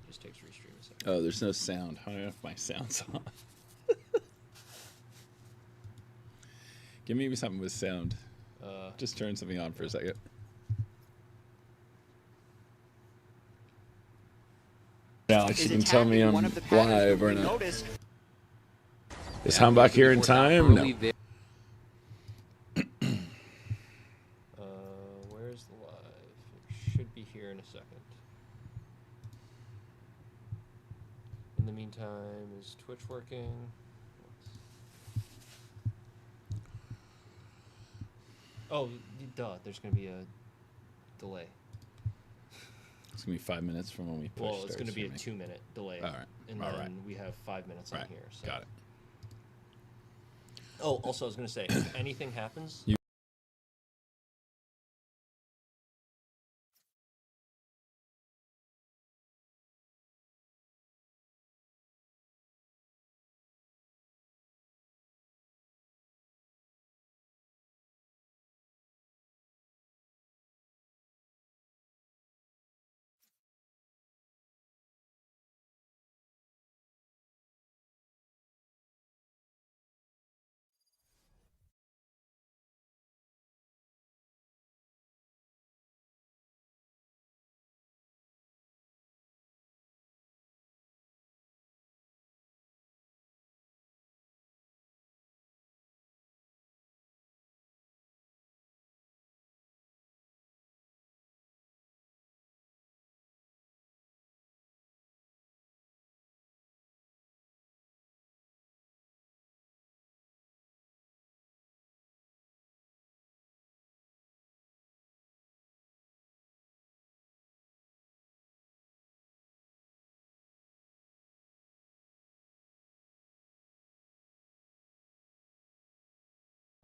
Just takes restream a second. Oh, there's no sound. I don't know if my sound's on. Give me something with sound. Just turn something on for a second. Alex, you can tell me I'm live or not. Is Hambach here in time? No. Where's the live? It should be here in a second. In the meantime, is Twitch working? Oh, duh. There's going to be a delay. It's going to be 5 minutes from when we push. Well, it's going to be a 2-minute delay. All right. And then we have 5 minutes on here. So. Got it. Oh, also, I was going to say, if anything happens...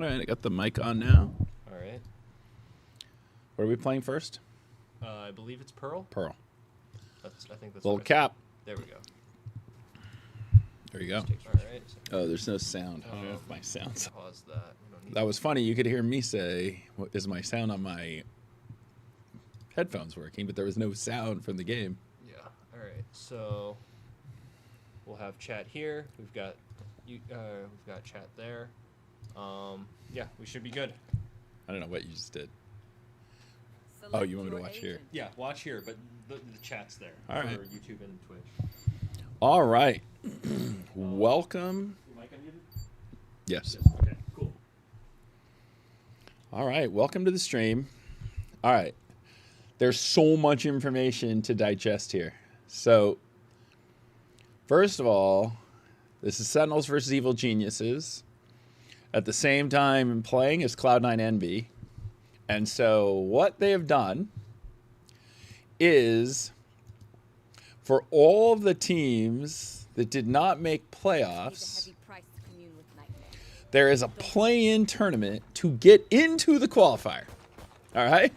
All right, I got the mic on now. All right. What are we playing first? I believe it's Pearl. Pearl. I think that's Little cap. There we go. There you go. All right. Oh, there's no sound. I don't know if my sound's on. Pause that. We don't need That was funny. You could hear me say, is my sound on my headphones working? But there was no sound from the game. Yeah. All right. So we'll have chat here. We've got chat there. Yeah, we should be good. I don't know what you just did. Oh, you want me to watch here? Yeah, watch here, but the chat's there. All right. For YouTube and Twitch. All right. Welcome. Your mic unmuted? Yes. Okay, cool. All right. Welcome to the stream. All right. There's so much information to digest here. So, first of all, this is Sentinels versus Evil Geniuses. At the same time playing is Cloud9 Envy. And so what they have done is for all of the teams that did not make playoffs, there is a play-in tournament to get into the qualifier. All right?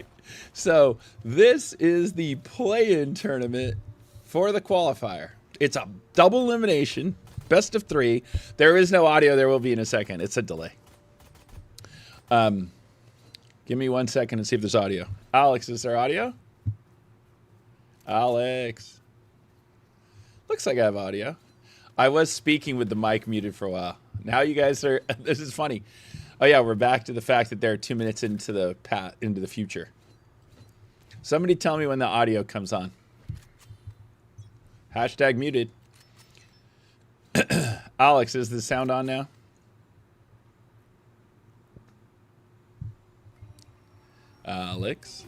So this is the play-in tournament for the qualifier. It's a double elimination. Best of 3. There is no audio. There will be in a second. It's a delay. Give me 1 second and see if there's audio. Alex, is there audio? Alex. Looks like I have audio. I was speaking with the mic muted for a while. Now you guys are... This is funny. Oh, yeah, we're back to the fact that they're 2 minutes into the future. Somebody tell me when the audio comes on. Hashtag muted. Alex, is the sound on now? Alex?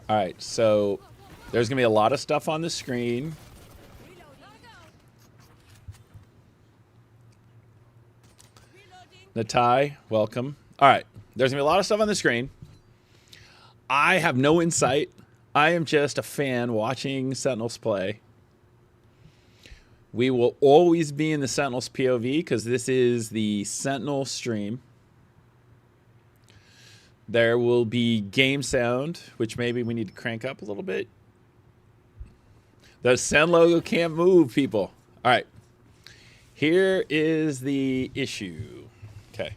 All right, so there's going to be a lot of stuff on the screen. Natai, welcome. All right, there's going to be a lot of stuff on the screen. I have no insight. I am just a fan watching Sentinels play. We will always be in the Sentinels POV because this is the Sentinel stream. There will be game sound, which maybe we need to crank up a little bit. The SEN logo can't move, people. All right. Here is the issue. Okay.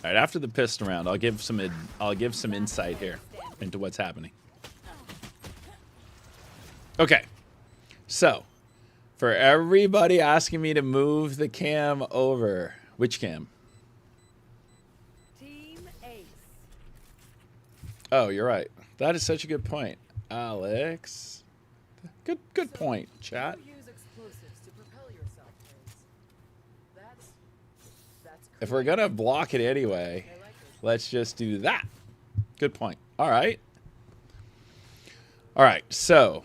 All right, after the piston round, I'll give some insight here into what's happening. Okay, so for everybody asking me to move the cam over, which cam? Team Ace. Oh, you're right. That is such a good point, Alex. Good point, chat. You use explosives to propel yourself, Ace. That's If we're gonna block it anyway, let's just do that. Good point. All right. All right. So,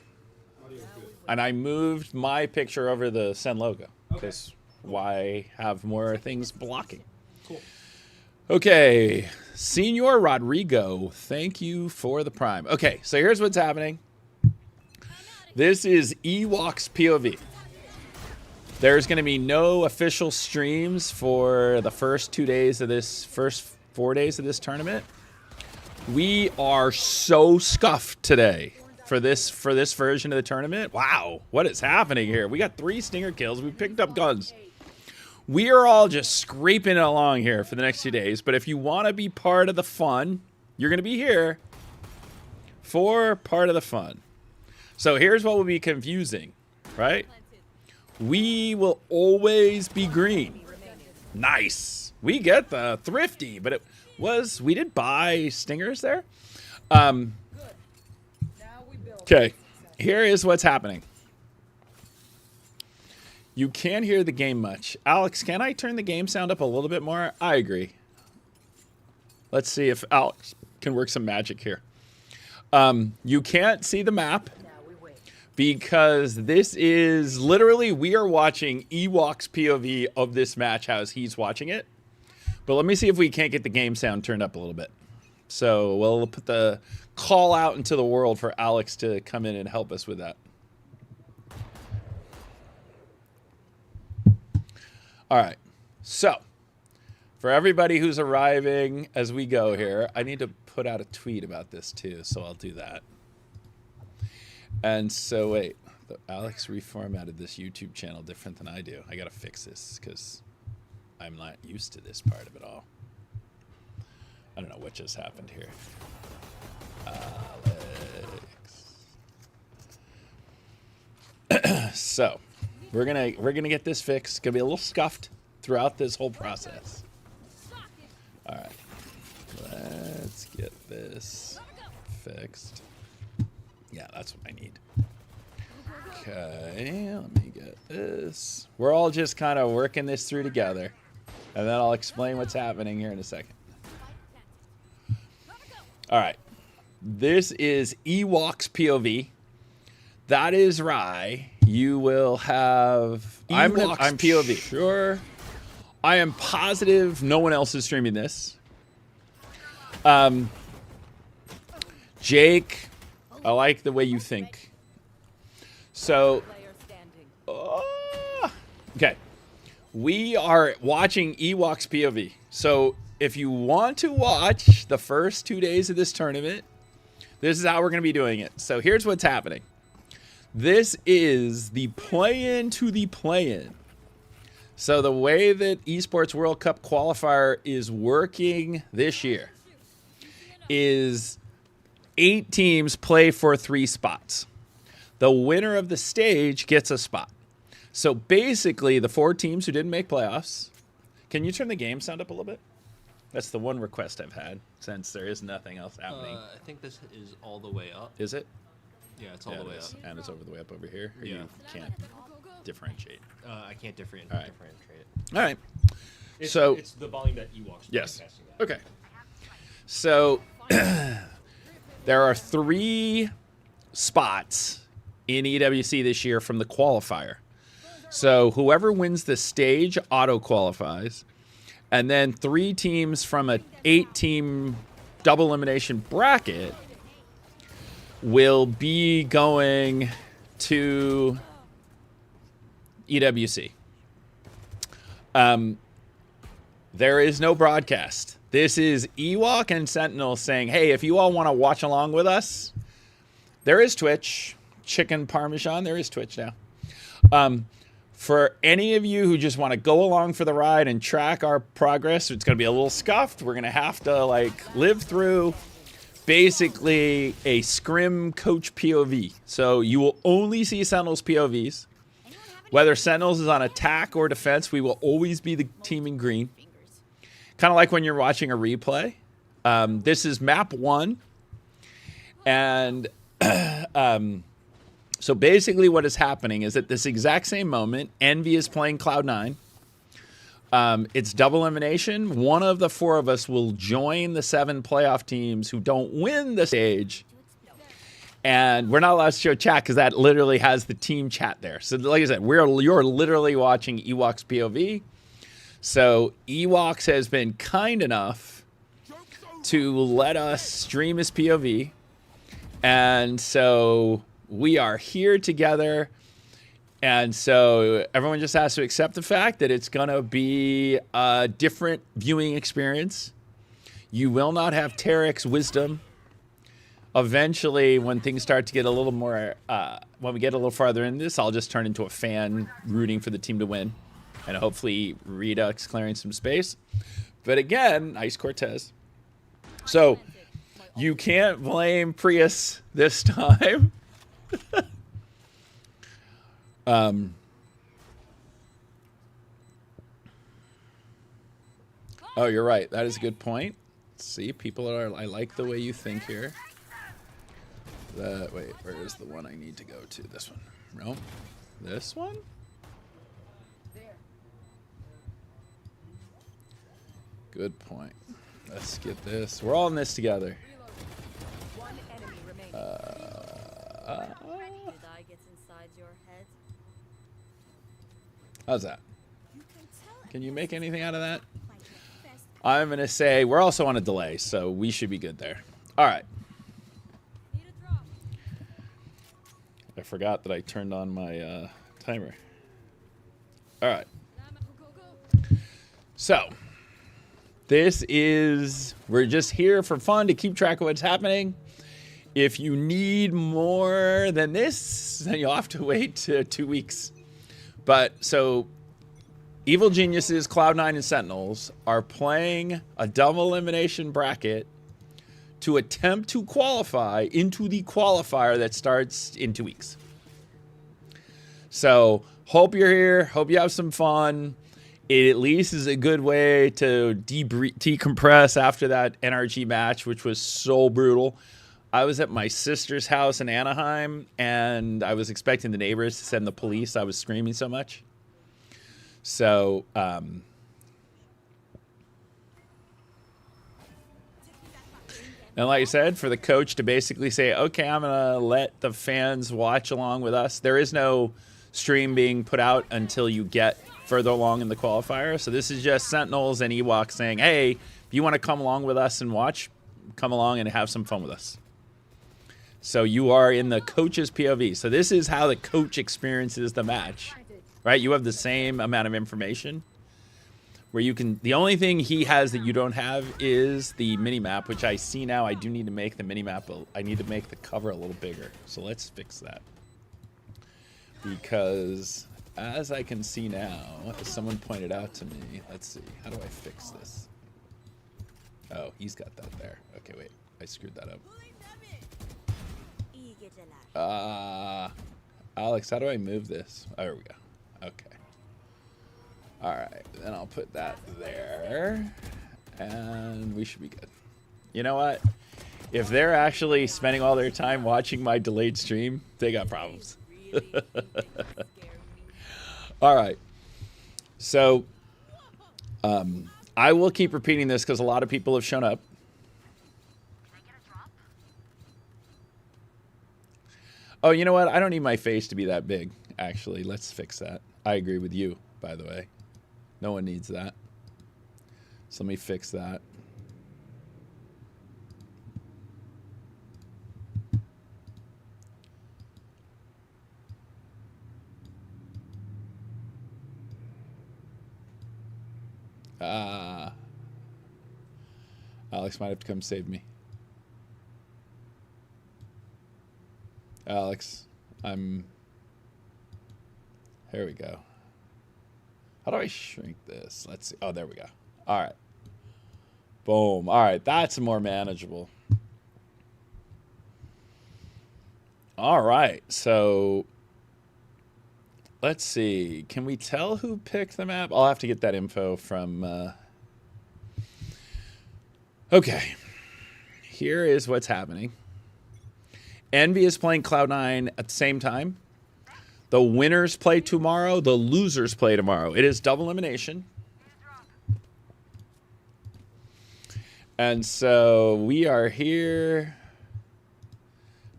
and I moved my picture over the SEN logo because why have more things blocking? Cool. Okay, Senor Rodrigo, thank you for the prime. Okay, so here's what's happening. This is Ewok's POV. There's going to be no official streams for the first 4 days of this tournament. We are so scuffed today for this version of the tournament. Wow, what is happening here? We got 3 stinger kills. We picked up guns. We are all just scraping along here for the next 2 days. But if you want to be part of the fun, you're going to be here for part of the fun. So here's what will be confusing, right? We will always be green. Nice. We get the thrifty, but we did buy stingers there. Okay, here is what's happening. You can't hear the game much. Alex, can I turn the game sound up a little bit more? I agree. Let's see if Alex can work some magic here. You can't see the map because this is literally, we are watching Ewok's POV of this match as he's watching it. But let me see if we can't get the game sound turned up a little bit. So we'll put the call out into the world for Alex to come in and help us with that. All right, so for everybody who's arriving as we go here, I need to put out a tweet about this too, so I'll do that. And so wait, Alex reformatted this YouTube channel different than I do. I gotta fix this because I'm not used to this part of it all. I don't know what just happened here. Alex. So we're gonna get this fixed. It's gonna be a little scuffed throughout this whole process. All right, let's get this fixed. Yeah, that's what I need. Okay, let me get this. We're all just kind of working this through together, and then I'll explain what's happening here in a second. All right, this is Ewok's POV. That is right. You will have I'm POV. Sure. I am positive no one else is streaming this. Jake, I like the way you think. So, okay. We are watching Ewok's POV. So, if you want to watch the first 2 days of this tournament, this is how we're going to be doing it. So, here's what's happening. This is the play-in to the play-in. So the way that Esports World Cup Qualifier is working this year is 8 teams play for 3 spots. The winner of the stage gets a spot. So basically, the 4 teams who didn't make playoffs. Can you turn the game sound up a little bit? That's the one request I've had since there is nothing else happening. I think this is all the way up. Is it? Yeah, it's all the way up. And it's over the way up over here? Or Yeah. You can't differentiate. I can't differentiate All right. it. All right. So it's the volume that Ewok's yes. broadcasting that. Okay. So there are 3 spots in EWC this year from the qualifier. So whoever wins the stage auto qualifies, and then 3 teams from a 8-team double elimination bracket will be going to EWC. There is no broadcast. This is Ewok and Sentinels saying, hey, if you all want to watch along with us, there is Twitch. Chicken Parmesan, there is Twitch now. For any of you who just want to go along for the ride and track our progress, it's going to be a little scuffed. We're going to have to like live through basically a scrim coach POV. So you will only see Sentinels POVs. Whether Sentinels is on attack or defense, we will always be the team in green. Kind of like when you're watching a replay. This is map 1. And so basically what is happening is at this exact same moment, Envy is playing Cloud9. It's double elimination. One of the 4 of us will join the 7 playoff teams who don't win the stage. And we're not allowed to show chat because that literally has the team chat there. So like I said, you're literally watching Ewok's POV. So Ewoks has been kind enough to let us stream his POV. And so we are here together. And so everyone just has to accept the fact that it's going to be a different viewing experience. You will not have Tarek's wisdom. Eventually, when things start to get a little more, when we get a little farther in this, I'll just turn into a fan rooting for the team to win. And hopefully Redux clearing some space. But again, Ice Cortez. So you can't blame Prius this time. Oh, you're right. That is a good point. See, people are, I like the way you think here. Wait, where is the one I need to go to? This one. No? This one? Good point. Let's get this. We're all in this together. One enemy remaining. Did I get inside your head? How's that? Can you make anything out of that? I'm going to say we're also on a delay, so we should be good there. All right. I forgot that I turned on my timer. All right. So, we're just here for fun to keep track of what's happening. If you need more than this, then you'll have to wait 2 weeks. But, so, Evil Geniuses, Cloud9, and Sentinels are playing a double elimination bracket to attempt to qualify into the qualifier that starts in 2 weeks. So, hope you're here. Hope you have some fun. It at least is a good way to decompress after that NRG match, which was so brutal. I was at my sister's house in Anaheim, and I was expecting the neighbors to send the police. I was screaming so much. So, and like I said, for the coach to basically say, okay, I'm going to let the fans watch along with us. There is no stream being put out until you get further along in the qualifier. So this is just Sentinels and Ewok saying, hey, if you want to come along with us and watch, come along and have some fun with us. So you are in the coach's POV. So this is how the coach experiences the match, right? You have the same amount of information where you can, the only thing he has that you don't have is the mini map, which I see now. I do need to make the mini map. I need to make the cover a little bigger. So let's fix that. Because as I can see now, as someone pointed out to me, let's see, how do I fix this? Oh, he's got that there. Okay, wait, I screwed that up. Alex, how do I move this? Oh, there we go. Okay. All right, then I'll put that there, and we should be good. You know what? If they're actually spending all their time watching my delayed stream, they got problems. All right. So, I will keep repeating this because a lot of people have shown up. Oh, you know what? I don't need my face to be that big, actually. Let's fix that. I agree with you, by the way. No one needs that. So let me fix that. Alex might have to come save me. Alex, here we go. How do I shrink this? Let's see. Oh, there we go. All right. Boom. All right. That's more manageable. All right. So let's see. Can we tell who picked the map? I'll have to get that info from... Okay. Here is what's happening. Envy is playing Cloud9 at the same time. The winners play tomorrow. The losers play tomorrow. It is double elimination. And so we are here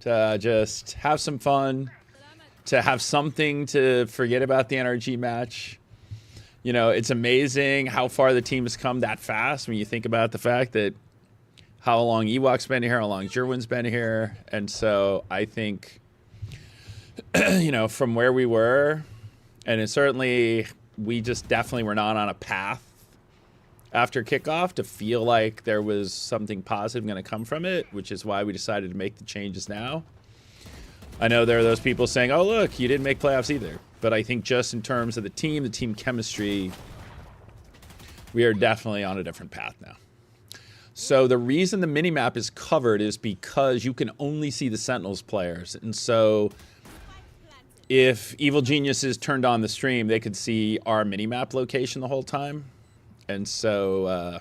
to just have some fun, to have something to forget about the NRG match. You know, it's amazing how far the team has come that fast when you think about the fact that how long Ewok's been here, how long Jerwin's been here. And so I think, you know, from where we were, and it certainly, we just definitely were not on a path after kickoff to feel like there was something positive going to come from it, which is why we decided to make the changes now. I know there are those people saying, oh, look, you didn't make playoffs either. But I think just in terms of the team chemistry, we are definitely on a different path now. So the reason the minimap is covered is because you can only see the Sentinels players. And so if Evil Geniuses turned on the stream, they could see our minimap location the whole time. And so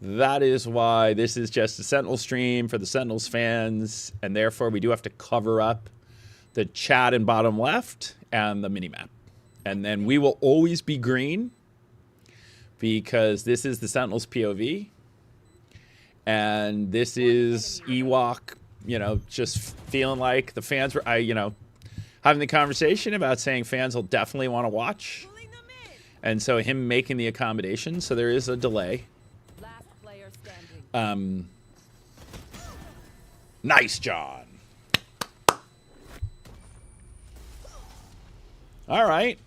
that is why this is just a Sentinel stream for the Sentinels fans. And therefore, we do have to cover up the chat in bottom left and the minimap. And then we will always be green because this is the Sentinels POV. And this is Ewok, you know, just feeling like the fans were, having the conversation about saying fans will definitely want to watch. And so him making the accommodation. So there is a delay. Last player standing. Nice, John. All right.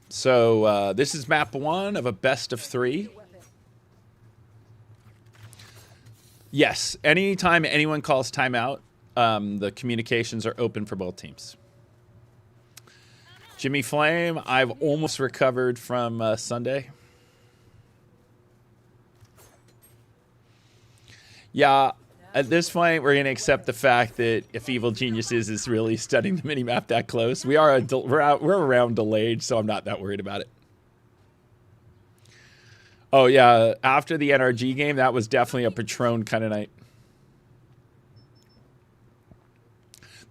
So this is map 1 of a best of 3. Yes, anytime anyone calls timeout, the communications are open for both teams. Jimmy Flame, I've almost recovered from Sunday. Yeah, at this point, we're going to accept the fact that if Evil Geniuses is really studying the minimap that close, we're around delayed, so I'm not that worried about it. Oh, yeah, after the NRG game, that was definitely a Patron kind of night.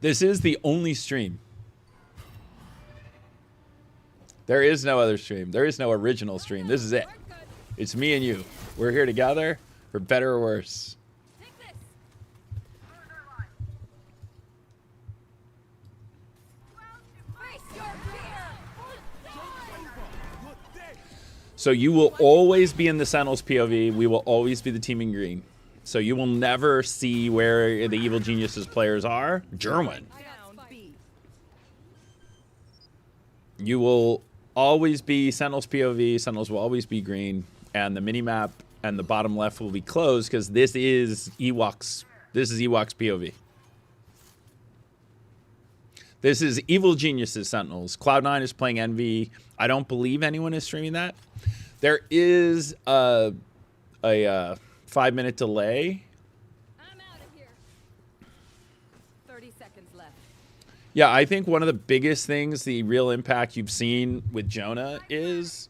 This is the only stream. There is no other stream. There is no original stream. This is it. It's me and you. We're here together, for better or worse. So you will always be in the Sentinels POV. We will always be the team in green. So you will never see where the Evil Geniuses players are. Jerwin. You will always be Sentinels POV. Sentinels will always be green. And the minimap and the bottom left will be closed because this is Ewok's POV. This is Evil Geniuses Sentinels. Cloud9 is playing Envy. I don't believe anyone is streaming that. There is a 5-minute delay. I'm out of here. 30 seconds left. Yeah, I think one of the biggest things, the real impact you've seen with Jonah is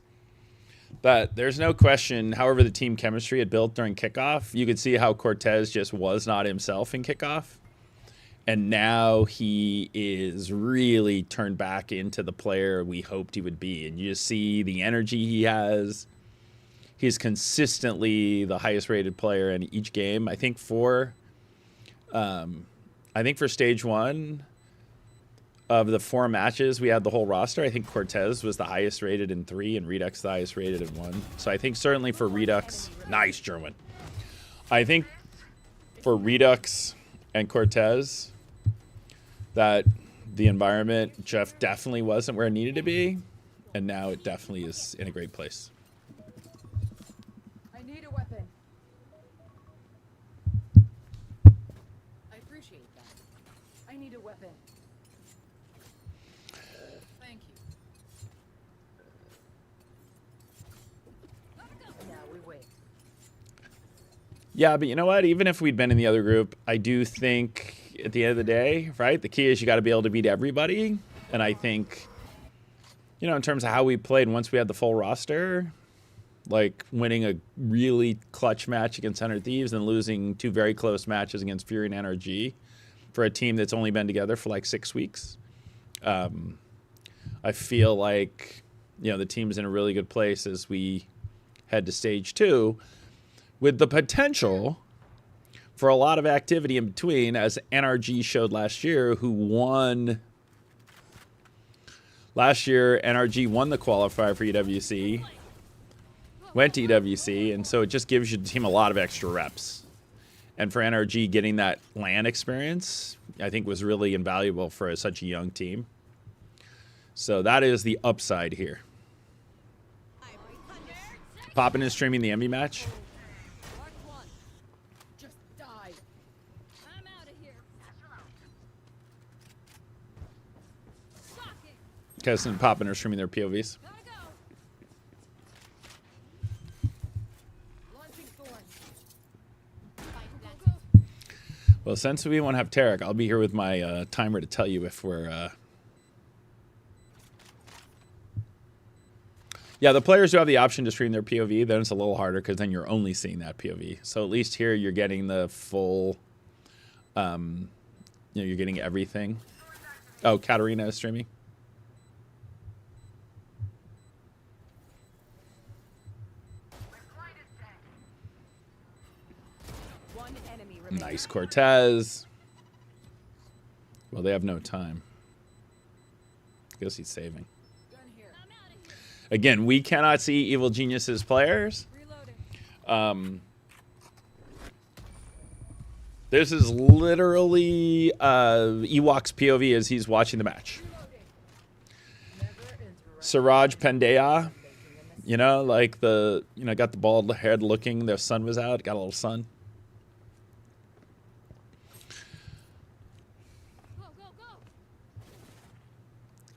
that there's no question, however the team chemistry had built during kickoff, you could see how Cortez just was not himself in kickoff. And now he is really turned back into the player we hoped he would be. And you just see the energy he has. He's consistently the highest rated player in each game. I think for stage 1 of the 4 matches we had the whole roster, I think Cortez was the highest rated in 3 and Redux the highest rated in 1. So I think certainly for Redux, nice German. I think for Redux and Cortez, that the environment Jeff definitely wasn't where it needed to be, and now it definitely is in a great place. I need a weapon. I appreciate that. I need a weapon. Thank you. Yeah, but you know what? Even if we'd been in the other group, I do think at the end of the day, right, the key is you got to be able to beat everybody. And I think, you know, in terms of how we played once we had the full roster, like winning a really clutch match against 100 Thieves and losing 2 very close matches against Fury and NRG for a team that's only been together for like 6 weeks. I feel like, you know, the team's in a really good place as we head to stage 2 with the potential for a lot of activity in between, as NRG showed last year, who won. Last year, NRG won the qualifier for EWC, went to EWC, and so it just gives your team a lot of extra reps. And for NRG, getting that LAN experience, I think, was really invaluable for such a young team. So that is the upside here. Popping and streaming the Emmy match. Just die. I'm out of here. Shocking. Keston and Poppin are streaming their POVs. Gotta go. Launching thorn. Fight that. Well, since we won't have Tarek, I'll be here with my timer to tell you if we're... Yeah, the players do have the option to stream their POV. Then it's a little harder because then you're only seeing that POV. So at least here you're getting the full... you know, you're getting everything. Oh, Katarina is streaming. One enemy remaining. Nice Cortez. Well, they have no time. I guess he's saving. Gun here. I'm out of here. Again, we cannot see Evil Genius's players. Reloading. This is literally Ewok's POV as he's watching the match. Siraj Pandya, you know, like the, you know, got the bald head looking, the sun was out, got a little sun. Go, go, go.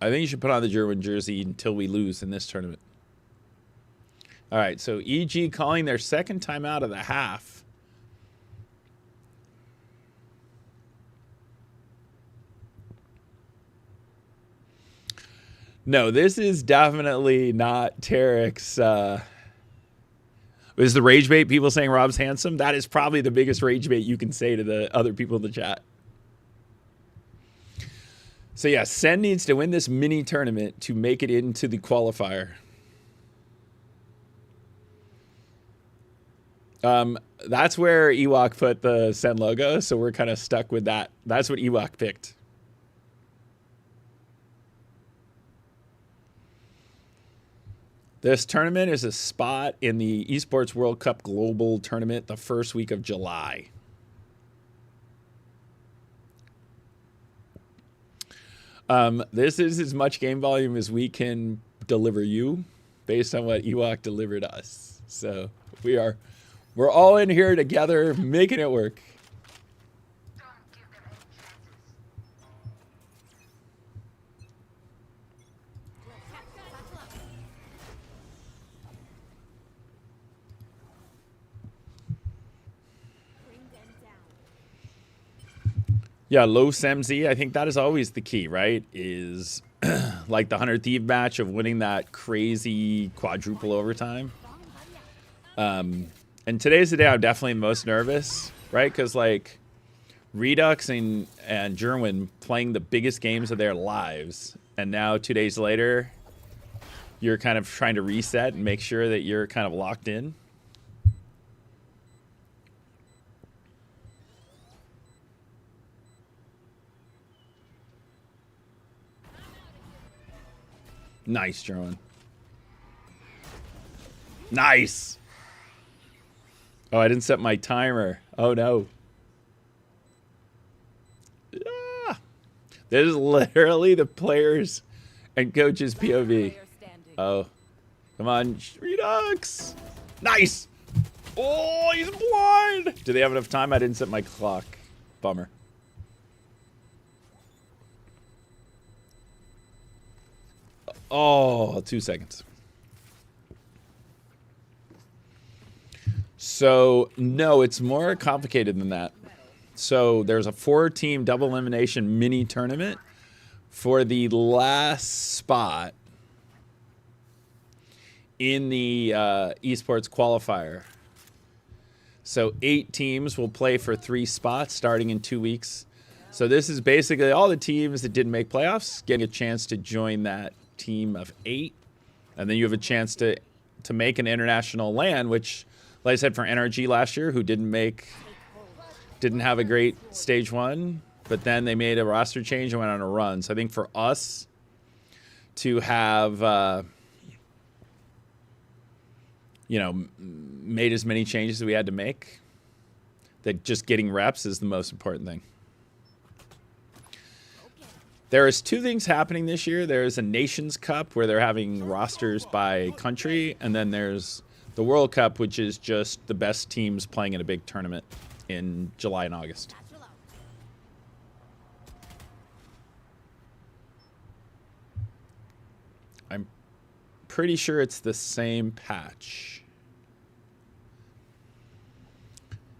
I think you should put on the German jersey until we lose in this tournament. All right, so EG calling their second time out of the half. No, this is definitely not Tarek's. Is the rage bait people saying Rob's handsome? That is probably the biggest rage bait you can say to the other people in the chat. So yeah, SEN needs to win this mini tournament to make it into the qualifier. That's where Ewok put the SEN logo, so we're kind of stuck with that. That's what Ewok picked. This tournament is a spot in the Esports World Cup Global Tournament the first week of July. This is as much game volume as we can deliver you based on what Ewok delivered us. So we're all in here together making it work. Yeah, low SEMZ, I think that is always the key, right? Is like the 100 Thief match of winning that crazy quadruple overtime. And today's the day I'm definitely most nervous, right? Because like Redux and Jerwin playing the biggest games of their lives. And now 2 days later, you're kind of trying to reset and make sure that you're kind of locked in. Nice, Jerwin. Nice. Oh, I didn't set my timer. Oh, no. Ah. This is literally the players and coaches POV. Oh. Come on, Redux. Nice. Oh, he's blind. Do they have enough time? I didn't set my clock. Bummer. Oh, 2 seconds. So, no, it's more complicated than that. So there's a 4-team double elimination mini tournament for the last spot in the esports qualifier. So 8 teams will play for 3 spots starting in 2 weeks. So this is basically all the teams that didn't make playoffs getting a chance to join that team of 8. And then you have a chance to make an international LAN, which, like I said, for NRG last year, who didn't have a great stage 1, but then they made a roster change and went on a run. So I think for us to have, made as many changes as we had to make, that just getting reps is the most important thing. There is 2 things happening this year. There's a Nations Cup where they're having rosters by country, and then there's the World Cup, which is just the best teams playing in a big tournament in July and August. I'm pretty sure it's the same patch.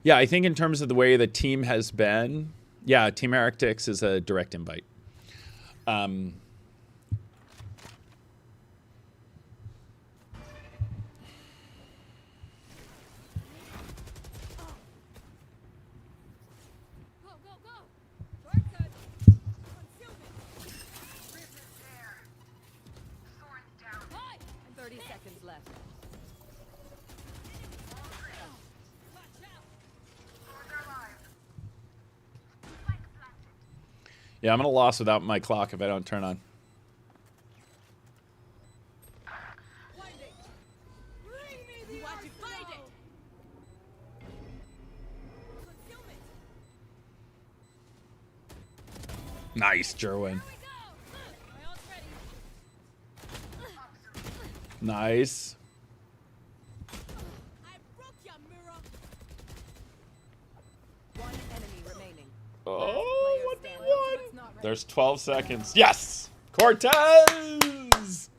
Yeah, I think in terms of the way the team has been, yeah, Team Heretics is a direct invite. Yeah, I'm going to lose without my clock if I don't turn on. Nice, Jerwin. Nice. Oh, 1v1. There's 12 seconds. Yes! Cortez!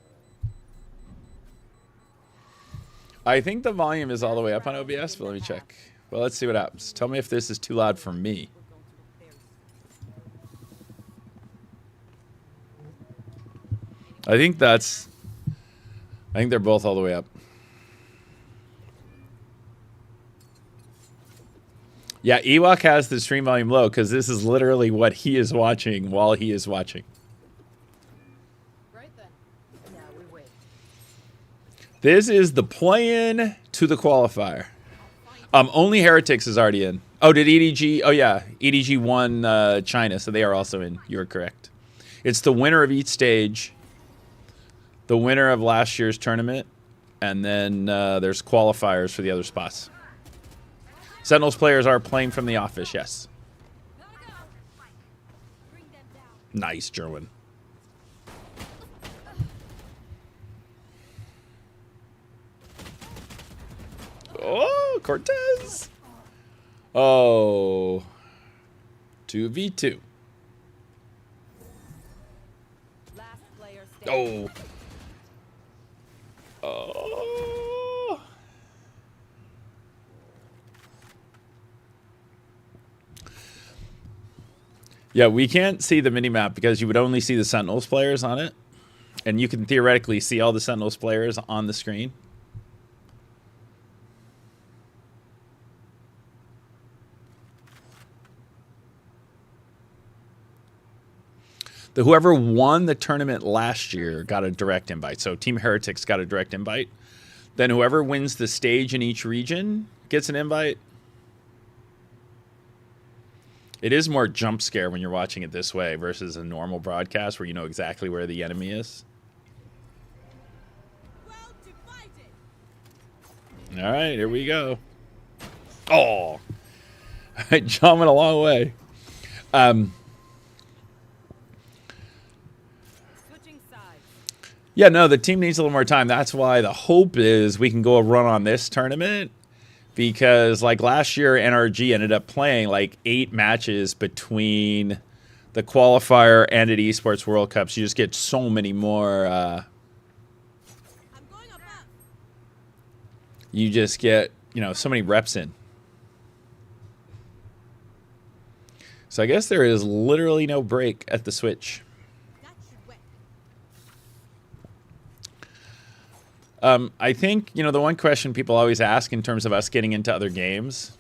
I think the volume is all the way up on OBS, but let me check. Well, let's see what happens. Tell me if this is too loud for me. I think they're both all the way up. Yeah, Ewok has the stream volume low because this is literally what he is watching while he is watching. Right then. Now we wait. This is the play-in to the qualifier. Only Heretics is already in. Oh, did EDG? Oh, yeah. EDG won China, so they are also in. You're correct. It's the winner of each stage, the winner of last year's tournament, and then there's qualifiers for the other spots. Sentinels players are playing from the office, yes. Nice, Jerwin. Oh, Cortez. Oh. 2v2. Last player standing. Oh. Oh. Yeah, we can't see the minimap because you would only see the Sentinels players on it. And you can theoretically see all the Sentinels players on the screen. Whoever won the tournament last year got a direct invite. So Team Heretics got a direct invite. Then whoever wins the stage in each region gets an invite. It is more jump scare when you're watching it this way versus a normal broadcast where you know exactly where the enemy is. All right, here we go. Oh, all right, John went a long way. Yeah, no, the team needs a little more time. That's why the hope is we can go a run on this tournament. Because, like, last year, NRG ended up playing, like, 8 matches between the qualifier and at Esports World Cups. You just get so many more... you just get so many reps in. So I guess there is literally no break at the switch. I think, the one question people always ask in terms of us getting into other games,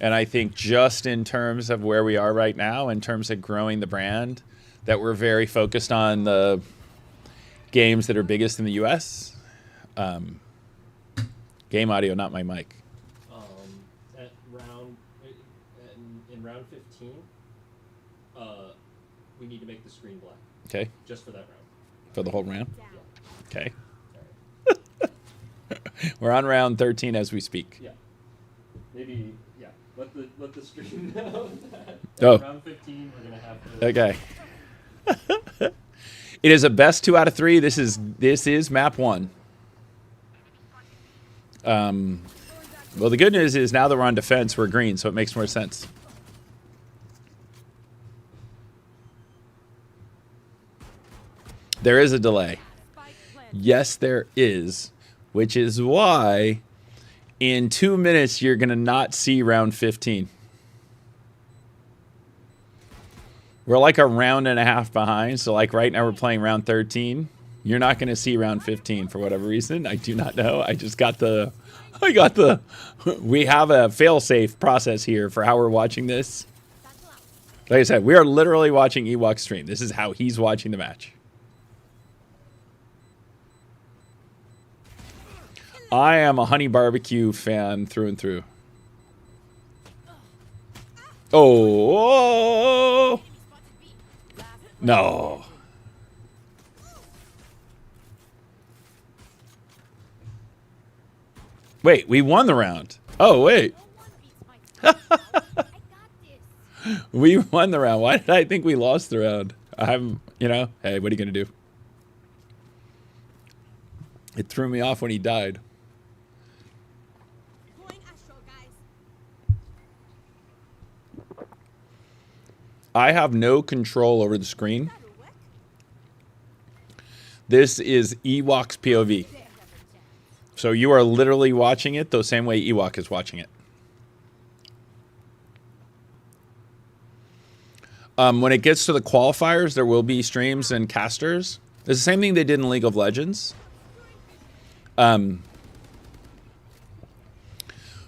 and I think just in terms of where we are right now, in terms of growing the brand, that we're very focused on the games that are biggest in the U.S. Game audio, not my mic. In round 15, we need to make the screen black. Okay. Just for that round. For the whole round? Yeah. Okay. We're on round 13 as we speak. Yeah. Maybe, yeah. Let the stream know that Oh. round 15 we're going to have to... Okay. It is a best 2 out of 3. This is map 1. Well, the good news is now that we're on defense, we're green, so it makes more sense. There is a delay. Yes, there is, which is why in 2 minutes you're going to not see round 15. We're like a round and a half behind, so like right now we're playing round 13. You're not going to see round 15 for whatever reason. I do not know. We have a fail-safe process here for how we're watching this. Like I said, we are literally watching Ewok stream. This is how he's watching the match. I am a honey barbecue fan through and through. Oh! No. Wait, we won the round. Oh, wait. We won the round. Why did I think we lost the round? I'm, hey, what are you going to do? It threw me off when he died. I have no control over the screen. This is Ewok's POV. So you are literally watching it the same way Ewok is watching it. When it gets to the qualifiers, there will be streams and casters. It's the same thing they did in League of Legends.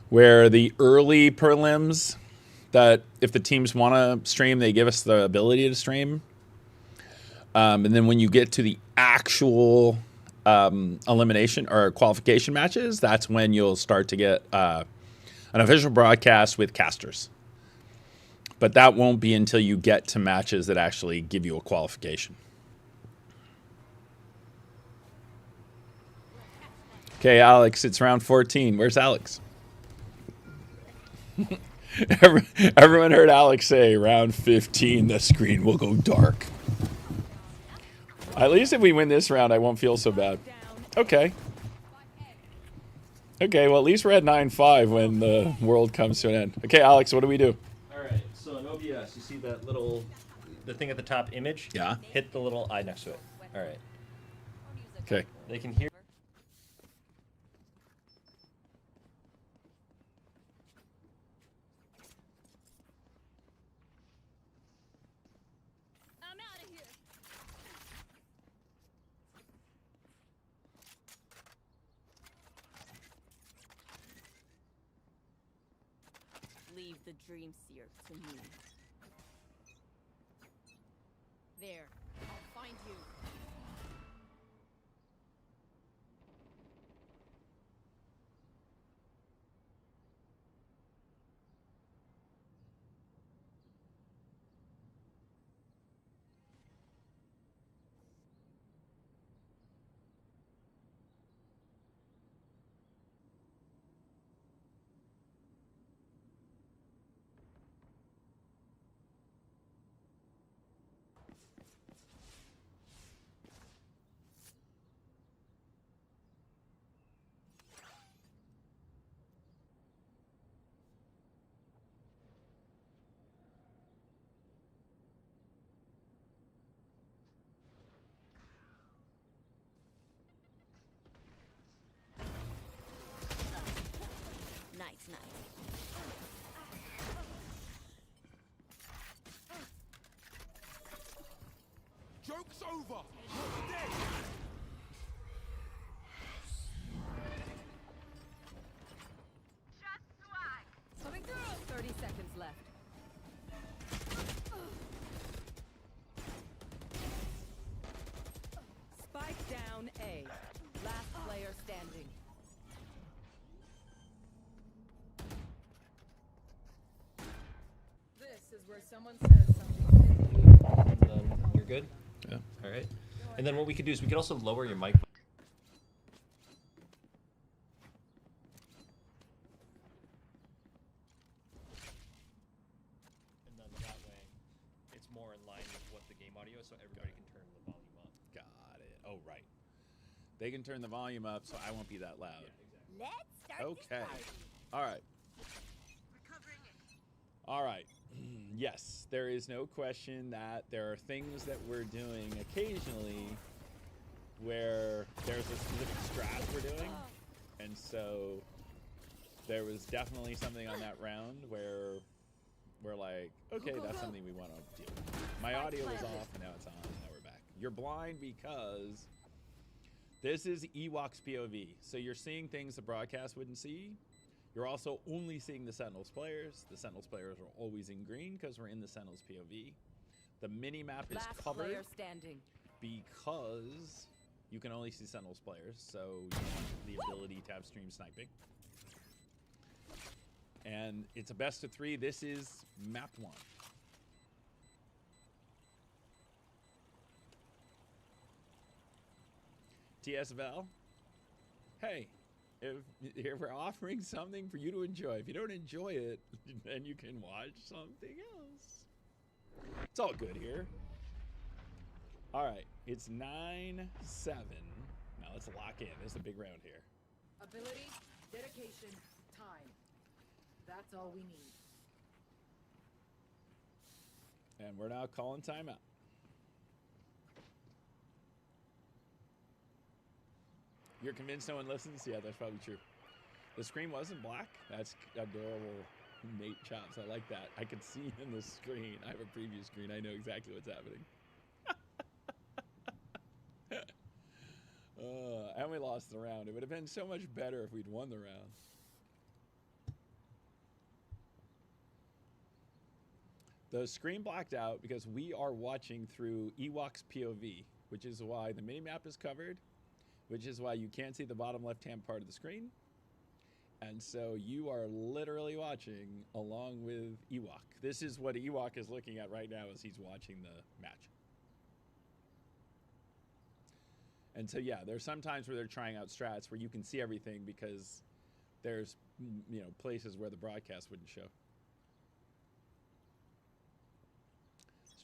Where the early prelims, that if the teams want to stream, they give us the ability to stream. And then when you get to the actual elimination or qualification matches, that's when you'll start to get an official broadcast with casters. But that won't be until you get to matches that actually give you a qualification. Okay, Alex, it's round 14. Where's Alex? Everyone heard Alex say round 15, the screen will go dark. At least if we win this round, I won't feel so bad. Okay. Okay, well, at least we're at 9-5 when the world comes to an end. Okay, Alex, what do we do? All right, so in OBS, you see that the thing at the top image? Yeah. Hit the little eye next to it. All right. Okay. They can hear. I'm out of here. Leave the dream seer to me. There. I'll find you. Coming through. 30 seconds left. Spike down A. Last player standing. This is where someone says something. And then you're good. Yeah. All right. And then what we could do is we could also lower your mic. And then that way, it's more in line with what the game audio, so everybody can turn the volume up. Got it. Oh, right. They can turn the volume up, so I won't be that loud. Yeah, exactly. Let's start Okay. this party. All right. Recovering it. All right. Yes, there is no question that there are things that we're doing occasionally where there's a specific strat we're doing. And so there was definitely something on that round where we're like, okay, that's something we want to do. My audio was off, and now it's on, and now we're back. You're blind because this is EWC's POV. So you're seeing things the broadcast wouldn't see. You're also only seeing the Sentinels players. The Sentinels players are always in green because we're in the Sentinels POV. The mini-map is Last covered player standing. because you can only see Sentinels players, so you want the ability to have stream sniping. And it's a best of 3. This is map 1. TSVL, hey, if we're offering something for you to enjoy, if you don't enjoy it, then you can watch something else. It's all good here. All right, it's 9-7. Now let's lock in. This is a big round here. Ability, dedication, time. That's all we need. And we're now calling timeout. You're convinced no one listens? Yeah, that's probably true. The screen wasn't black? That's adorable. Nate Chops, I like that. I could see in the screen. I have a preview screen. I know exactly what's happening. And we lost the round. It would have been so much better if we'd won the round. The screen blacked out because we are watching through EWC's POV, which is why the minimap is covered, which is why you can't see the bottom left-hand part of the screen. And so you are literally watching along with EWC. This is what EWC is looking at right now as he's watching the match. And so, yeah, there's some times where they're trying out strats where you can see everything because there's, you know, places where the broadcast wouldn't show.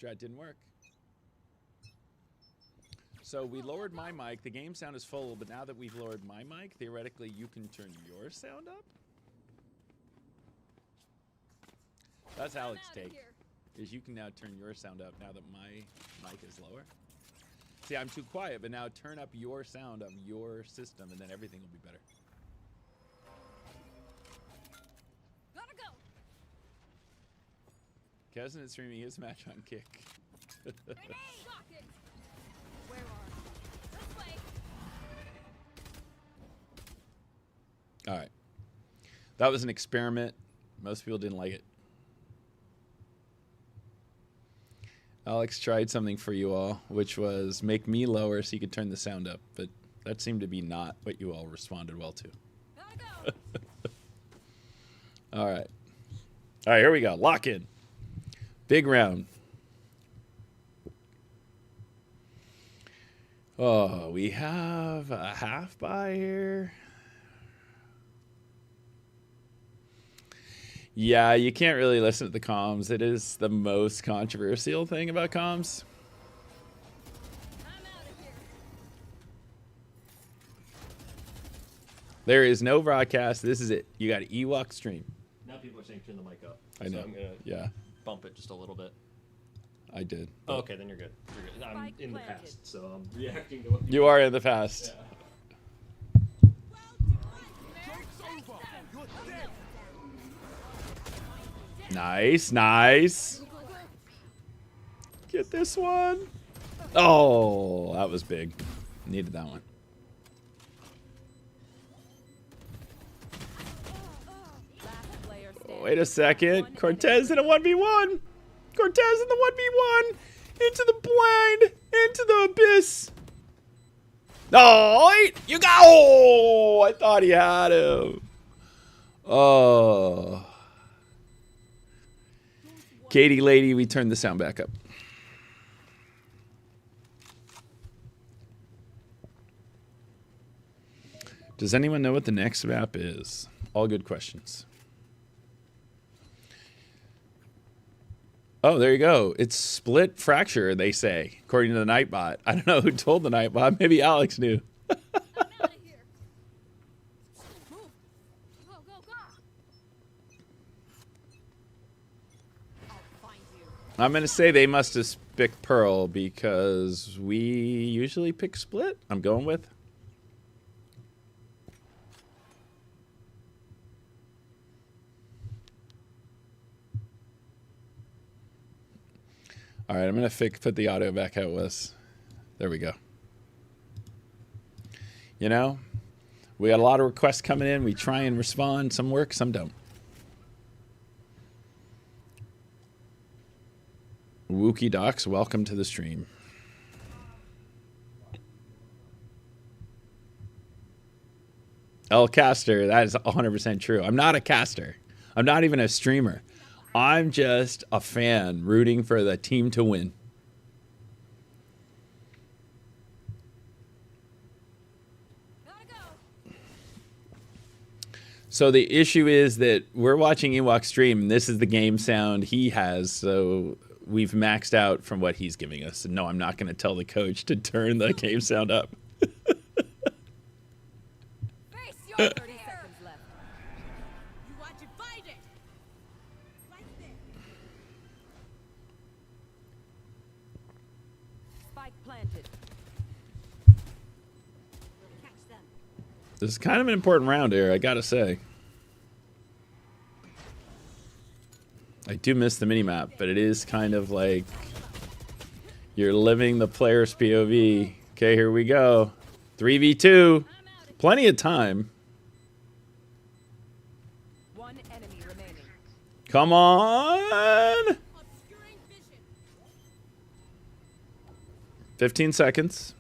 Strat didn't work. So we lowered my mic. The game sound is full, but now that we've lowered my mic, theoretically you can turn your sound up. That's Alex's take, is you can now turn your sound up now that my mic is lower. See, I'm too quiet, but now turn up your sound of your system, and then everything will be better. Gotta go. Cousin is streaming his match on Kick. Grenade! Shock it. Where are? This way. All right. That was an experiment. Most people didn't like it. Alex tried something for you all, which was make me lower so you could turn the sound up, but that seemed to be not what you all responded well to. Gotta go. All right. All right, here we go. Lock in. Big round. Oh, we have a half buy here. Yeah, you can't really listen to the comms. It is the most controversial thing about comms. I'm out of here. There is no broadcast. This is it. You got an EWC stream. Now people are saying turn the mic up. I know. So I'm going to Yeah, bump it just a little bit. I did. Oh, okay, then you're good. You're good. I'm Spike in the planted. past, so I'm reacting to what people You are in the past. Yeah. Nice, nice. Get this one. Oh, that was big. Needed that one. Last player standing. Wait a second. One Cortez in a 1v1. Cortez in the 1v1. Into the blind. Into the abyss. Oh, wait. You got. Oh, I thought he had him. Oh. Katie lady, we turned the sound back up. Does anyone know what the next map is? All good questions. Oh, there you go. It's split fracture, they say, according to the Nightbot. I don't know who told the Nightbot. Maybe Alex knew. I'm out of here. Move. Go, go, go. I'll find you. I'm going to say they must have picked Pearl because we usually pick split. I'm going with. All right, I'm going to put the audio back how it was. There we go. You know, we got a lot of requests coming in. We try and respond. Some work, some don't. Wookie Docs, welcome to the stream. El Caster, that is 100% true. I'm not a caster. I'm not even a streamer. I'm just a fan rooting for the team to win. Gotta go. So the issue is that we're watching Ewok stream, and this is the game sound he has, so we've maxed out from what he's giving us. And no, I'm not going to tell the coach to turn the game sound up. Face your 30 seconds left. You want to fight it? Right there. Spike planted. We'll catch them. This is kind of an important round here, I got to say. I do miss the minimap, but it is kind of like you're living the player's POV. Okay, here we go. 3v2. Plenty of time. One enemy remaining. Come on. Obscuring vision. 15 seconds.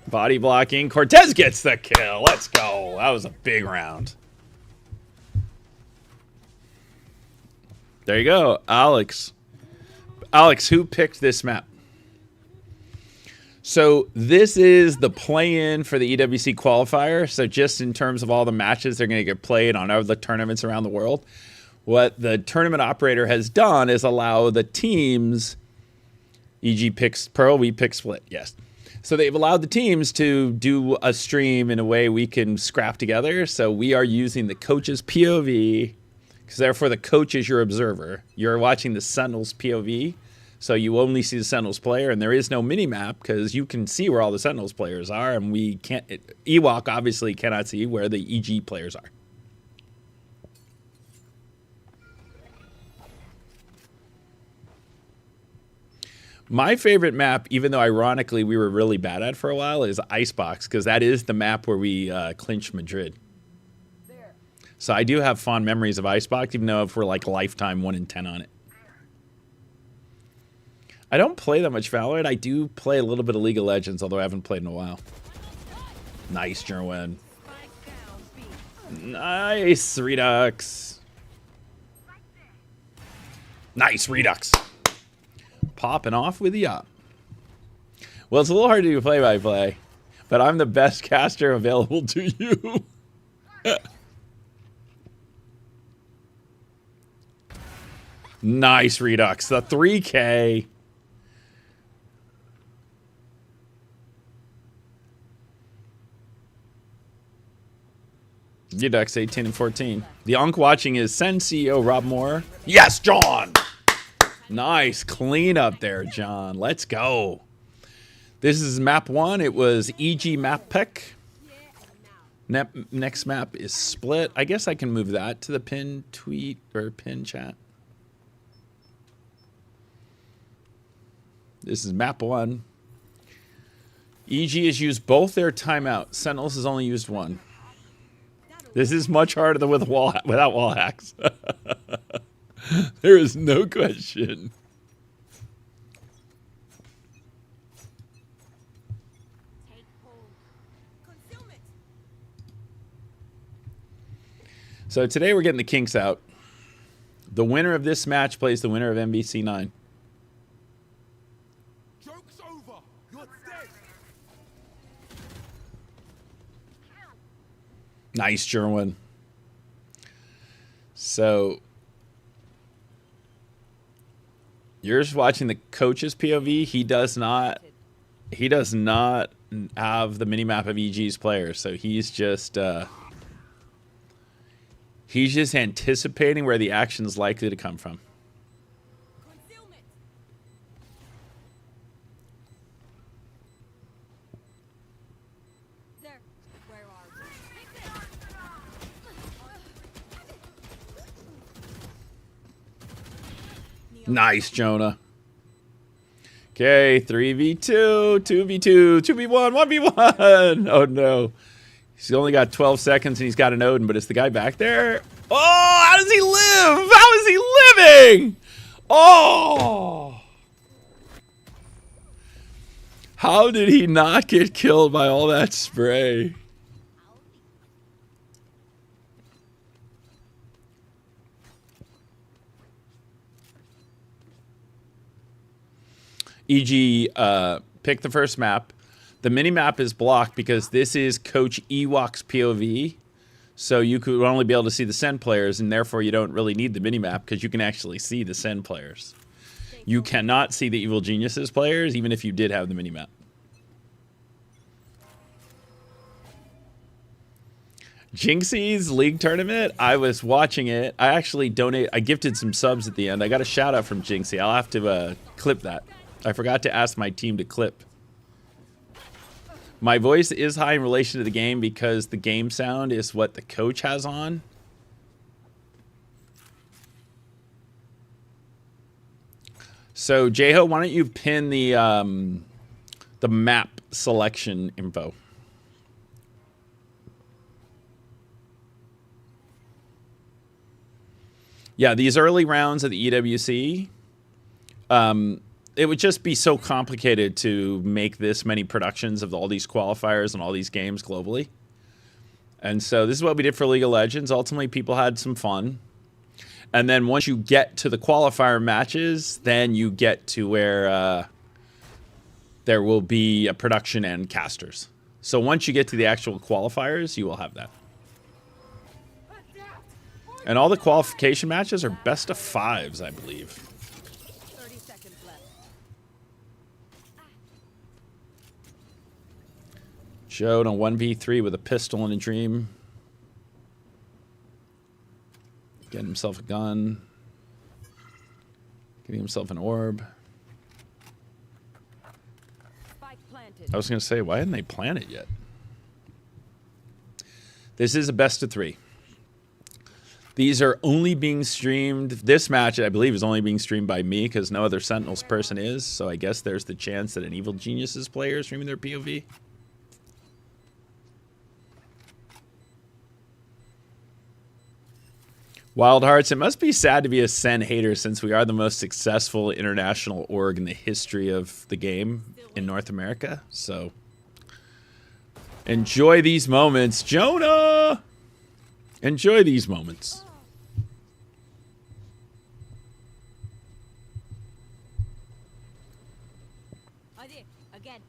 Body blocking. Cortez gets the kill. Let's go. That was a big round. There you go. Alex. Alex, who picked this map? So this is the play-in for the EWC Qualifier. So just in terms of all the matches they're going to get played on other tournaments around the world, what the tournament operator has done is allow the teams, e.g. picks Pearl, we pick Split, yes. So they've allowed the teams to do a stream in a way we can scrap together. So we are using the coach's POV, because therefore the coach is your observer. You're watching the Sentinels POV, so you only see the Sentinels player, and there is no mini-map because you can see where all the Sentinels players are, and we can't. Ewok obviously cannot see where the EG players are. My favorite map, even though ironically we were really bad at for a while, is Icebox, because that is the map where we clinched Madrid. So I do have fond memories of Icebox, even though if we're like lifetime 1 in 10 on it. I don't play that much Valorant. I do play a little bit of League of Legends, although I haven't played in a while. Nice, Jerwin. Nice, Redux. Nice, Redux. Popping off with the op. Well, it's a little hard to do play-by-play, but I'm the best caster available to you. Nice, Redux. The 3K. Redux 18 and 14. The Onk watching is Sen CEO Rob Moore. Yes, John. Nice clean up there, John. Let's go. This is map 1. It was EG map pick. Next map is Split. I guess I can move that to the pin tweet or pin chat. This is map 1. EG has used both their timeouts. Sentinels has only used one. This is much harder than without wall hacks. There is no question. Take hold. Concealment. So today we're getting the kinks out. The winner of this match plays the winner of MVC 9. Joke's over. You're dead. Nice, Jerwin. So you're just watching the coach's POV. He does not have the minimap of EG's players, so he's just anticipating where the action is likely to come from. Concealment. There. Where are we? Nice, Jonah. Okay, 3v2, 2v2, 2v1, 1v1. Oh, no. He's only got 12 seconds, and he's got an Odin, but is the guy back there? Oh, how does he live? How is he living? Oh! How did he not get killed by all that spray? EG pick the first map. The mini-map is blocked because this is Coach Ewok's POV. So you could only be able to see the SEN players, and therefore you don't really need the mini-map because you can actually see the SEN players. You cannot see the Evil Geniuses players, even if you did have the mini-map. Jinxie's League Tournament, I was watching it. I gifted some subs at the end. I got a shout out from Jinxie. I'll have to clip that. I forgot to ask my team to clip. My voice is high in relation to the game because the game sound is what the coach has on. So, Jho, why don't you pin the map selection info? Yeah, these early rounds of the EWC, it would just be so complicated to make this many productions of all these qualifiers and all these games globally. And so this is what we did for League of Legends. Ultimately, people had some fun. And then once you get to the qualifier matches, then you get to where there will be a production and casters. So once you get to the actual qualifiers, you will have that. And all the qualification matches are best of 5s, I believe. 30 seconds left. Joe on a 1v3 with a pistol and a dream. Getting himself a gun. Getting himself an orb. Spike planted. I was going to say, why hadn't they planned it yet? This is a best of 3. These are only being streamed. This match, I believe, is only being streamed by me because no other Sentinels person is. So I guess there's the chance that an Evil Geniuses player is streaming their POV. Wild Hearts, it must be sad to be a SEN hater since we are the most successful international org in the history of the game in North America. So enjoy these moments, Jonah! Enjoy these moments. Again.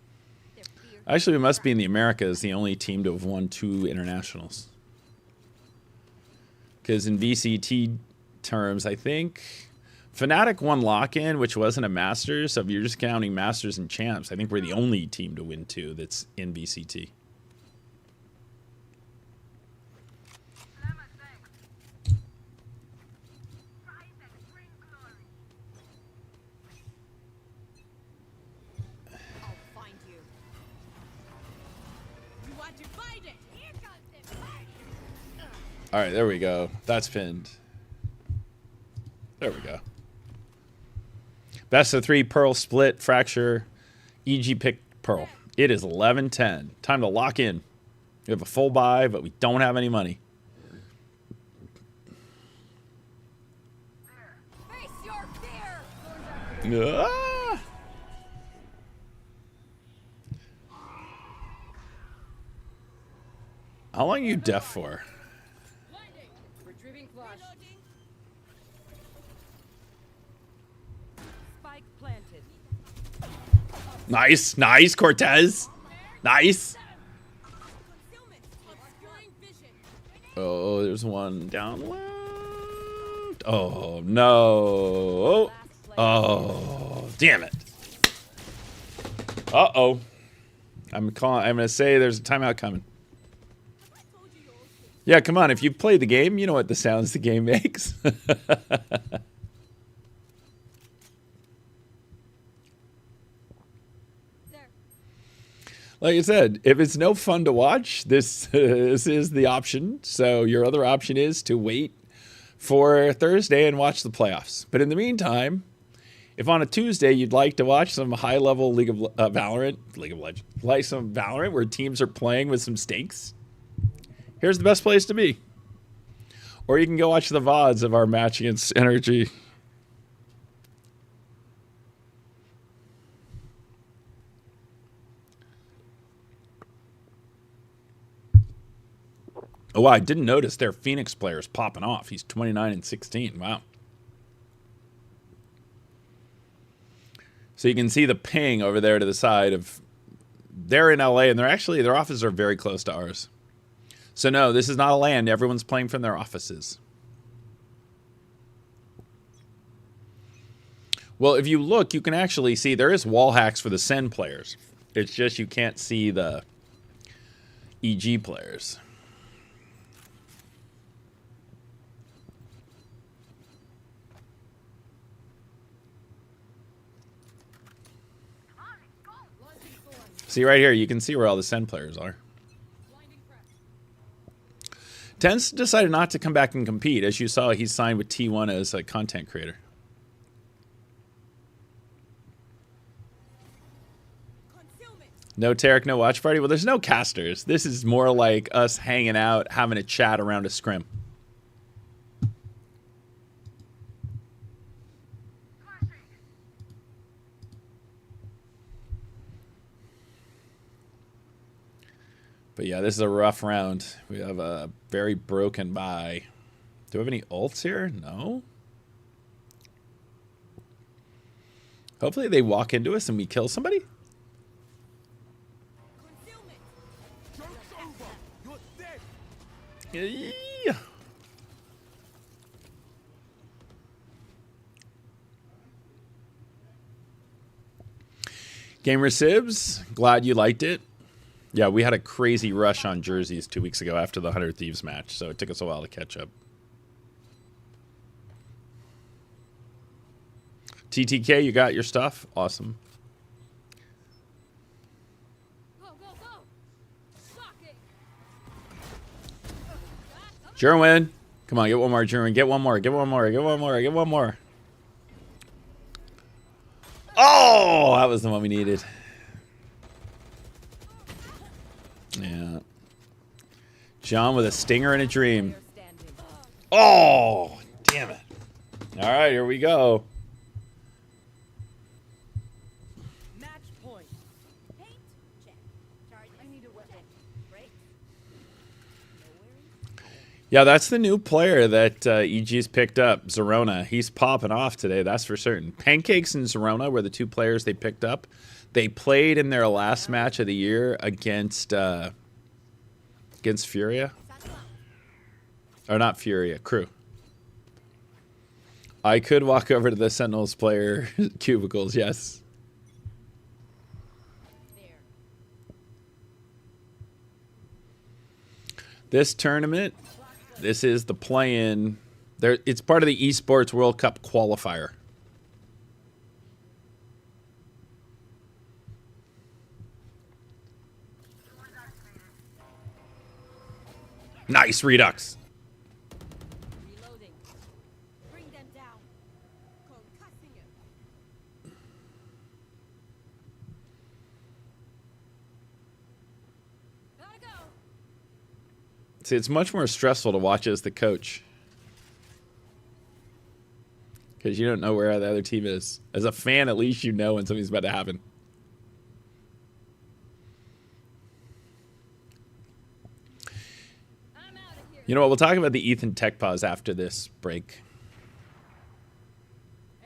Actually, we must be in the Americas, the only team to have won 2 internationals. Because in VCT terms, I think Fnatic won lock-in, which wasn't a Masters. So if you're just counting Masters and Champs, I think we're the only team to win 2 that's in VCT. All right, there we go. That's pinned. There we go. Best of 3 Pearl split fracture. EG pick Pearl. It is 11:10. Time to lock in. We have a full buy, but we don't have any money. Face your fear. Ah! How long are you deaf for? Retrieving flash. Spike planted. Nice, nice, Cortez. Nice. Concealment. Obscuring vision. Oh, there's one down left. Oh, no. Oh, damn it. Uh-oh. I'm going to say there's a timeout coming. Yeah, come on. If you've played the game, you know what the sounds the game makes. Like I said, if it's no fun to watch, this is the option. So your other option is to wait for Thursday and watch the playoffs. But in the meantime, if on a Tuesday you'd like to watch some high-level League of Legends, like some Valorant where teams are playing with some stakes, here's the best place to be. Or you can go watch the VODs of our match against Energy. Oh, wow, I didn't notice their Phoenix players popping off. He's 29 and 16. Wow. So you can see the ping over there to the side of. They're in LA, and their offices are very close to ours. So no, this is not a LAN. Everyone's playing from their offices. Well, if you look, you can actually see there is wall hacks for the SEN players. It's just you can't see the EG players. See right here, you can see where all the SEN players are. Ten's decided not to come back and compete. As you saw, he's signed with T1 as a content creator. No Tarek, no watch party. Well, there's no casters. This is more like us hanging out, having a chat around a scrim. But yeah, this is a rough round. We have a very broken buy. Do we have any ults here? No. Hopefully they walk into us and we kill somebody. Joke's over. You're dead. Yeah. Gamer Sibs, glad you liked it. Yeah, we had a crazy rush on jerseys 2 weeks ago after the 100 Thieves match, so it took us a while to catch up. TTK, you got your stuff? Awesome. Go, go, go. Shocking. Jerwin. Come on, get one more, Jerwin. Get one more, get one more, get one more, get one more. Oh, that was the one we needed. Yeah. John with a stinger and a dream. Oh, damn it. All right, here we go. Match point. Paint check. Charge. I need a weapon. Break. Yeah, that's the new player that EG's picked up, Zerona. He's popping off today, that's for certain. Pancakes and Zerona were the two players they picked up. They played in their last match of the year against Furia. Or not Furia, Crew. I could walk over to the Sentinels player cubicles, yes. This tournament, this is the play-in. It's part of the Esports World Cup qualifier. Nice redux. Reloading. Bring them down. Concussing him. See, it's much more stressful to watch as the coach. Because you don't know where the other team is. As a fan, at least you know when something's about to happen. You know what? We'll talk about the Ethan tech pause after this break.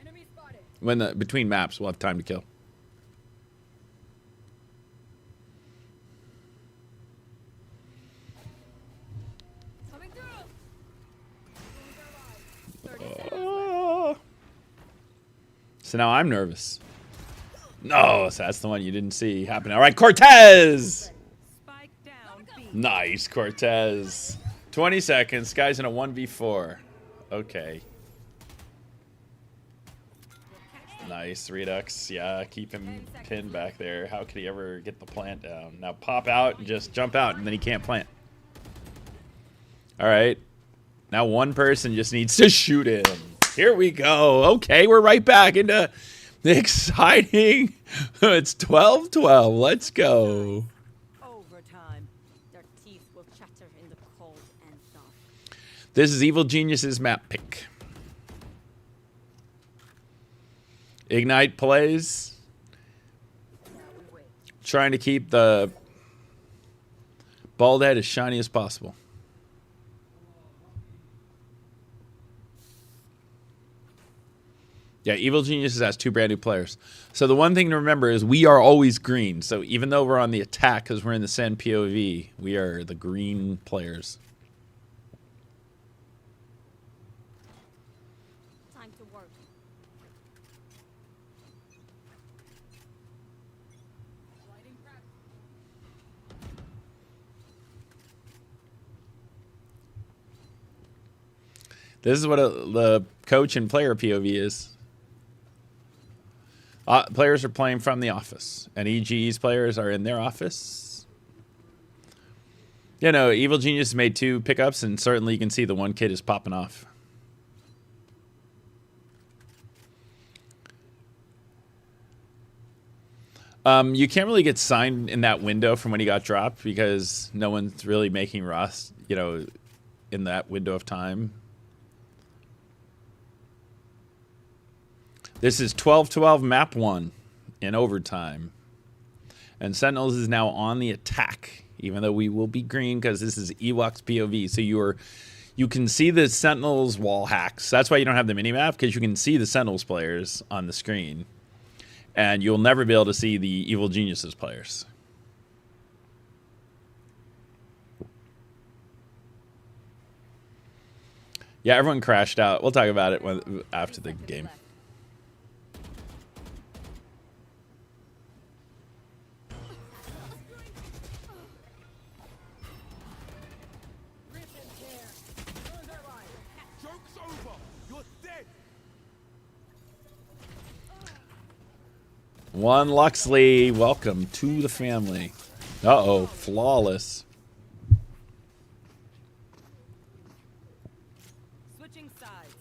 Enemy spotted. When between maps, we'll have time to kill. Coming through. So now I'm nervous. No, so that's the one you didn't see happen. All right, Cortez! Spike down B. Nice, Cortez. 20 seconds. Guy's in a 1v4. Okay. Nice, Redux. Yeah, keep him pinned back there. How could he ever get the plant down? Now pop out and just jump out, and then he can't plant. All right. Now one person just needs to shoot him. Here we go. Okay, we're right back into the exciting. It's 12-12. Let's go. Overtime. Their teeth will chatter in the cold and dark. This is Evil Genius's map pick. Ignite plays. Trying to keep the bald head as shiny as possible. Yeah, Evil Geniuses has 2 brand new players. So the one thing to remember is we are always green. So even though we're on the attack because we're in the SEN POV, we are the green players. Time to work. Lighting prep. This is what the coach and player POV is. Players are playing from the office, and EGE's players are in their office. You know, Evil Genius made 2 pickups, and certainly you can see the one kid is popping off. You can't really get signed in that window from when he got dropped because no one's really making Ross, you know, in that window of time. This is 12-12 map 1 in overtime. And Sentinels is now on the attack, even though we will be green because this is Ewok's POV. So you can see the Sentinels wall hacks. That's why you don't have the minimap, because you can see the Sentinels players on the screen. And you'll never be able to see the Evil Geniuses players. Yeah, everyone crashed out. We'll talk about it after the game. Joke's over. You're dead. One Luxley, welcome to the family. Uh-oh, flawless. Switching sides.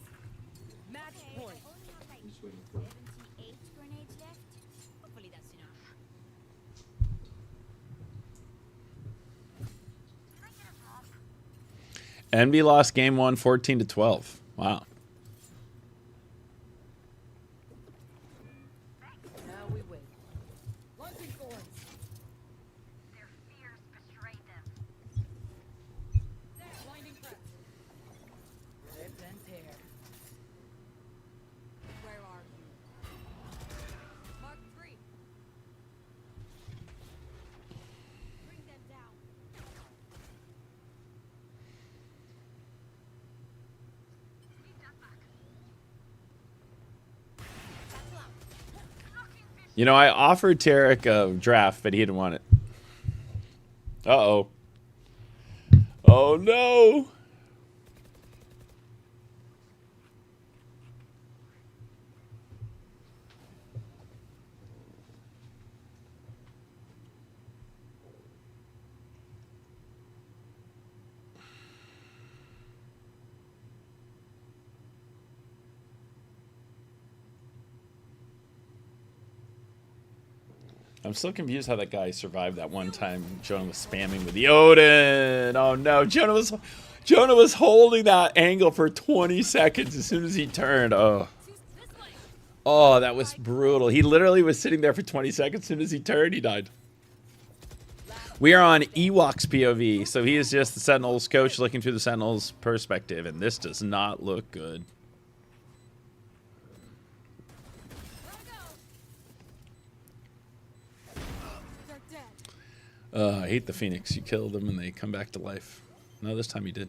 Match point. Only have like 78 grenades left. Hopefully that's enough. Envy lost game 1, 14-12. Wow. Now we wait. Launching thorns. Their fears betrayed them. Blinding press. Rip and tear. Where are you? Mark 3. Bring them down. Leave that back. Battle out. Knocking fish. You know, I offered Tarek a draft, but he didn't want it. Uh-oh. Oh, no. I'm still confused how that guy survived that one time Jonah was spamming with the Odin. Oh no, Jonah was holding that angle for 20 seconds as soon as he turned. Oh, that was brutal. He literally was sitting there for 20 seconds. As soon as he turned, he died. We are on Ewok's POV, so he is just the Sentinels coach looking through the Sentinels' perspective, and this does not look good. I hate the Phoenix. You kill them and they come back to life. No, this time he did.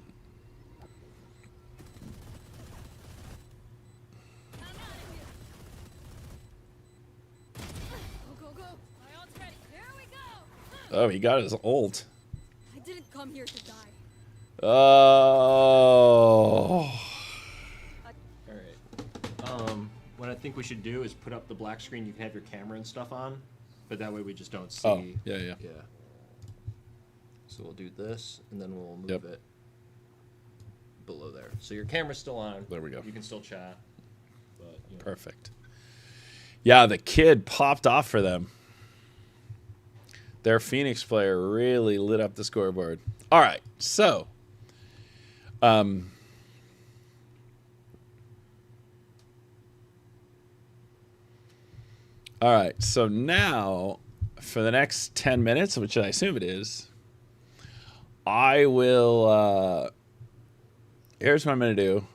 Oh, he got his ult. I didn't come here to die. Oh. All right. What I think we should do is put up the black screen. You can have your camera and stuff on, but that way we just don't see. Oh, yeah. So we'll do this, and then we'll move Yep. it below there. So your camera's still on. There we go. You can still chat. But, you know. Perfect. Yeah, the kid popped off for them. Their Phoenix player really lit up the scoreboard. All right, so all right, so now for the next 10 minutes, which I assume it is, I will here's what I'm going to do.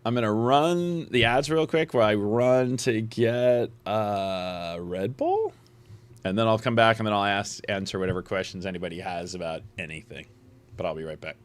I'm going to run the ads real quick where I run to get Red Bull. And then I'll come back and then I'll answer whatever questions anybody has about anything. But I'll be right back.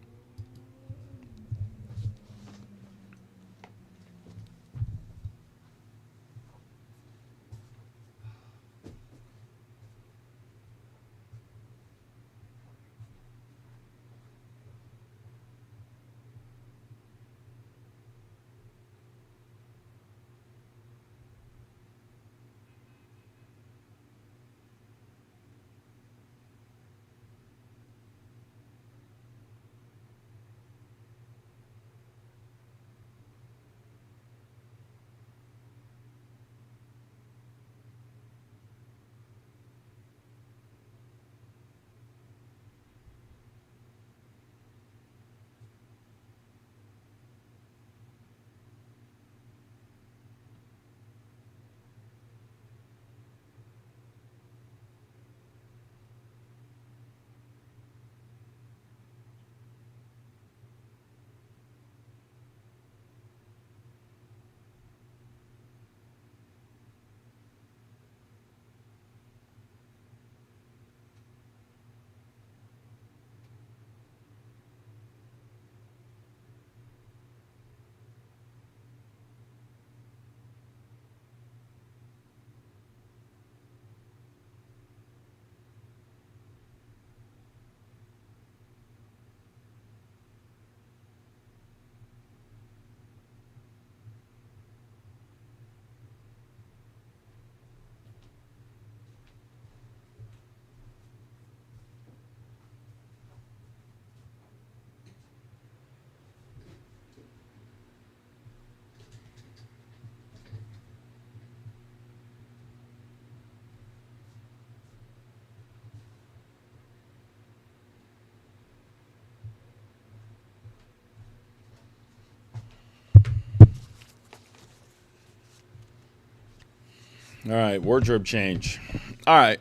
All right, wardrobe change. All right,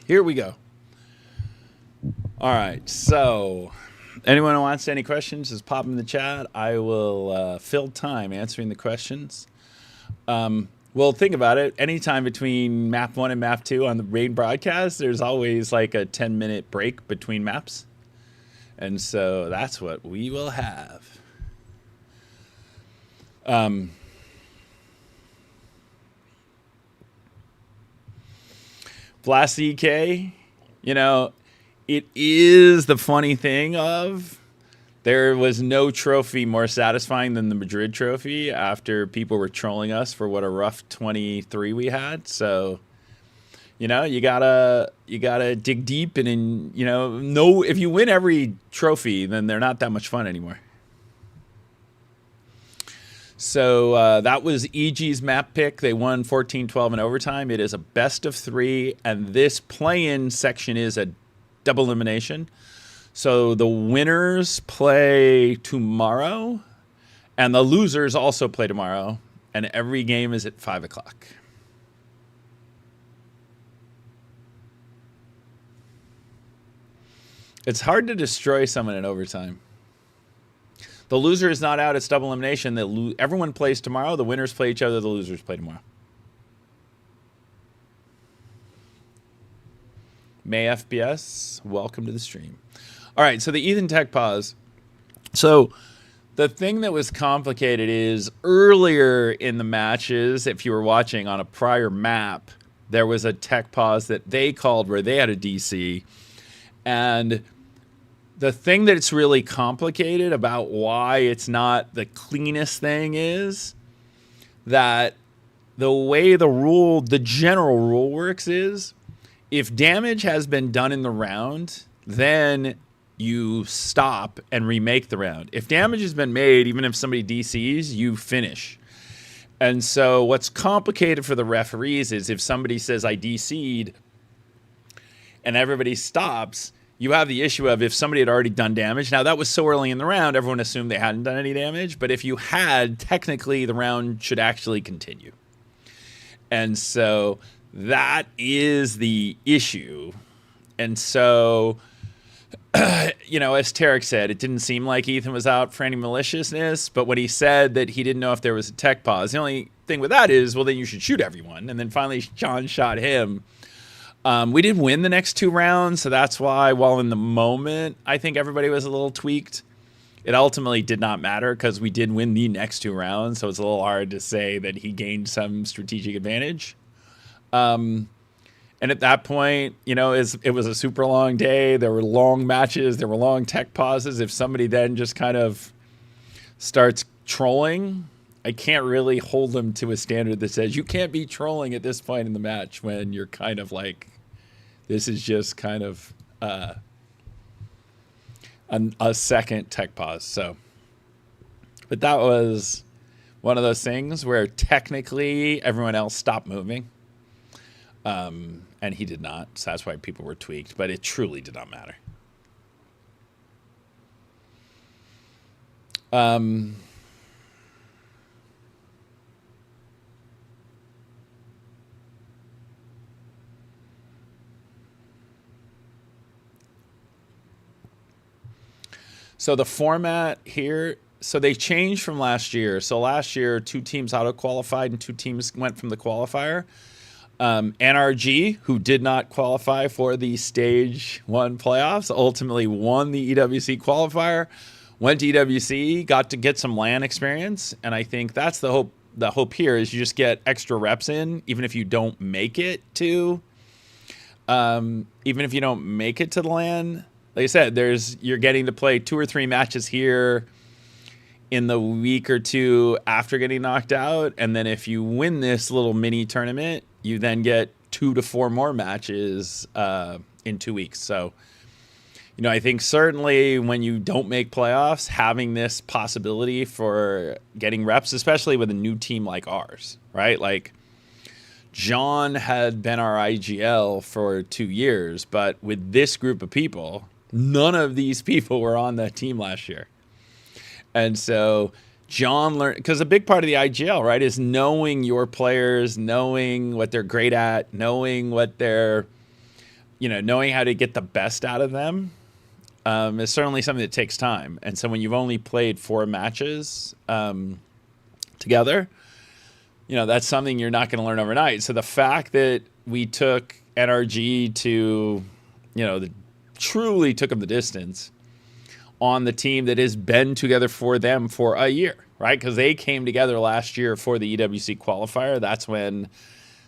here we go. All right, so anyone who wants any questions, just pop in the chat. I will fill time answering the questions. Well, think about it. Anytime between map 1 and map 2 on the raid broadcast, there's always like a 10-minute break between maps. And so that's what we will have. Blast EK, you know, it is the funny thing of there was no trophy more satisfying than the Madrid trophy after people were trolling us for what a rough 23 we had. So, you know, you gotta dig deep and you know if you win every trophy, then they're not that much fun anymore. So that was EG's map pick. They won 14-12 in overtime. It is a best of 3, and this play-in section is a double elimination. So the winners play tomorrow, and the losers also play tomorrow, and every game is at 5 o'clock. It's hard to destroy someone in overtime. The loser is not out. It's double elimination. Everyone plays tomorrow. The winners play each other. The losers play tomorrow. May FBS, welcome to the stream. All right, so the Ethan Tech pause. So the thing that was complicated is earlier in the matches, if you were watching on a prior map, there was a tech pause that they called where they had a DC. And the thing that's really complicated about why it's not the cleanest thing is that the way the general rule works is if damage has been done in the round, then you stop and remake the round. If damage has been made, even if somebody DCs, you finish. And so what's complicated for the referees is if somebody says I DC'd and everybody stops, you have the issue of if somebody had already done damage. Now, that was so early in the round, everyone assumed they hadn't done any damage. But if you had, technically, the round should actually continue. And so that is the issue. And so, you know, as Tarek said, it didn't seem like Ethan was out for any maliciousness. But when he said that he didn't know if there was a tech pause, the only thing with that is, well, then you should shoot everyone. And then finally, John shot him. We did win the next 2 rounds, so that's why, while in the moment, I think everybody was a little tweaked. It ultimately did not matter because we did win the next 2 rounds, so it's a little hard to say that he gained some strategic advantage. And at that point, you know, it was a super long day. There were long matches. There were long tech pauses. If somebody then just kind of starts trolling, I can't really hold them to a standard that says you can't be trolling at this point in the match when you're kind of like, this is just kind of a second tech pause. So, but that was one of those things where technically everyone else stopped moving. And he did not. So that's why people were tweaked, but it truly did not matter. So the format here, so they changed from last year. So last year, 2 teams auto-qualified and 2 teams went from the qualifier. NRG, who did not qualify for the Stage 1 playoffs, ultimately won the EWC Qualifier, went to EWC, got to get some LAN experience, and I think that's the hope. The hope here is you just get extra reps in, even if you don't make it to, even if you don't make it to the LAN. Like I said, you're getting to play 2 or 3 matches here in the week or 2 after getting knocked out. And then if you win this little mini tournament, you then get 2 to 4 more matches in 2 weeks. So, you know, I think certainly when you don't make playoffs, having this possibility for getting reps, especially with a new team like ours, right? Like John had been our IGL for 2 years, but with this group of people, none of these people were on that team last year. And so John learned, because a big part of the IGL, right, is knowing your players, knowing what they're great at, knowing what they're, you know, knowing how to get the best out of them is certainly something that takes time. And so when you've only played 4 matches together, you know, that's something you're not going to learn overnight. So the fact that we took NRG to, you know, truly took them the distance on the team that has been together for them for a year, right? Because they came together last year for the EWC Qualifier. That's when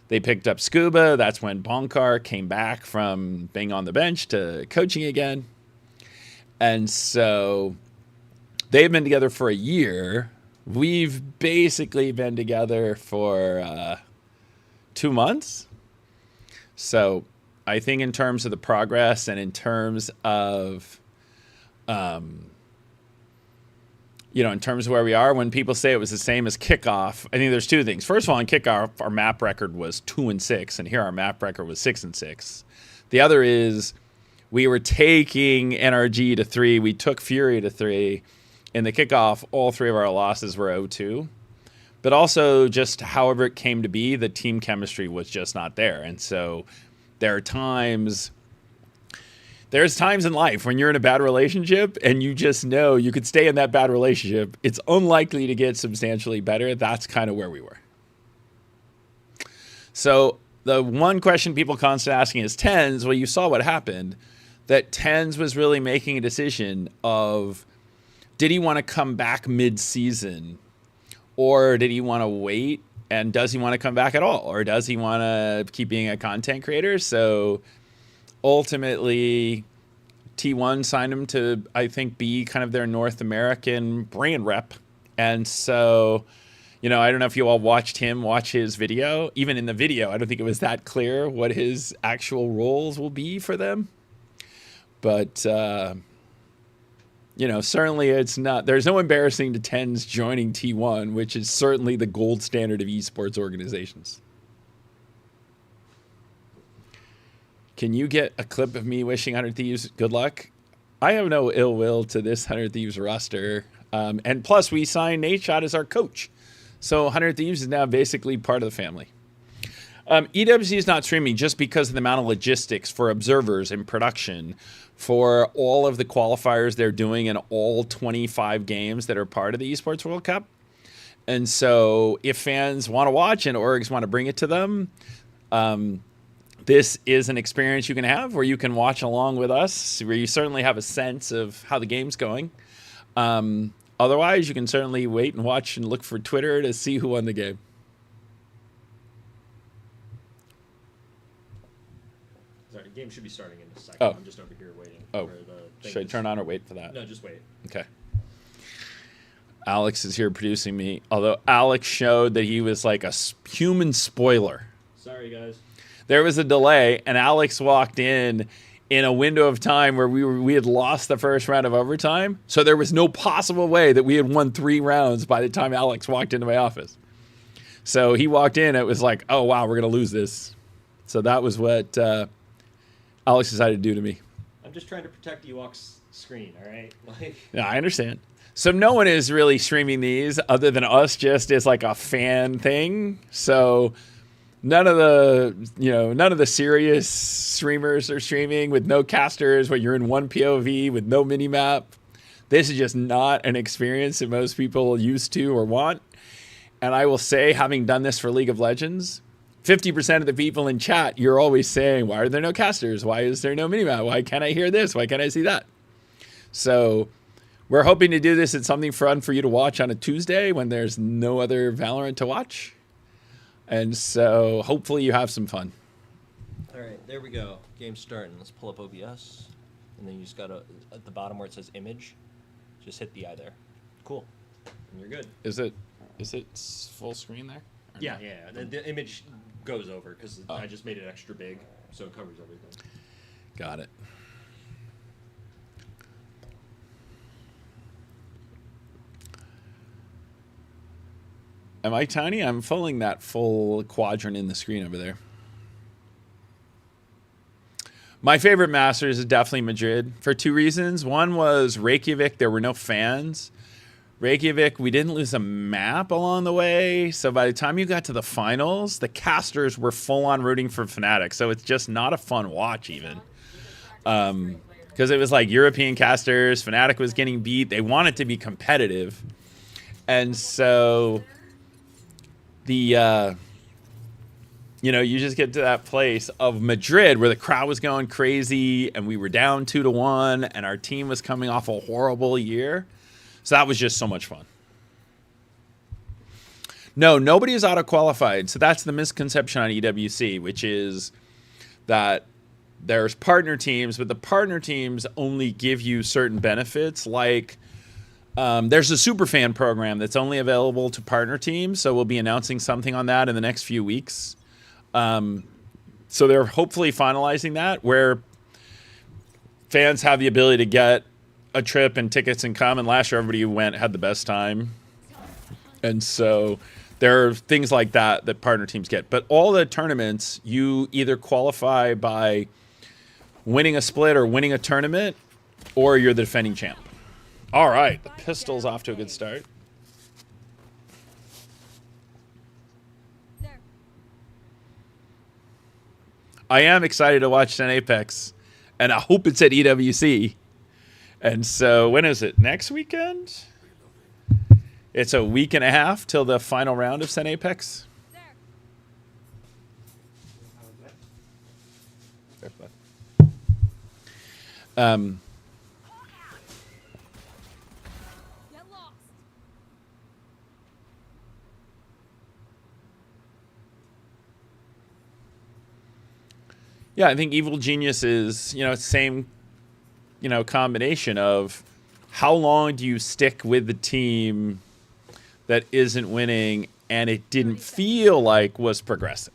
they picked up Scuba. That's when Bonkar came back from being on the bench to coaching again. And so they've been together for a year. We've basically been together for 2 months. So I think in terms of the progress and in terms of, in terms of where we are, when people say it was the same as kickoff, I think there's two things. First of all, in kickoff, our map record was 2-6, and here our map record was 6-6. The other is we were taking NRG to 3. We took Fury to 3. In the kickoff, all 3 of our losses were 0-2. But also, just however it came to be, the team chemistry was just not there. And so there's times in life when you're in a bad relationship and you just know you could stay in that bad relationship. It's unlikely to get substantially better. That's kind of where we were. So the one question people constantly asking is TENS. Well, you saw what happened. That TENS was really making a decision of, did he want to come back mid-season, or did he want to wait? And does he want to come back at all? Or does he want to keep being a content creator? So ultimately, T1 signed him to, I think, be kind of their North American brand rep. And so, I don't know if you all watch his video. Even in the video, I don't think it was that clear what his actual roles will be for them. But, certainly it's not, there's no embarrassing to TENS joining T1, which is certainly the gold standard of esports organizations. Can you get a clip of me wishing 100 Thieves good luck? I have no ill will to this 100 Thieves roster. And plus, we signed Nate Shot as our coach. So 100 Thieves is now basically part of the family. EWC is not streaming just because of the amount of logistics for observers and production for all of the qualifiers they're doing in all 25 games that are part of the Esports World Cup. And so if fans want to watch and orgs want to bring it to them, this is an experience you can have where you can watch along with us, where you certainly have a sense of how the game's going. Otherwise, you can certainly wait and watch and look for Twitter to see who won the game. Sorry, the game should be starting in a second. Oh. I'm just over here waiting Oh, for the should I turn on or wait for that? No, just wait. Okay. Alex is here producing me, although Alex showed that he was like a human spoiler. Sorry, guys. There was a delay, and Alex walked in a window of time where we had lost the first round of overtime, so there was no possible way that we had won 3 rounds by the time Alex walked into my office. So he walked in, it was like, oh, wow, we're going to lose this. So that was what Alex decided to do to me. I'm just trying to protect Ewok's screen, all right? Yeah, I understand. So no one is really streaming these other than us, just as like a fan thing. So none of the serious streamers are streaming with no casters, where you're in one POV with no minimap. This is just not an experience that most people are used to or want. And I will say, having done this for League of Legends, 50% of the people in chat, you're always saying, why are there no casters? Why is there no minimap? Why can't I hear this? Why can't I see that? So we're hoping to do this at something fun for you to watch on a Tuesday when there's no other Valorant to watch. And so hopefully you have some fun. All right, there we go. Game's starting. Let's pull up OBS. And then you just got to, at the bottom where it says image, just hit the eye there. Cool. And you're good. Is it full screen there? Yeah, yeah. The image goes over because Oh. I just made it extra big, so it covers everything. Got it. Am I tiny? I'm filling that full quadrant in the screen over there. My favorite Masters is definitely Madrid for 2 reasons. One was Reykjavik. There were no fans. Reykjavik, we didn't lose a map along the way. So by the time you got to the finals, the casters were full on rooting for Fnatic. So it's just not a fun watch even. Because it was like European casters. Fnatic was getting beat. They wanted to be competitive. And so you just get to that place of Madrid where the crowd was going crazy and we were down 2-1 and our team was coming off a horrible year. So that was just so much fun. No, nobody is auto-qualified. So that's the misconception on EWC, which is that there's partner teams, but the partner teams only give you certain benefits. Like there's a superfan program that's only available to partner teams. So we'll be announcing something on that in the next few weeks. So they're hopefully finalizing that, where fans have the ability to get a trip and tickets in common. Last year, everybody who went had the best time. And so there are things like that that partner teams get. But all the tournaments, you either qualify by winning a split or winning a tournament, or you're the defending champ. All right, the Pistols off to a good start. There. I am excited to watch SEN Apex, and I hope it's at EWC. And so when is it? Next weekend? It's a week and a half till the final round of SEN Apex. There. Get lost. Yeah, I think Evil Genius is, same, combination of how long do you stick with the team that isn't winning and it didn't feel like was progressing,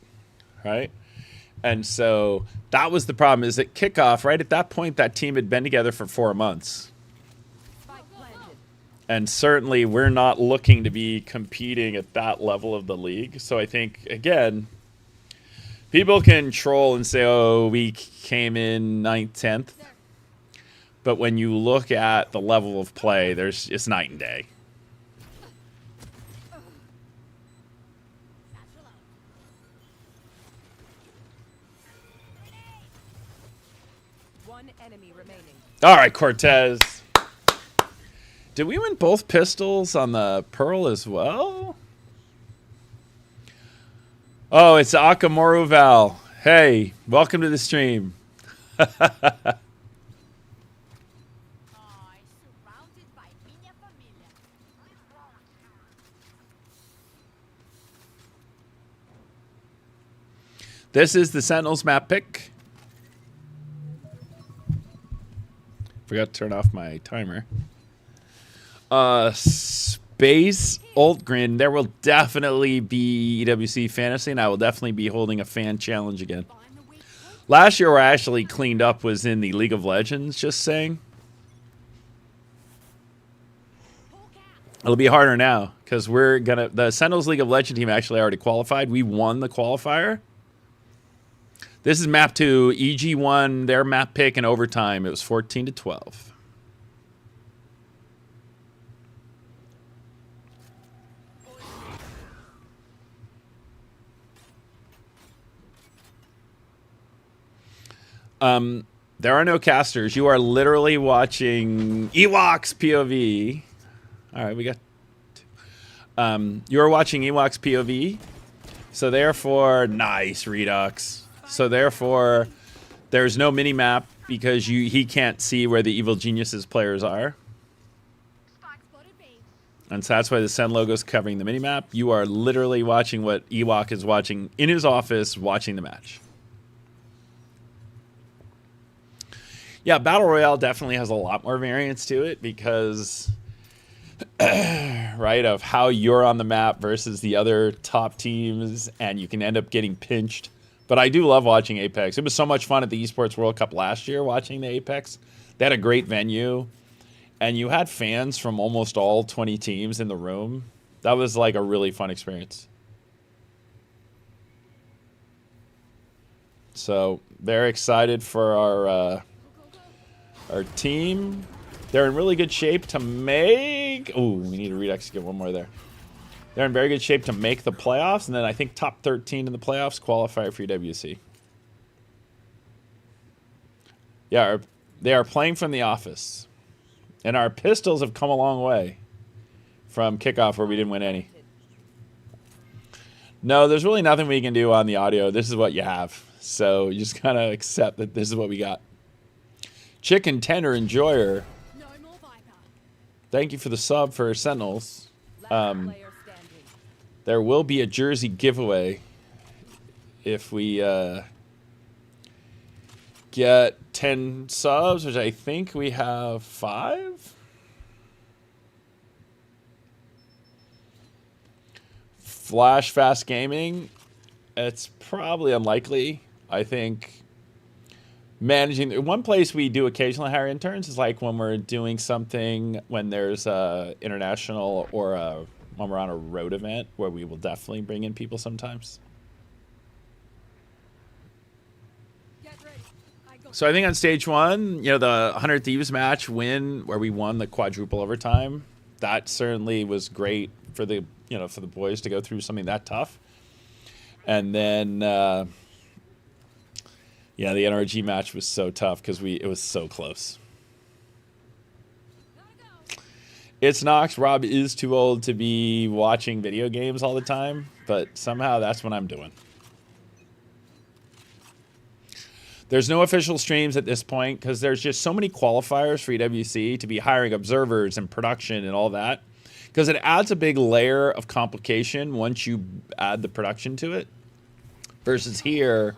right? And so that was the problem, is at kickoff, right at that point, that team had been together for 4 months. Spike planted. And certainly we're not looking to be competing at that level of the league. So I think, again, people can troll and say, oh, we came in 9th, 10th. But when you look at the level of play, it's night and day. One enemy remaining. All right, Cortez. Did we win both pistols on the Pearl as well? Oh, it's Akamoru Val. Hey, welcome to the stream. This is the Sentinels map pick. Forgot to turn off my timer. Space Altgren. There will definitely be EWC Fantasy, and I will definitely be holding a fan challenge again. Last year, where I actually cleaned up was in the League of Legends, just saying. It'll be harder now, because the Sentinels League of Legends team actually already qualified. We won the qualifier. This is map 2. EG won their map pick in overtime. It was 14-12. There are no casters. You are literally watching Ewoks POV. All right, we got two. You are watching Ewoks POV. So therefore, nice Redux. So therefore, there's no mini-map because he can't see where the Evil Geniuses players are. And so that's why the SEN logo is covering the mini-map. You are literally watching what Ewok is watching in his office, watching the match. Yeah, Battle Royale definitely has a lot more variance to it because, right, of how you're on the map versus the other top teams, and you can end up getting pinched. But I do love watching Apex. It was so much fun at the Esports World Cup last year watching the Apex. They had a great venue, and you had fans from almost all 20 teams in the room. That was like a really fun experience. So very excited for our team. They're in really good shape to make... Ooh, we need to Redux to get one more there. They're in very good shape to make the playoffs, and then I think top 13 in the playoffs qualify for EWC. Yeah, they are playing from the office. And our Pistols have come a long way from kickoff where we didn't win any. No, there's really nothing we can do on the audio. This is what you have. So you just kind of accept that this is what we got. Chicken Tender Enjoyer. No more Viper. Thank you for the sub for Sentinels. Last player standing. There will be a jersey giveaway if we get 10 subs, which I think we have 5. Flash Fast Gaming. It's probably unlikely. I think managing. One place we do occasionally hire interns is like when we're doing something when there's a international or when we're on a road event where we will definitely bring in people sometimes. Get ready. I go. So I think on stage 1, the 100 Thieves match win where we won the quadruple overtime, that certainly was great for the for the boys to go through something that tough. And then the NRG match was so tough because it was so close. It's Knox. Rob is too old to be watching video games all the time, but somehow that's what I'm doing. There's no official streams at this point because there's just so many qualifiers for EWC to be hiring observers and production and all that, because it adds a big layer of complication once you add the production to it. Versus here,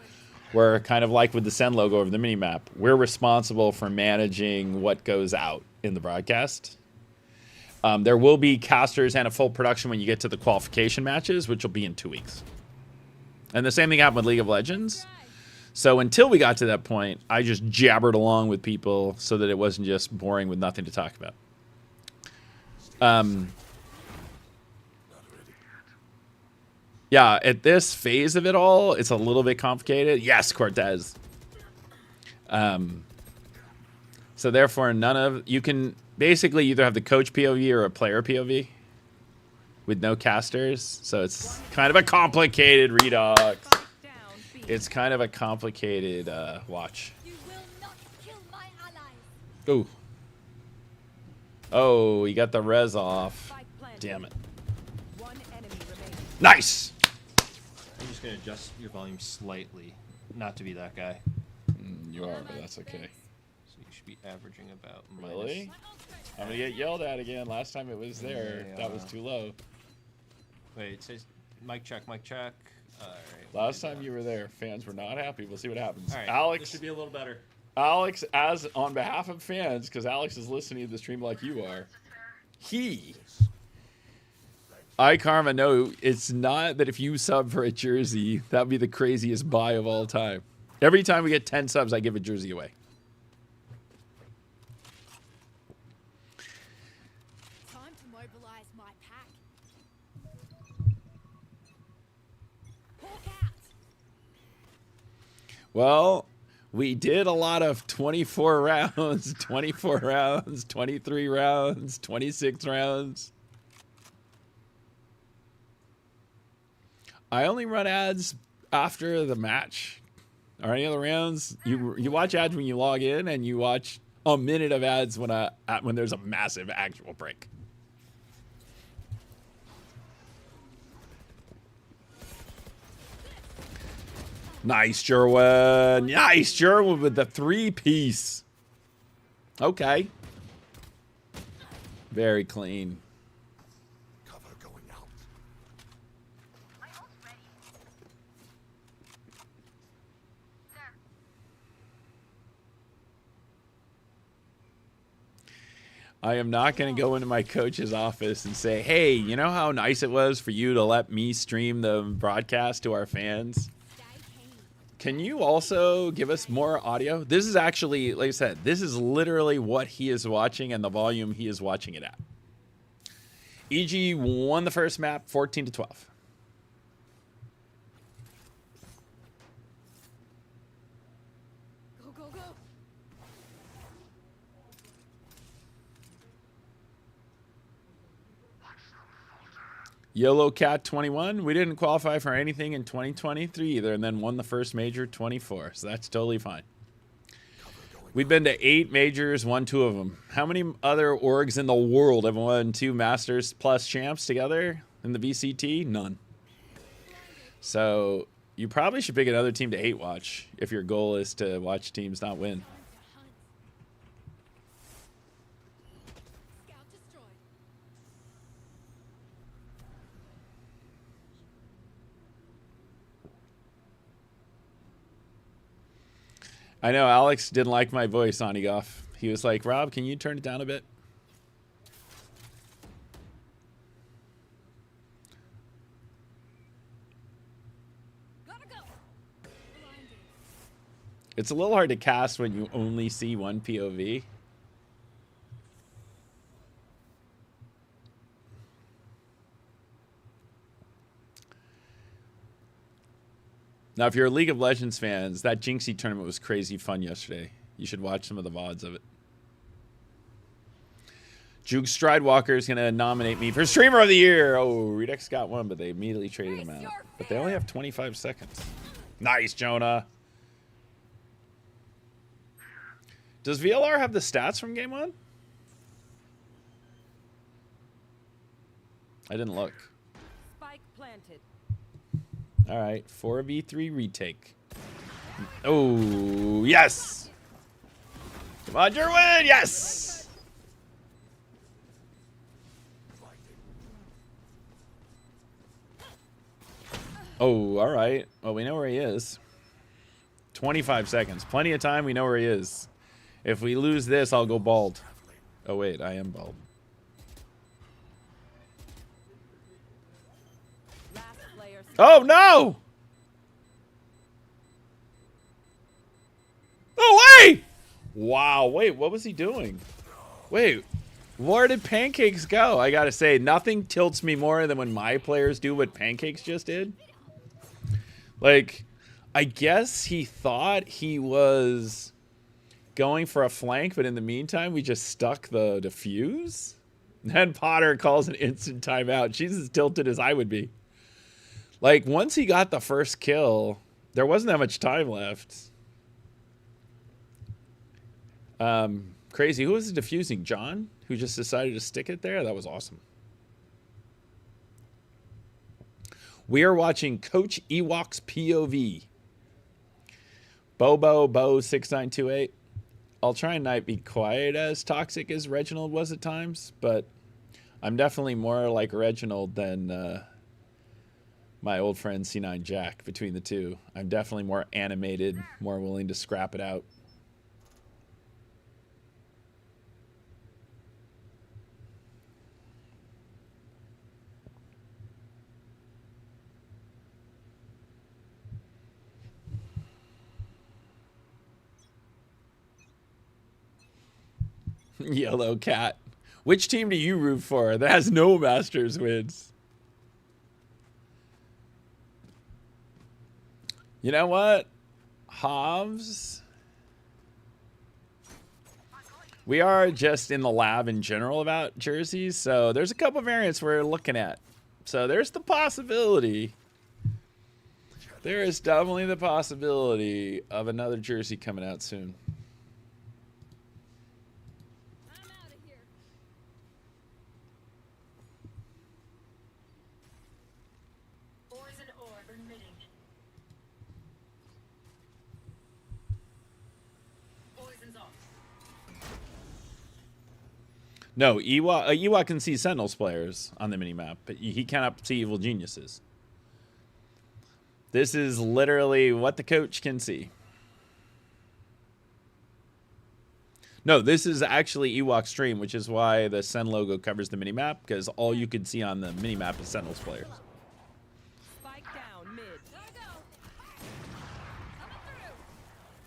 where kind of like with the SEN logo over the minimap, we're responsible for managing what goes out in the broadcast. There will be casters and a full production when you get to the qualification matches, which will be in 2 weeks. And the same thing happened with League of Legends. So until we got to that point, I just jabbered along with people so that it wasn't just boring with nothing to talk about. Yeah, at this phase of it all, it's a little bit complicated. Yes, Cortez. So therefore, you can basically either have the coach POV or a player POV with no casters. So it's kind of a complicated redux. It's kind of a complicated watch. You will not kill my allies. Ooh. Oh, you got the res off. Damn it. One enemy remaining. Nice. I'm just gonna adjust your volume slightly, not to be that guy. You are, but that's okay. So you should be averaging about Really? I'm gonna get yelled at again. Last time it was there. Yeah. That was too low. Wait, it says mic check, mic check. All right. Last time you were there, fans were not happy. We'll see what happens. All right. Alex, This should be a little better. Alex, as on behalf of fans, because Alex is listening to the stream like you are, Karma, no, it's not that if you sub for a jersey, that'd be the craziest buy of all time. Every time we get 10 subs, I give a jersey away. Time to mobilize my pack. Hawk out. Well, we did a lot of 24 rounds, 24 rounds, 23 rounds, 26 rounds. I only run ads after the match. Or any other rounds, you watch ads when you log in, and you watch a minute of ads when there's a massive actual break. Nice, Jerwin. Nice, Jerwin with the 3-piece. Okay. Very clean. Cover going out. I am not going to go into my coach's office and say, hey, you know how nice it was for you to let me stream the broadcast to our fans? Can you also give us more audio? This is actually, like I said, this is literally what he is watching and the volume he is watching it at. EG won the first map 14-12. Go, go, go. Yellow Cat 21. We didn't qualify for anything in 2023 either, and then won the first major 24. So that's totally fine. We've been to 8 majors, won 2 of them. How many other orgs in the world have won 2 Masters plus champs together in the VCT? None. So you probably should pick another team to hate watch if your goal is to watch teams not win. Scout destroyed. I know Alex didn't like my voice on Egoff. He was like, Rob, can you turn it down a bit? Gotta go. Blinded. It's a little hard to cast when you only see one POV. Now, if you're a League of Legends fans, that Jinxie tournament was crazy fun yesterday. You should watch some of the VODs of it. Juke Stridewalker is going to nominate me for Streamer of the Year. Oh, Redux got one, but they immediately traded him out. But they only have 25 seconds. Nice, Jonah. Does VLR have the stats from game 1? I didn't look. Spike planted. All right, 4v3 retake. Oh, yes! Come on, Jerwin, yes! Oh, all right. Well, we know where he is. 25 seconds. Plenty of time. We know where he is. If we lose this, I'll go bald. Oh, wait, I am bald. Oh, no! Oh, wait! Wow, wait, what was he doing? Wait, where did Pancakes go? I gotta say, nothing tilts me more than when my players do what Pancakes just did. Like, I guess he thought he was going for a flank, but in the meantime, we just stuck the defuse? Then Potter calls an instant timeout. She's as tilted as I would be. Like, once he got the first kill, there wasn't that much time left. Crazy. Who was defusing? John? Who just decided to stick it there? That was awesome. We are watching Coach Ewok's POV. Bo6928. I'll try and not be quite as toxic as Reginald was at times, but I'm definitely more like Reginald than my old friend C9 Jack. Between the two, I'm definitely more animated, more willing to scrap it out. Yellow Cat. Which team do you root for that has no Masters wins? You know what? Hobbs. We are just in the lab in general about jerseys, so there's a couple variants we're looking at. So there's the possibility. There is definitely the possibility of another jersey coming out soon. I'm out of here. Poison orb emitting. Poison's off. No, Ewok can see Sentinels players on the minimap, but he cannot see evil geniuses. This is literally what the coach can see. No, this is actually Ewok stream, which is why the Sen logo covers the minimap, because all you can see on the minimap is Sentinels players. Spike down mid. Gotta go. Coming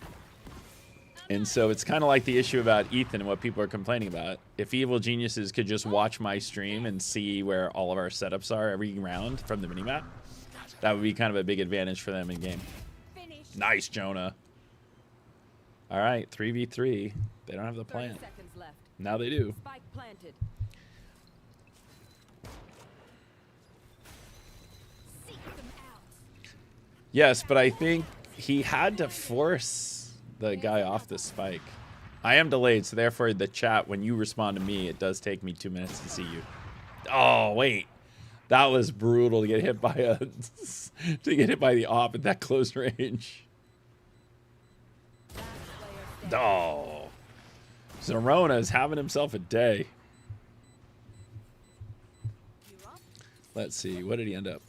through. And so it's kind of like the issue about Ethan and what people are complaining about. If evil geniuses could just watch my stream and see where all of our setups are every round from the minimap, that would be kind of a big advantage for them in game. Finish. Nice, Jonah. All right, 3v3. They don't have the 30 plan. seconds left. Now they do. Spike planted. Seek them out. Yes, but I think he had to force the guy off the spike. I am delayed, so therefore the chat, when you respond to me, it does take me 2 minutes to see you. Oh, wait. That was brutal to get hit by the op at that close range. Last player standing. Oh. Zerona is having himself a day. You're up. Let's see. What did he end up?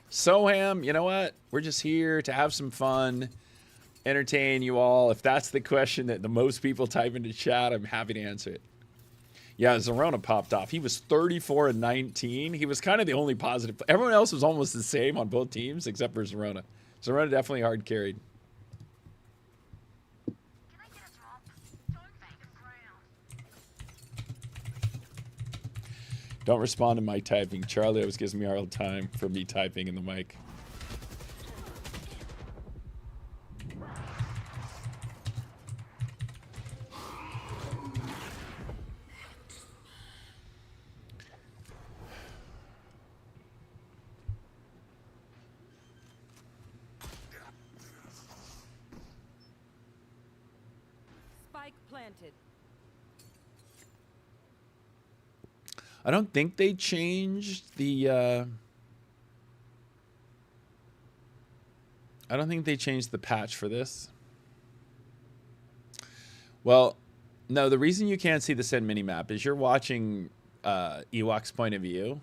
Soham, you know what? We're just here to have some fun, entertain you all. If that's the question that the most people type into chat, I'm happy to answer it. Yeah, Zerona popped off. He was 34 and 19. He was kind of the only positive. Everyone else was almost the same on both teams except for Zerona. Zerona definitely hard carried. Don't respond to my typing. Charlie always gives me a hard time for me typing in the mic. Spike planted. I don't think they changed the I don't think they changed the patch for this. Well, no, the reason you can't see the SEN minimap is you're watching Ewok's point of view.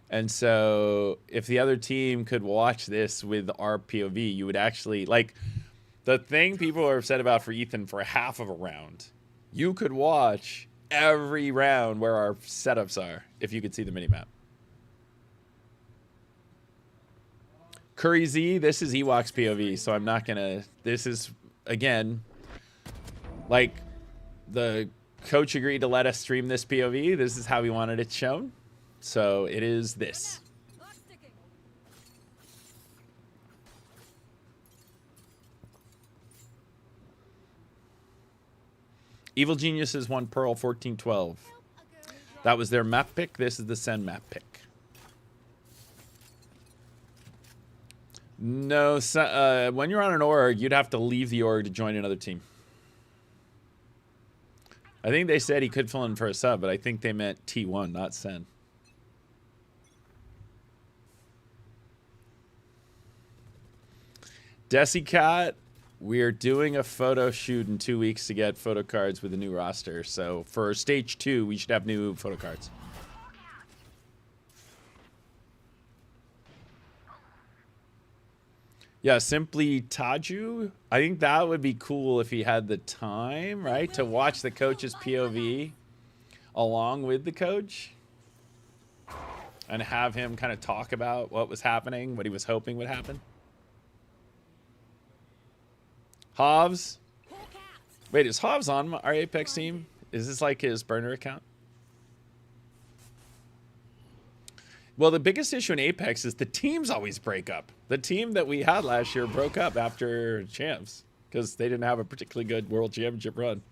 And so if the other team could watch this with our POV, you would actually, like, the thing people are upset about for Ethan for half of a round, you could watch every round where our setups are if you could see the minimap. Curry Z, this is Ewok's POV, so I'm not gonna, this is, again, like, the coach agreed to let us stream this POV. This is how he wanted it shown. So it is this. Clock ticking. Evil Geniuses won Pearl 14-12. That was their map pick. This is the SEN map pick. No, when you're on an org, you'd have to leave the org to join another team. I think they said he could fill in for a sub, but I think they meant T1, not SEN. Desicat, we are doing a photo shoot in 2 weeks to get photo cards with the new roster. So for stage 2, we should have new photo cards. Yeah, simply Taju. I think that would be cool if he had the time, right, to watch the coach's POV along with the coach and have him kind of talk about what was happening, what he was hoping would happen. Hovs. Wait, is Hovs on our Apex team? Is this like his burner account? Well, the biggest issue in Apex is the teams always break up. The team that we had last year broke up after champs because they didn't have a particularly good world championship run.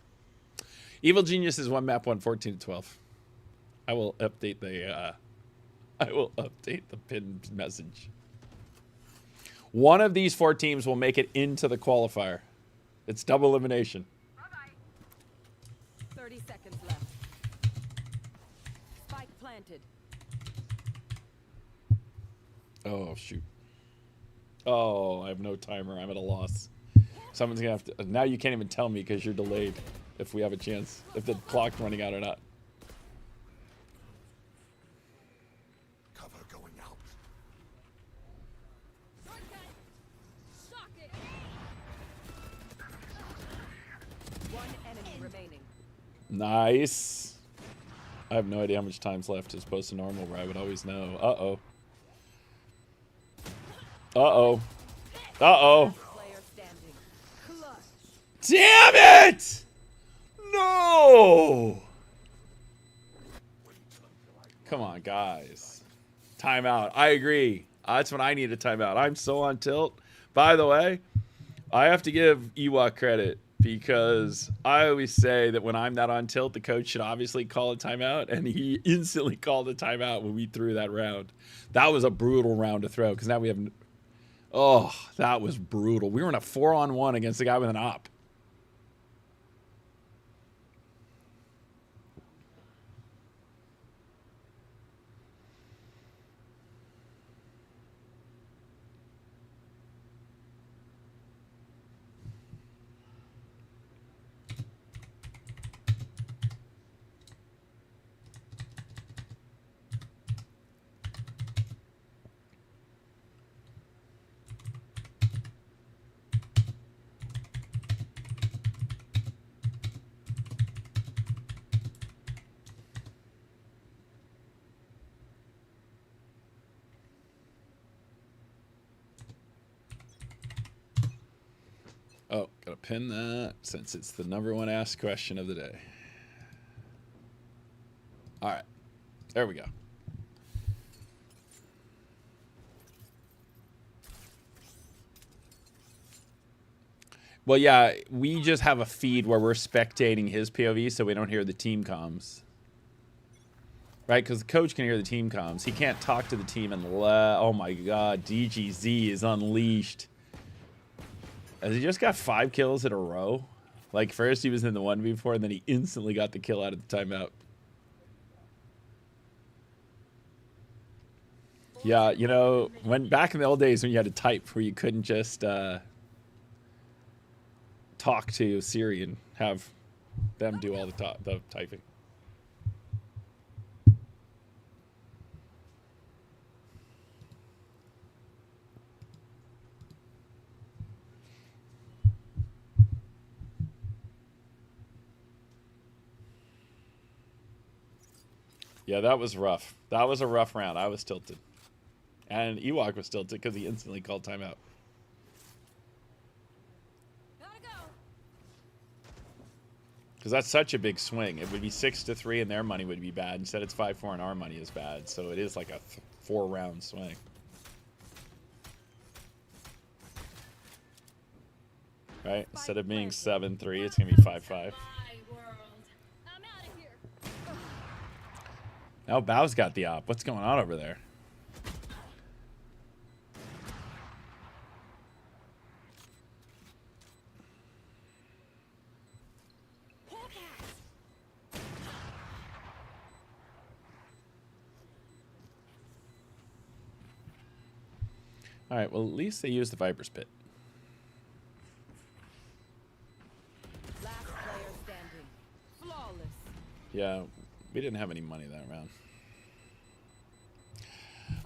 Evil Genius is one map, 14-12. I will update the pinned message. One of these 4 teams will make it into the qualifier. It's double elimination. 30 seconds left. Spike planted. Oh, shoot. Oh, I have no timer. I'm at a loss. Someone's going to have to... Now you can't even tell me because you're delayed if we have a chance. If the clock's running out or not. Cover going out. Socket. One enemy remaining. Nice. I have no idea how much time's left as opposed to normal where I would always know. Uh-oh. Uh-oh. Uh-oh. Player standing. Clutch. Damn it! No! Come on, guys. Timeout. I agree. That's when I need a timeout. I'm so on tilt. By the way, I have to give Ewok credit because I always say that when I'm not on tilt, the coach should obviously call a timeout, and he instantly called a timeout when we threw that round. That was a brutal round to throw because now we have... Oh, that was brutal. We were in a 4-on-1 against a guy with an op. Oh, gotta pin that since it's the #1 asked question of the day. All right. There we go. Well, yeah, we just have a feed where we're spectating his POV so we don't hear the team comms. Right? Because the coach can hear the team comms. He can't talk to the team unless... Oh, my God. DGZ is unleashed. Has he just got 5 kills in a row? Like, first he was in the 1v4, and then he instantly got the kill out of the timeout. Yeah, you know, back in the old days when you had to type where you couldn't just talk to Siri and have them do all the typing. Yeah, that was rough. That was a rough round. I was tilted. And Ewok was tilted because he instantly called timeout. Because that's such a big swing. It would be 6-3 and their money would be bad. Instead, it's 5-4 and our money is bad. So it is like a 4-round swing. Right? Instead of being 7-3, it's going to be 5-5. Now Bao's got the op. What's going on over there? All right, well, at least they used the Viper's Pit. Last player standing. Flawless. Yeah, we didn't have any money that round.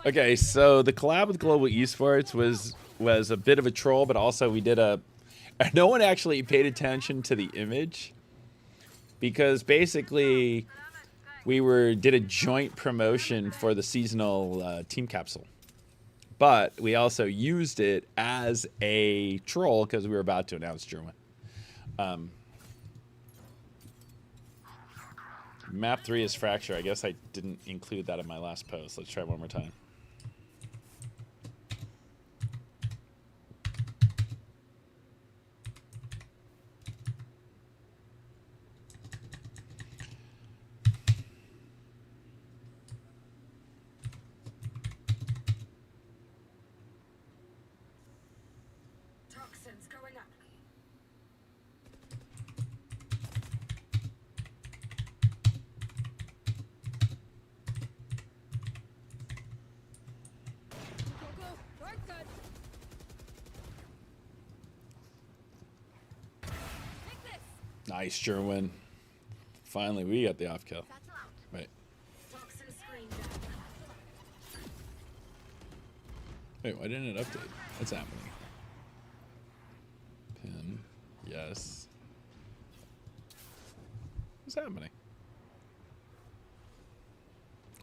Okay, so the collab with Global Esports was a bit of a troll, but also we did a... No one actually paid attention to the image because basically we did a joint promotion for the seasonal team capsule. But we also used it as a troll because we were about to announce German. Map 3 is Fracture. I guess I didn't include that in my last post. Let's try one more time. Toxins going up. Go, dark gun. Take this. Nice, Gerwin. Finally, we got the off kill. Wait. Toxin screen down. Wait, why didn't it update? What's happening? Pin. Yes. What's happening?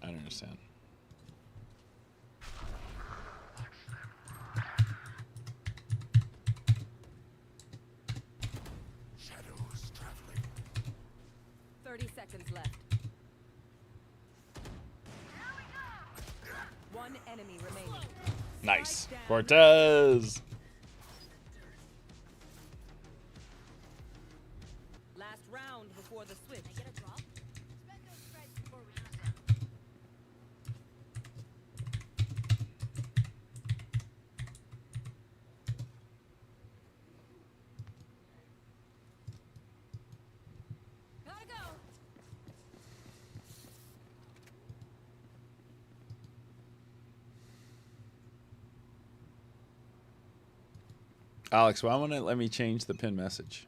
I don't understand. Shadows traveling. 30 seconds left. One enemy remaining. Nice. Cortez. Last round before the switch. Get a drop? Spend those spreads before we use them. Gotta go. Alex, why won't it let me change the pin message?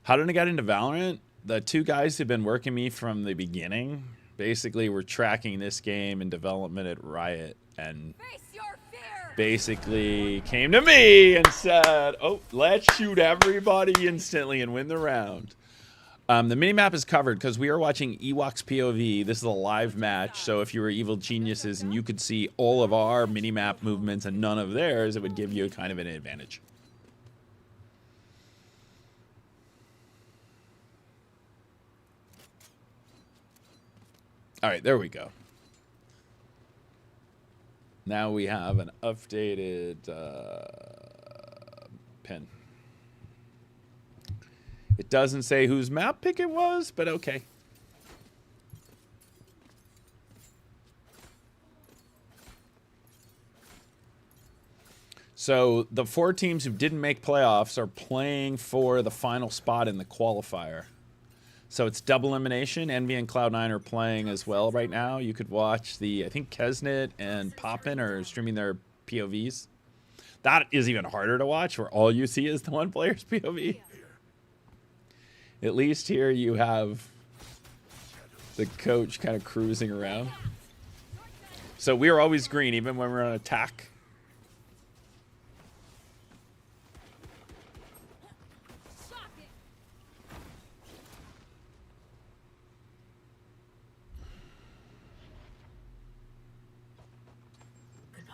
How did I get into Valorant? The two guys who've been working me from the beginning basically were tracking this game in development at Riot and Face your fear. basically came to me and said, oh, let's shoot everybody instantly and win the round. The minimap is covered because we are watching Ewok's POV. This is a live match, so if you were evil geniuses and you could see all of our minimap movements and none of theirs, it would give you kind of an advantage. All right, there we go. Now we have an updated pin. It doesn't say whose map pick it was, but okay. So the 4 teams who didn't make playoffs are playing for the final spot in the qualifier. So it's double elimination. Envy and Cloud9 are playing as well right now. You could watch I think Kesnet and Poppin are streaming their POVs. That is even harder to watch, where all you see is the one player's POV. At least here you have the coach kind of cruising around. So we are always green, even when we're on attack.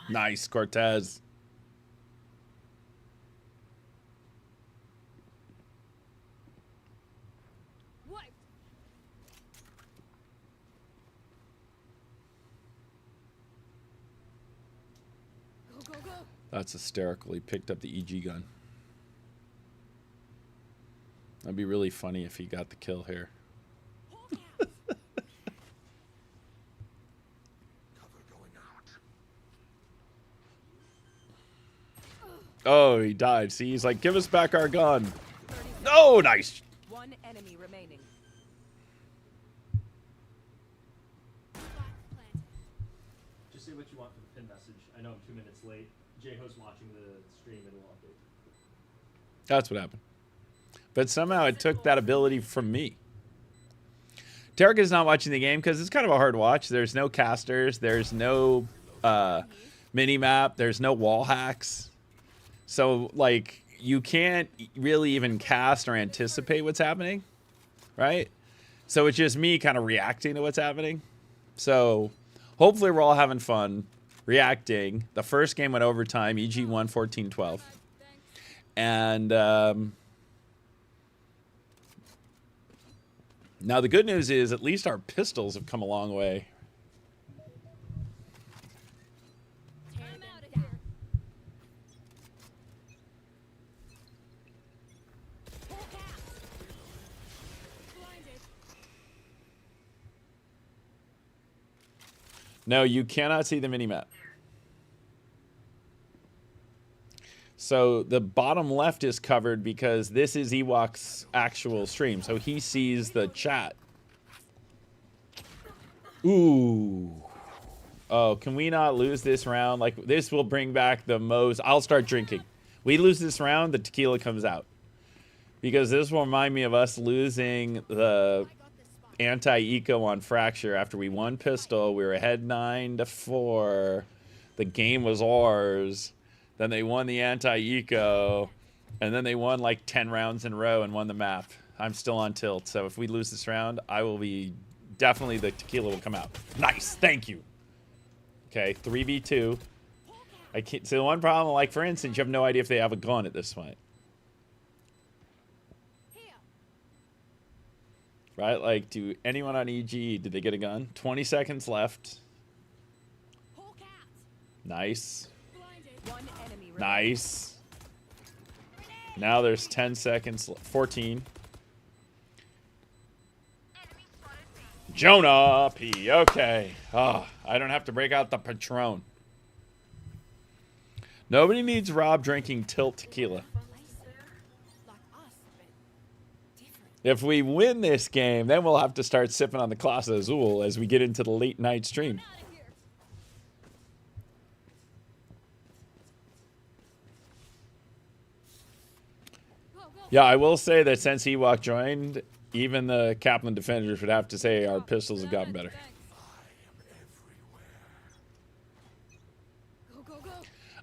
Nice, Cortez. Wiped. Go, go, go. That's hysterical. He picked up the EG gun. That'd be really funny if he got the kill here. Oh, he died. See, he's like, give us back our gun. Oh, nice. One enemy remaining. Just say what you want for the pin message. I know I'm 2 minutes late. J-Ho's watching the stream. It'll update. That's what happened. But somehow it took that ability from me. Tarek is not watching the game because it's kind of a hard watch. There's no casters. There's no mini-map. There's no wall hacks. So, like, you can't really even cast or anticipate what's happening, right? So it's just me kind of reacting to what's happening. So hopefully we're all having fun reacting. The first game went overtime. EG won 14-12. And now the good news is at least our pistols have come a long way. No, you cannot see the minimap. So the bottom left is covered because this is Ewok's actual stream. So he sees the chat. Ooh. Oh, can we not lose this round? Like, this will bring back the most. I'll start drinking. We lose this round, the tequila comes out. Because this will remind me of us losing the anti-eco on Fracture after we won pistol. We were ahead 9-4. The game was ours. Then they won the anti-eco. And then they won like 10 rounds in a row and won the map. I'm still on tilt. So if we lose this round, I will be... Definitely the tequila will come out. Nice. Thank you. Okay, 3v2. I can't... So the one problem, like, for instance, you have no idea if they have a gun at this point. Right? Like, do anyone on EG, did they get a gun? 20 seconds left. Nice. Nice. Now there's 10 seconds. 14. Jonah P. Okay. Oh, I don't have to break out the Patron. Nobody needs Rob drinking tilt tequila. If we win this game, then we'll have to start sipping on the Clase Azul as we get into the late night stream. Yeah, I will say that since Ewok joined, even the Kaplan defenders would have to say our pistols have gotten better.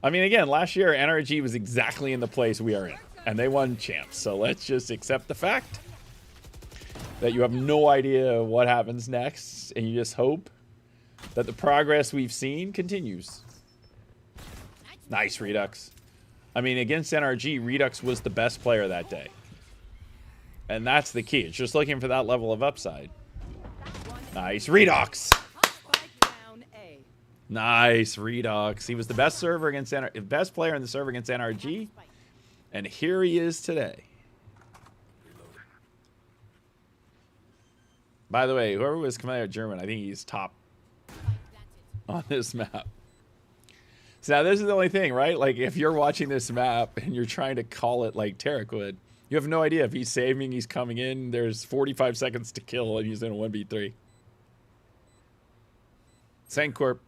I mean, again, last year NRG was exactly in the place we are in, and they won champs. So let's just accept the fact that you have no idea what happens next, and you just hope that the progress we've seen continues. Nice, Redux. I mean, against NRG, Redux was the best player that day. And that's the key. It's just looking for that level of upside. Nice. Redox. Spike down A. Nice. Redox. He was the best server against best player in the server against NRG. And here he is today. By the way, whoever was coming out of German, I think he's top on this map. So now this is the only thing, right? Like if you're watching this map and you're trying to call it like Tarek would, you have no idea if he's saving, he's coming in, there's 45 seconds to kill, and he's in a 1v3. Sencorp.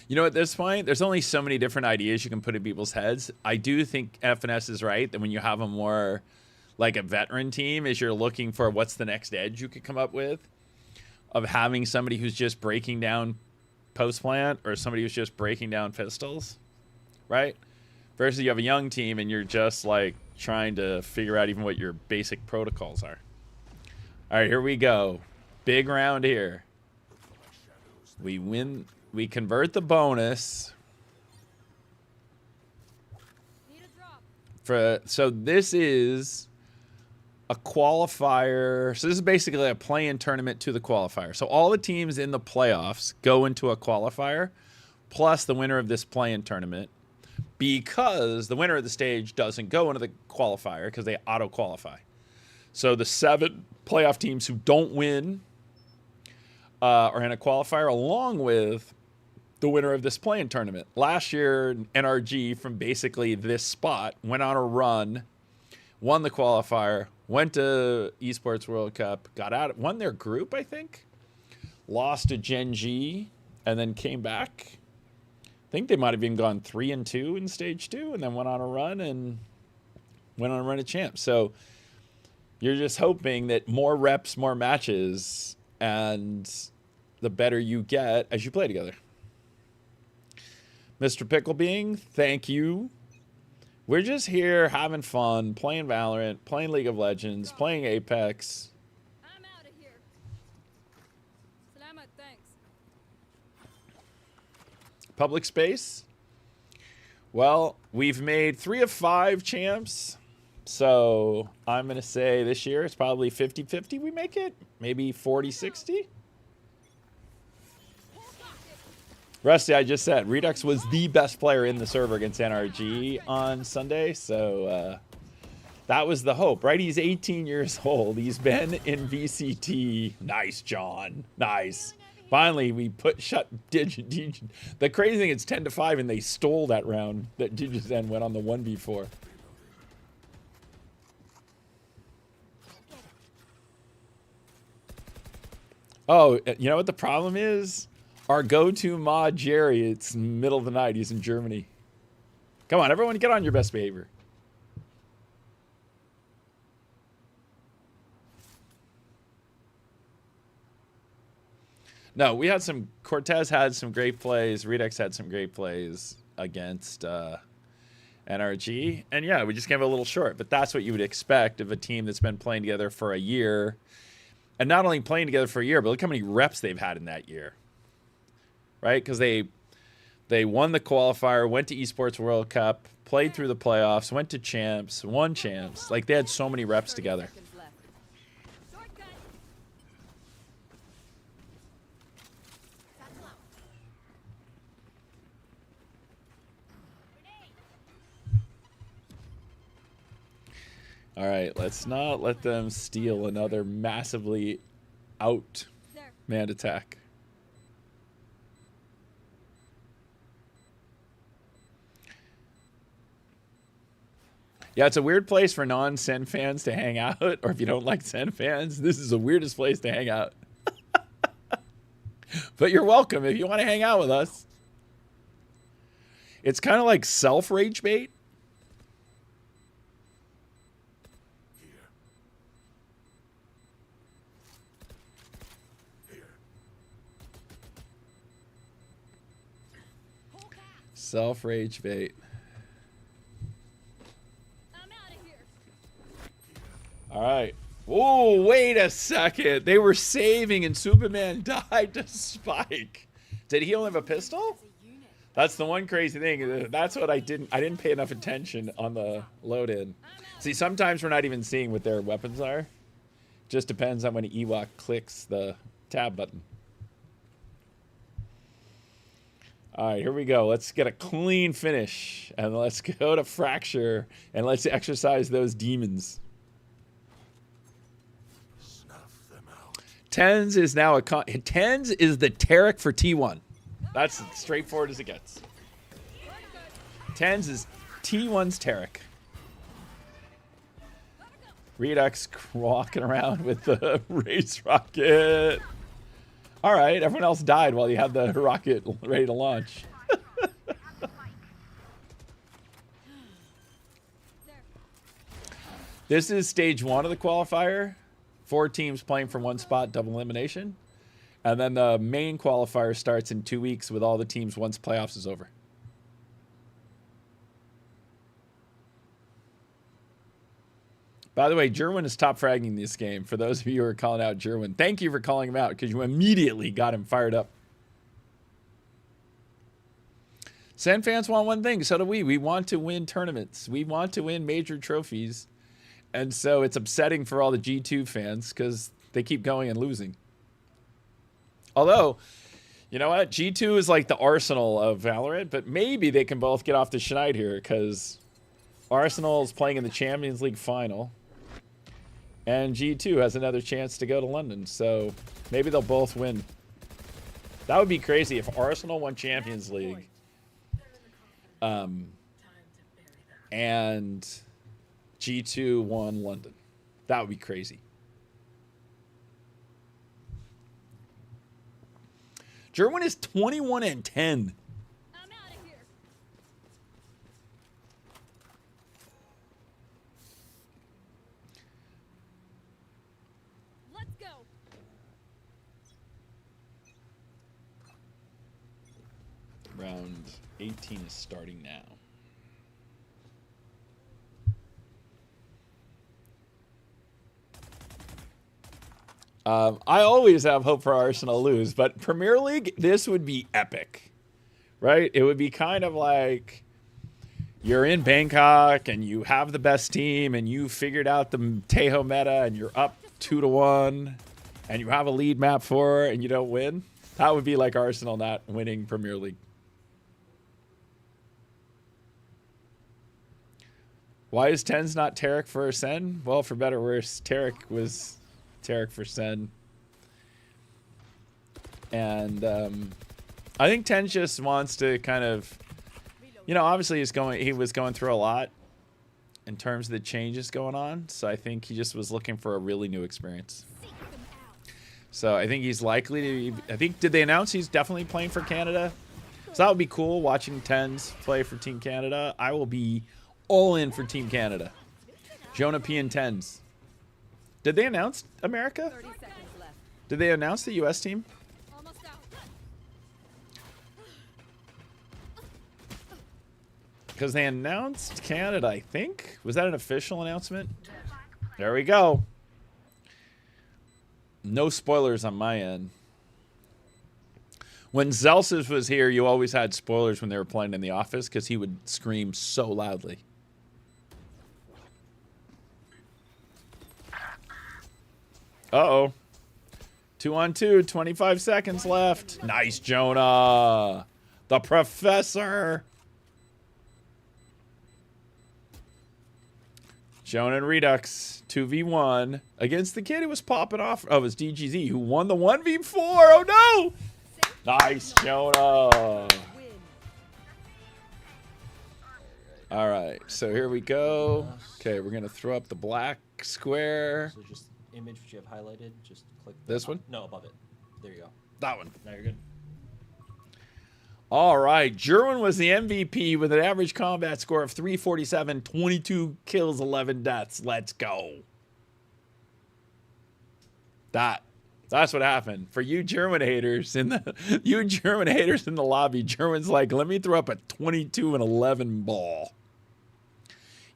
You know, at this point, there's only so many different ideas you can put in people's heads. I do think FNS is right that when you have a more, like a veteran team, is you're looking for what's the next edge you could come up with of having somebody who's just breaking down post plant or somebody who's just breaking down pistols, right? Versus you have a young team and you're just like trying to figure out even what your basic protocols are. All right, here we go. Big round here. We win. We convert the bonus. So this is a qualifier. So this is basically a play-in tournament to the qualifier. So all the teams in the playoffs go into a qualifier, plus the winner of this play-in tournament, because the winner of the stage doesn't go into the qualifier because they auto-qualify. So the 7 playoff teams who don't win are in a qualifier along with the winner of this play-in tournament. Last year, NRG from basically this spot went on a run, won the qualifier, went to Esports World Cup, got out, won their group, I think, lost to Gen G, and then came back. I think they might have even gone 3-2 in stage 2, and then went on a run of champs. So you're just hoping that more reps, more matches, and the better you get as you play together. Mr. Picklebeing, thank you. We're just here having fun, playing Valorant, playing League of Legends, playing Apex. I'm out of here. Salamat, thanks. Public space. Well, we've made 3 of 5 champs. So I'm going to say this year it's probably 50-50 we make it. Maybe 40-60. Rusty, I just said, Redux was the best player in the server against NRG on Sunday, so that was the hope, right? He's 18 years old. He's been in VCT. Nice, John. Nice. Finally, we shut Digi. The crazy thing, it's 10-5, and they stole that round that DigiZen went on the 1v4. Oh, you know what the problem is? Our go-to mod, Jerry, it's middle of the night. He's in Germany. Come on, everyone, get on your best behavior. No, we had some... Cortez had some great plays. Redux had some great plays against NRG. And yeah, we just came a little short. But that's what you would expect of a team that's been playing together for a year. And not only playing together for a year, but look how many reps they've had in that year. Right? Because they won the qualifier, went to Esports World Cup, played through the playoffs, went to champs, won champs. Like, they had so many reps together. All right, let's not let them steal another massively out-manned attack. Yeah, it's a weird place for non-Sen fans to hang out, or if you don't like Sen fans, this is the weirdest place to hang out. But you're welcome if you want to hang out with us. It's kind of like self-rage bait. Self-rage bait. All right. Oh, wait a second. They were saving and Superman died to Spike. Did he only have a pistol? That's the one crazy thing. That's what I didn't pay enough attention on the load in. See, sometimes we're not even seeing what their weapons are. Just depends on when Ewok clicks the tab button. All right, here we go. Let's get a clean finish. And let's go to Fracture. And let's exercise those demons. Snuff them out. Tens is now a... Tens is the Tarek for T1. That's as straightforward as it gets. Tens is T1's Tarek. Redux walking around with the race rocket. All right, everyone else died while you had the rocket ready to launch. This is stage 1 of the qualifier. 4 teams playing for 1 spot, double elimination. And then the main qualifier starts in 2 weeks with all the teams once playoffs is over. By the way, Jerwin is top fragging this game. For those of you who are calling out Jerwin, thank you for calling him out because you immediately got him fired up. SEN fans want one thing, so do we. We want to win tournaments. We want to win major trophies. And so it's upsetting for all the G2 fans because they keep going and losing. Although, you know what? G2 is like the Arsenal of Valorant, but maybe they can both get off the schneid here because Arsenal is playing in the Champions League final. And G2 has another chance to go to London, so maybe they'll both win. That would be crazy if Arsenal won Champions League. And G2 won London. That would be crazy. Jerwin is 21-10. I'm out of here. Let's go. Round 18 is starting now. I always have hope for Arsenal to lose, but Premier League, this would be epic, right? It would be kind of like you're in Bangkok and you have the best team and you figured out the Tejo meta and you're up 2-1 and you have a lead map for it and you don't win. That would be like Arsenal not winning Premier League. Why is Tens not Tarek for SEN? Well, for better or worse, Tarek was Tarek for SEN. And I think Tens just wants to kind of, you know, obviously he was going through a lot in terms of the changes going on. So I think he just was looking for a really new experience. So I think he's likely to be, I think, did they announce he's definitely playing for Canada? So that would be cool, watching Tens play for Team Canada. I will be all in for Team Canada. Jonah P and Tens. Did they announce America? 30 seconds left. Did they announce the U.S. team? Almost out. Because they announced Canada, I think. Was that an official announcement? There we go. No spoilers on my end. When Zelsis was here, you always had spoilers when they were playing in the office because he would scream so loudly. Uh-oh. 2-on-2, 25 seconds left. Nice, Jonah. The professor. Jonah and Redux, 2v1 against the kid who was popping off. Oh, it was DGZ who won the 1v4. Oh, no. Nice, Jonah. All right, so here we go. Okay, we're going to throw up the black square. So just image which you have highlighted, just click This one? No, above it. There you go. That one. Now you're good. All right, Jerwin was the MVP with an average combat score of 347, 22 kills, 11 deaths. Let's go. That's what happened. For you German haters in the lobby, Jerwin's like, let me throw up a 22 and 11 ball.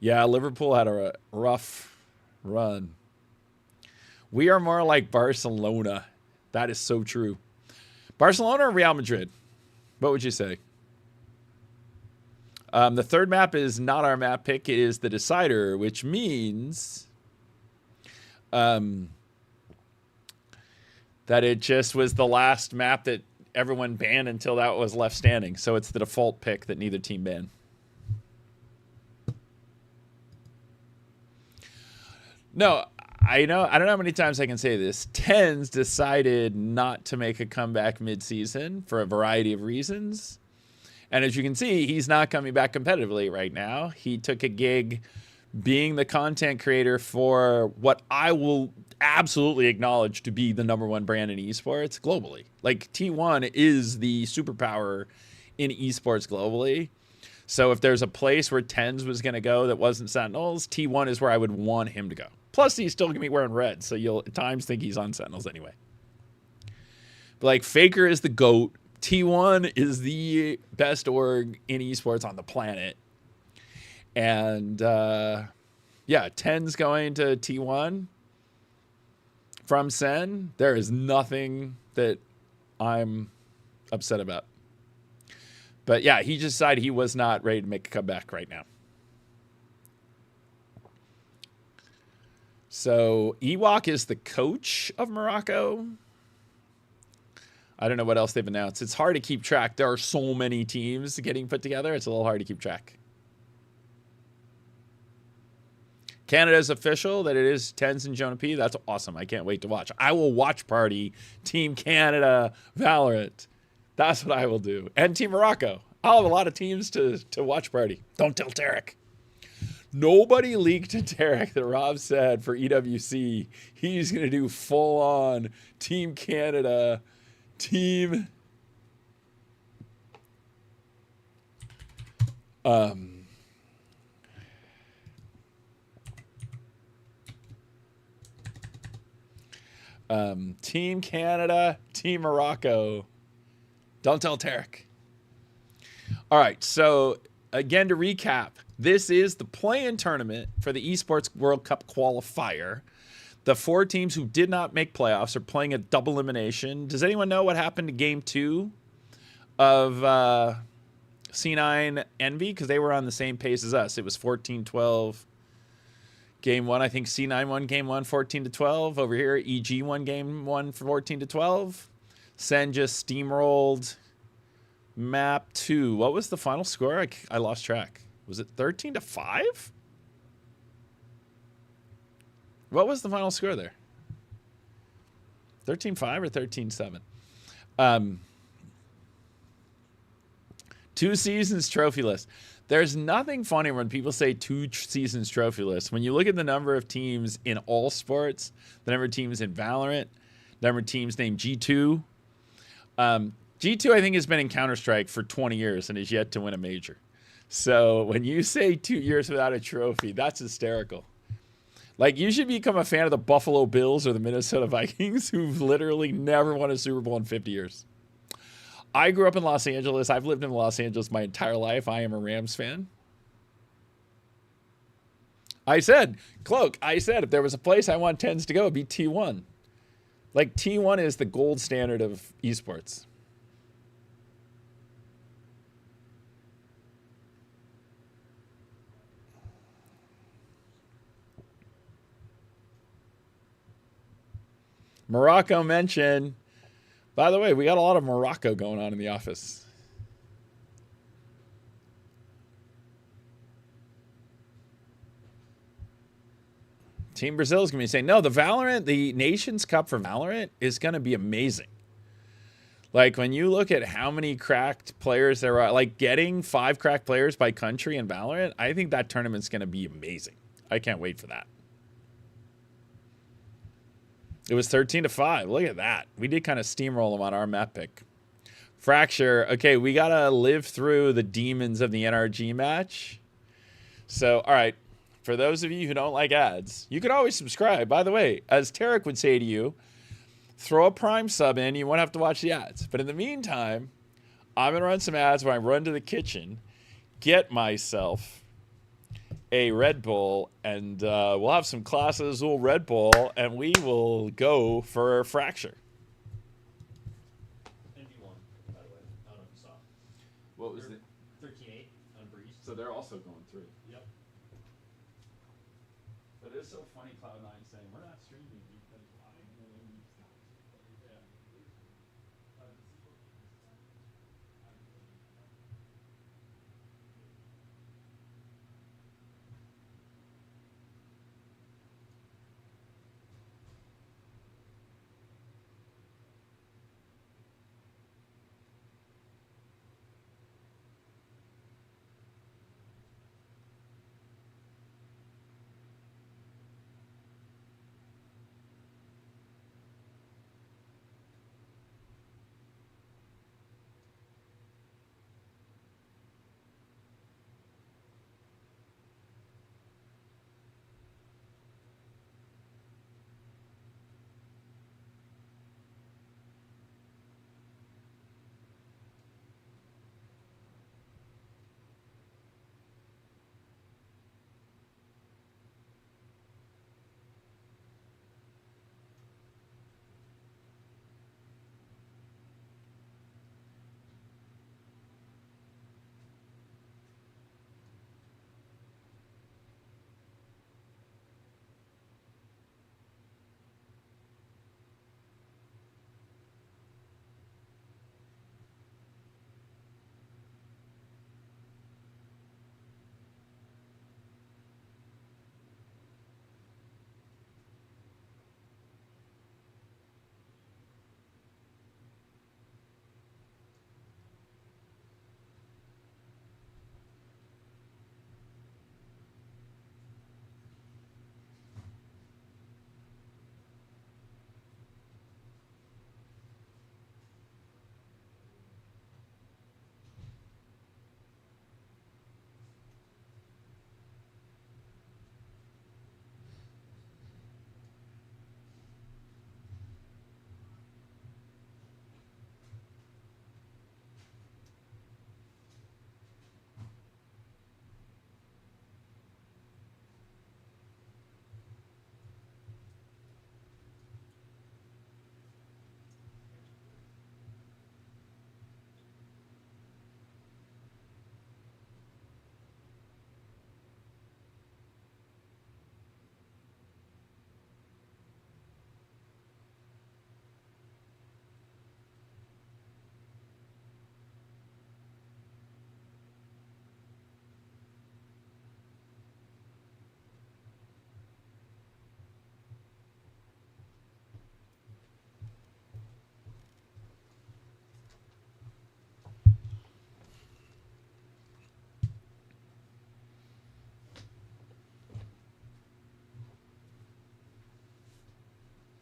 Yeah, Liverpool had a rough run. We are more like Barcelona. That is so true. Barcelona or Real Madrid? What would you say? The third map is not our map pick. It is the Decider, which means that it just was the last map that everyone banned until that was left standing. So it's the default pick that neither team banned. No, I don't know how many times I can say this. Tens decided not to make a comeback mid-season for a variety of reasons. And as you can see, he's not coming back competitively right now. He took a gig being the content creator for what I will absolutely acknowledge to be the #1 brand in esports globally. Like, T1 is the superpower in esports globally. So if there's a place where Tens was going to go that wasn't Sentinels, T1 is where I would want him to go. Plus, he's still going to be wearing red, so you'll at times think he's on Sentinels anyway. But, like, Faker is the GOAT. T1 is the best org in esports on the planet. And, yeah, Tens going to T1 from Sen. There is nothing that I'm upset about. But, yeah, he just decided he was not ready to make a comeback right now. So, Ewok is the coach of Morocco. I don't know what else they've announced. It's hard to keep track. There are so many teams getting put together. It's a little hard to keep track. Canada's official that it is Tens and Jonah P. That's awesome. I can't wait to watch. I will watch party Team Canada Valorant. That's what I will do. And Team Morocco. I'll have a lot of teams to watch party. Don't tell Tarek. Nobody leaked to Tarek that Rob said for EWC he's going to do full-on Team Canada, Team... Team Canada, Team Morocco. Don't tell Tarek. All right, so again, to recap, this is the play-in tournament for the Esports World Cup Qualifier. The 4 teams who did not make playoffs are playing a double elimination. Does anyone know what happened to Game 2 of C9 Envy? Because they were on the same pace as us. It was 14-12. Game 1, I think C9 won Game 1 14-12. Over here, EG won Game 1 14-12. Sen just steamrolled Map 2. What was the final score? I lost track. Was it 13-5? What was the final score there? 13-5 or 13-7? 2 seasons trophyless. There's nothing funny when people say 2 seasons trophyless. When you look at the number of teams in all sports, the number of teams in Valorant, the number of teams named G2. G2, I think, has been in Counter-Strike for 20 years and is yet to win a major. So when you say 2 years without a trophy, that's hysterical. Like, you should become a fan of the Buffalo Bills or the Minnesota Vikings, who've literally never won a Super Bowl in 50 years. I grew up in Los Angeles. I've lived in Los Angeles my entire life. I am a Rams fan. I said, Cloak, if there was a place I want Tens to go, it'd be T1. Like, T1 is the gold standard of esports. Morocco mention. By the way, we got a lot of Morocco going on in the office. Team Brazil is going to be saying, no, the Nations Cup for Valorant is going to be amazing. Like, when you look at how many cracked players there are, like getting 5 cracked players by country in Valorant, I think that tournament's going to be amazing. I can't wait for that. It was 13-5. Look at that. We did kind of steamroll them on our map pick. Fracture. Okay, we got to live through the demons of the NRG match. So, all right. For those of you who don't like ads, you can always subscribe. By the way, as Tarek would say to you, throw a Prime sub in. You won't have to watch the ads. But in the meantime, I'm going to run some ads where I run to the kitchen, get myself a Red Bull, and we'll have some Class Azul Red Bull, and we will go for Fracture. NV1, by the way. I don't know if you saw. What was it? 13-8 on Breeze. So they're also going through. Yep. But it's so funny, Cloud9 saying we're not streaming because why? And then we stop. Yeah.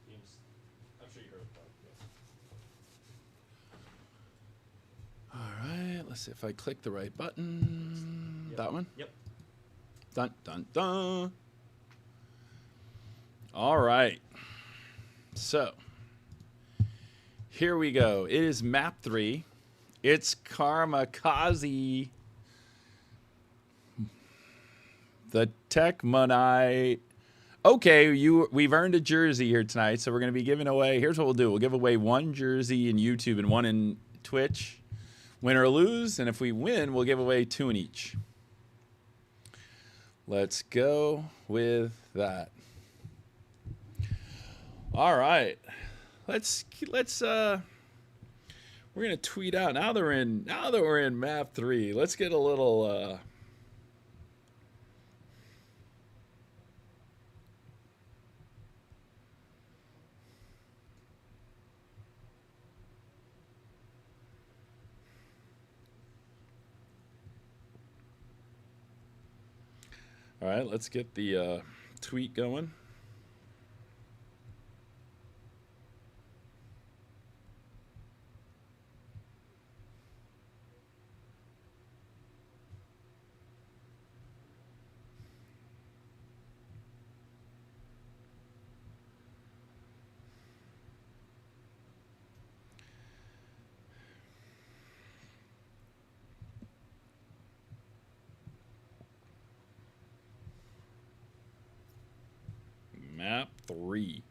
Games. I'm sure you heard about it. All right, let's see if I click the right button. Yep. That one? Yep. Dun, dun, dun. All right. So, here we go. It is map 3. It's Karmakaze. The Techmonite. Okay, we've earned a jersey here tonight, so we're going to be giving away. Here's what we'll do. We'll give away 1 jersey in YouTube and 1 in Twitch. Win or lose, and if we win, we'll give away 2 in each. Let's go with that. All right. We're gonna tweet out now that we're in map 3. Let's get a little all right, let's get the tweet going. Map 3.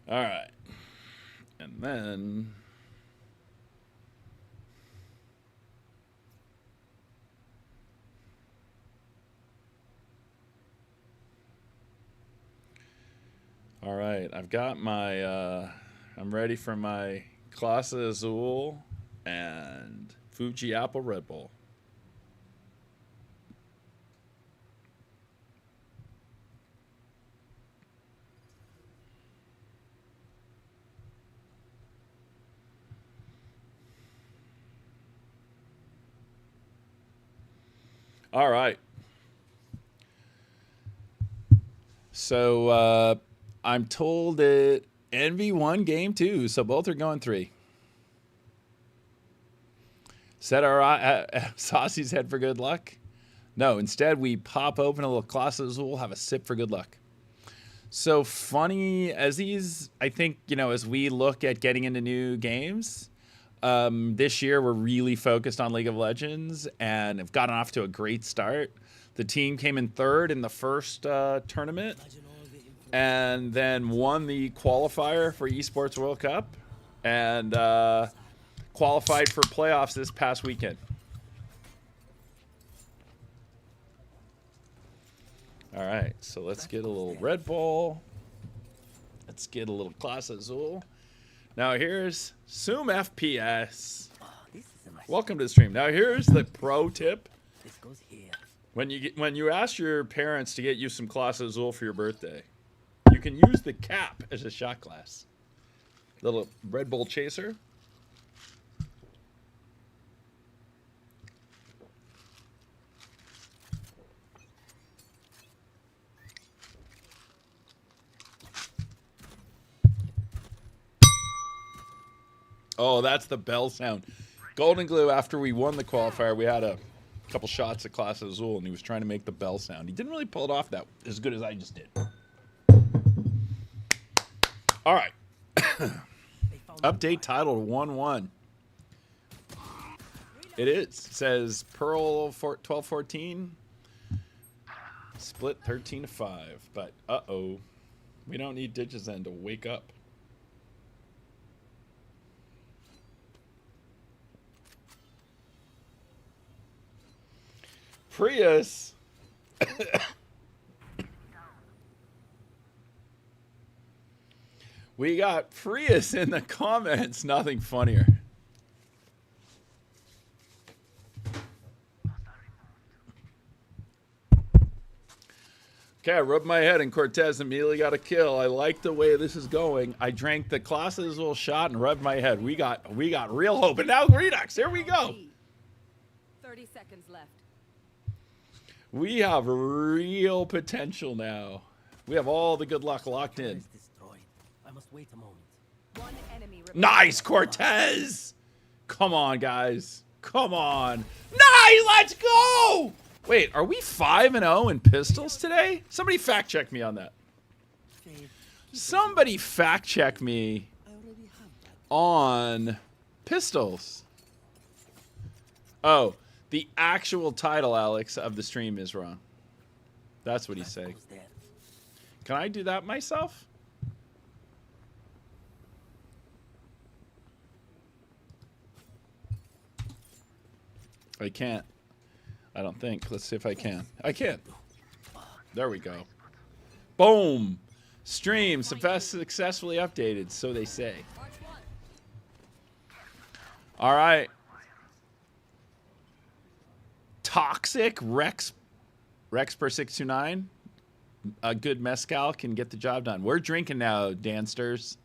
All right. And then All right, I've got my, I'm ready for my Clase Azul and Fuji Apple Red Bull. All right. So I'm told that Envy won game 2, so both are going 3. Set our Saucy's head for good luck. No, instead we pop open a little Clase Azul, have a sip for good luck. So funny as these, I think, you know, as we look at getting into new games, this year we're really focused on League of Legends and have gotten off to a great start. The team came in 3rd in the first tournament and then won the qualifier for Esports World Cup and qualified for playoffs this past weekend. All right, so let's get a little Red Bull. Let's get a little Clase Azul. Now here's Zoom FPS. Welcome to the stream. Now here's the pro tip. This goes here. When you ask your parents to get you some Clase Azul for your birthday, you can use the cap as a shot glass. Little Red Bull chaser. Oh, that's the bell sound. Golden Glue, after we won the qualifier, we had a couple shots at Clase Azul, and he was trying to make the bell sound. He didn't really pull it off that as good as I just did. All right. Update title 1-1. It is. It says Pearl 12-14. Split 13-5. But, uh-oh. We don't need Digizen to wake up. Prius. We got Prius in the comments. Nothing funnier. Okay, I rubbed my head and Cortez immediately got a kill. I like the way this is going. I drank the Clase Azul shot and rubbed my head. We got real hope. And now Redux, here we go. 30 seconds left. We have real potential now. We have all the good luck locked in. Destroyed. I must wait a moment. One enemy remaining. Nice, Cortez! Come on, guys. Come on. Nice, let's go! Wait, are we 5-0 in pistols today? Somebody fact check me on that. Somebody fact check me on pistols. Oh, the actual title, Alex, of the stream is wrong. That's what he's saying. Can I do that myself? I can't. I don't think. Let's see if I can. I can. There we go. Boom. Stream successfully updated, so they say. All right. Toxic Rex per 629. A good mezcal can get the job done. We're drinking now, Dansters.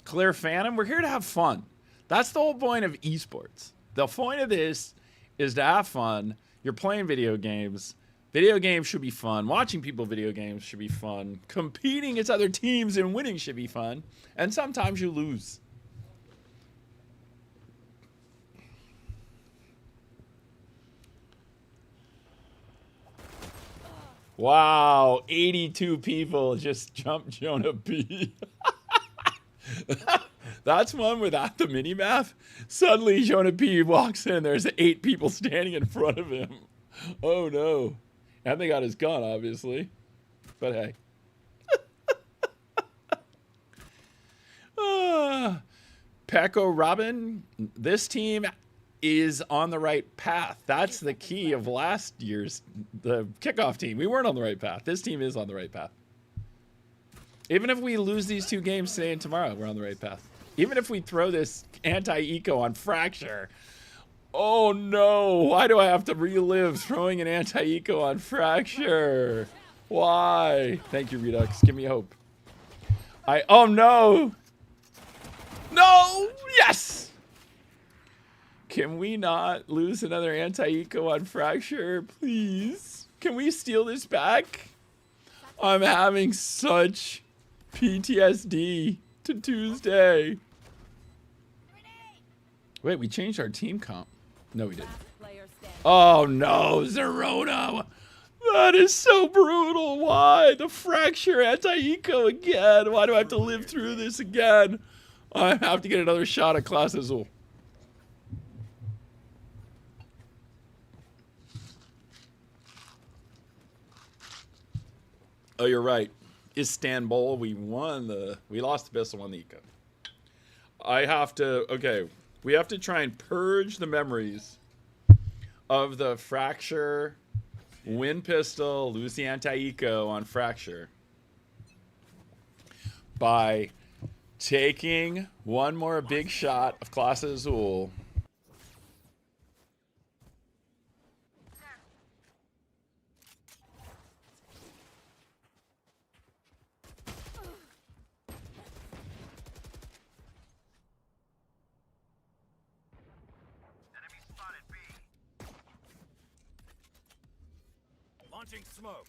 Clear Phantom. We're here to have fun. That's the whole point of esports. The point of this is to have fun. You're playing video games. Video games should be fun. Watching people video games should be fun. Competing against other teams and winning should be fun. And sometimes you lose. Wow, 82 people just jumped Jonah B. That's one without the mini-map. Suddenly, Jonah P walks in. There's 8 people standing in front of him. Oh, no. And they got his gun, obviously. But hey. Pecco Robin, this team is on the right path. That's the key of last year's the kickoff team. We weren't on the right path. This team is on the right path. Even if we lose these 2 games today and tomorrow, we're on the right path. Even if we throw this anti-eco on Fracture. Oh no, why do I have to relive throwing an anti-eco on Fracture? Why? Thank you, Redux. Give me hope. Oh no! No! Yes! Can we not lose another anti-eco on Fracture, please? Can we steal this back? I'm having such PTSD to Tuesday. Wait, we changed our team comp. No, we didn't. Oh no, Zerona! That is so brutal. Why? The Fracture anti-eco again. Why do I have to live through this again? I have to get another shot at Class Azul. Oh, you're right. Istanbul, we lost the pistol, won the eco. I have to, okay, we have to try and purge the memories of the Fracture, win pistol, lose the anti-eco on Fracture by taking one more big shot of Class Azul. Launching smoke.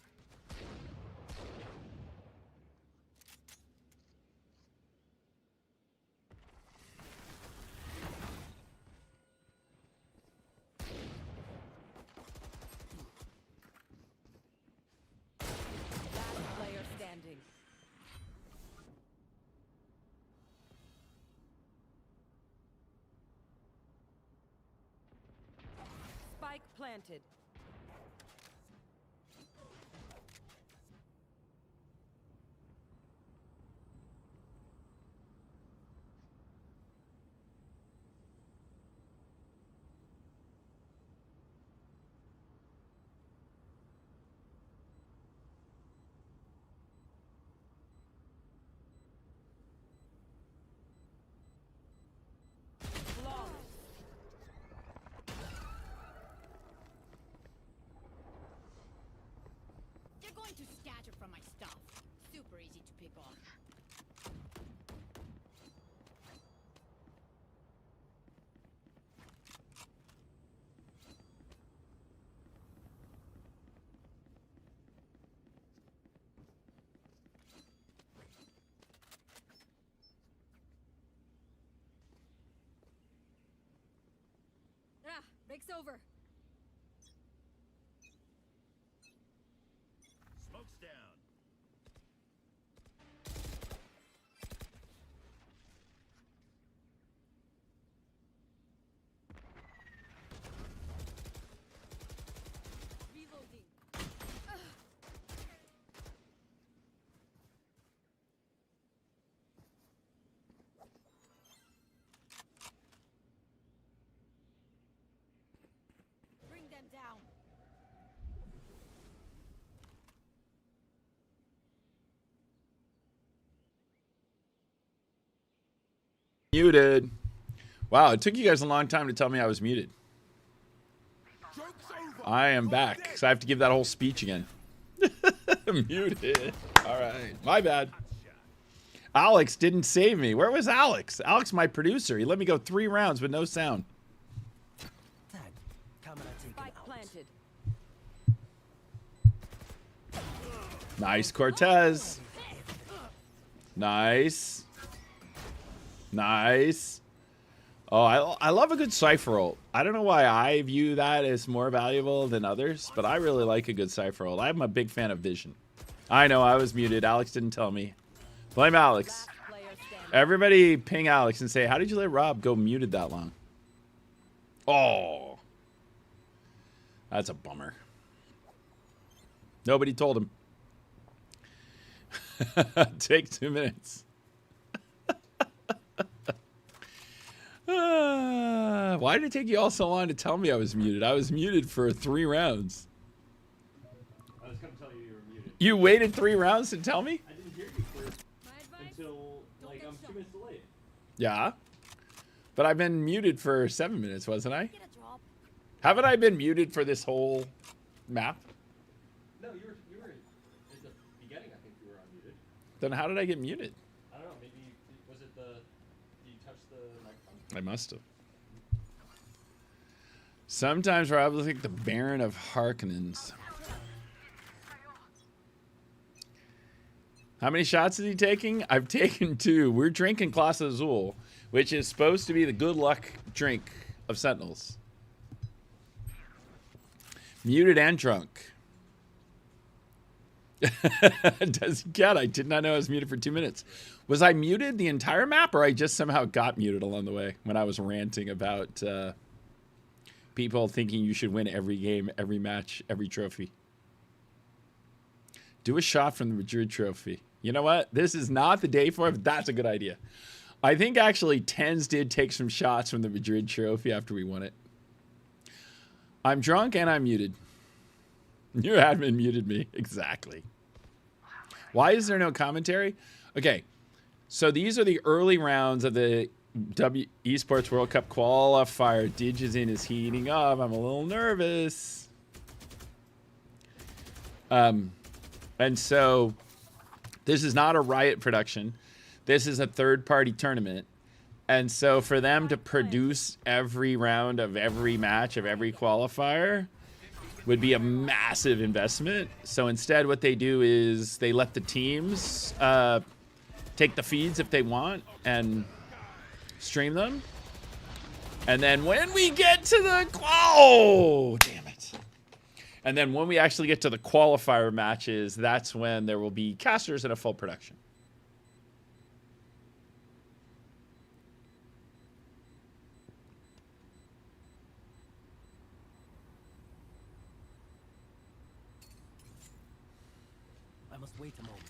Last player standing. Spike planted. They're going to scatter from my stuff. Super easy to pick off. Ah, break's over. Smoke's down. Reloading. Bring them down. Muted. Wow, it took you guys a long time to tell me I was muted. Joke's over. I am back, so I have to give that whole speech again. Muted. All right, my bad. Alex didn't save me. Where was Alex? Alex, my producer. He let me go 3 rounds with no sound. Tag. Camera taken Spike out. planted. Nice, Cortez. Nice. Nice. Oh, I love a good cipher ult. I don't know why I view that as more valuable than others, but I really like a good cipher ult. I'm a big fan of Vision. I know, I was muted. Alex didn't tell me. Blame Alex. Last player standing. Everybody ping Alex and say, how did you let Rob go muted that long? Oh. That's a bummer. Nobody told him. Take 2 minutes. Why did it take you all so long to tell me I was muted? I was muted for 3 rounds. I was going to tell you you were muted. You waited 3 rounds to tell me? I didn't hear you for I'm 2 minutes delayed. Yeah. But I've been muted for 7 minutes, wasn't I? Get a drop. Haven't I been muted for this whole map? No, you were at the beginning. I think you were unmuted. Then how did I get muted? I don't know. Maybe was it did you touch the microphone? I must have. Sometimes we're able to think the Baron of Harkonnens. How many shots is he taking? I've taken 2. We're drinking Class Azul, which is supposed to be the good luck drink of Sentinels. Muted and drunk. Does he get? I did not know I was muted for 2 minutes. Was I muted the entire map, or I just somehow got muted along the way when I was ranting about people thinking you should win every game, every match, every trophy? Do a shot from the Madrid trophy. You know what? This is not the day for it, but that's a good idea. I think actually Tens did take some shots from the Madrid trophy after we won it. I'm drunk and I'm muted. Your admin muted me. Exactly. Why is there no commentary? Okay, so these are the early rounds of the Esports World Cup qualifier. Digizin is heating up. I'm a little nervous. And so this is not a Riot production. This is a third-party tournament. And so for them to produce every round of every match of every qualifier would be a massive investment. So instead what they do is they let the teams take the feeds if they want and stream them. And then when we get to the... Oh, damn it. And then when we actually get to the qualifier matches, that's when there will be casters in a full production. I must wait a moment.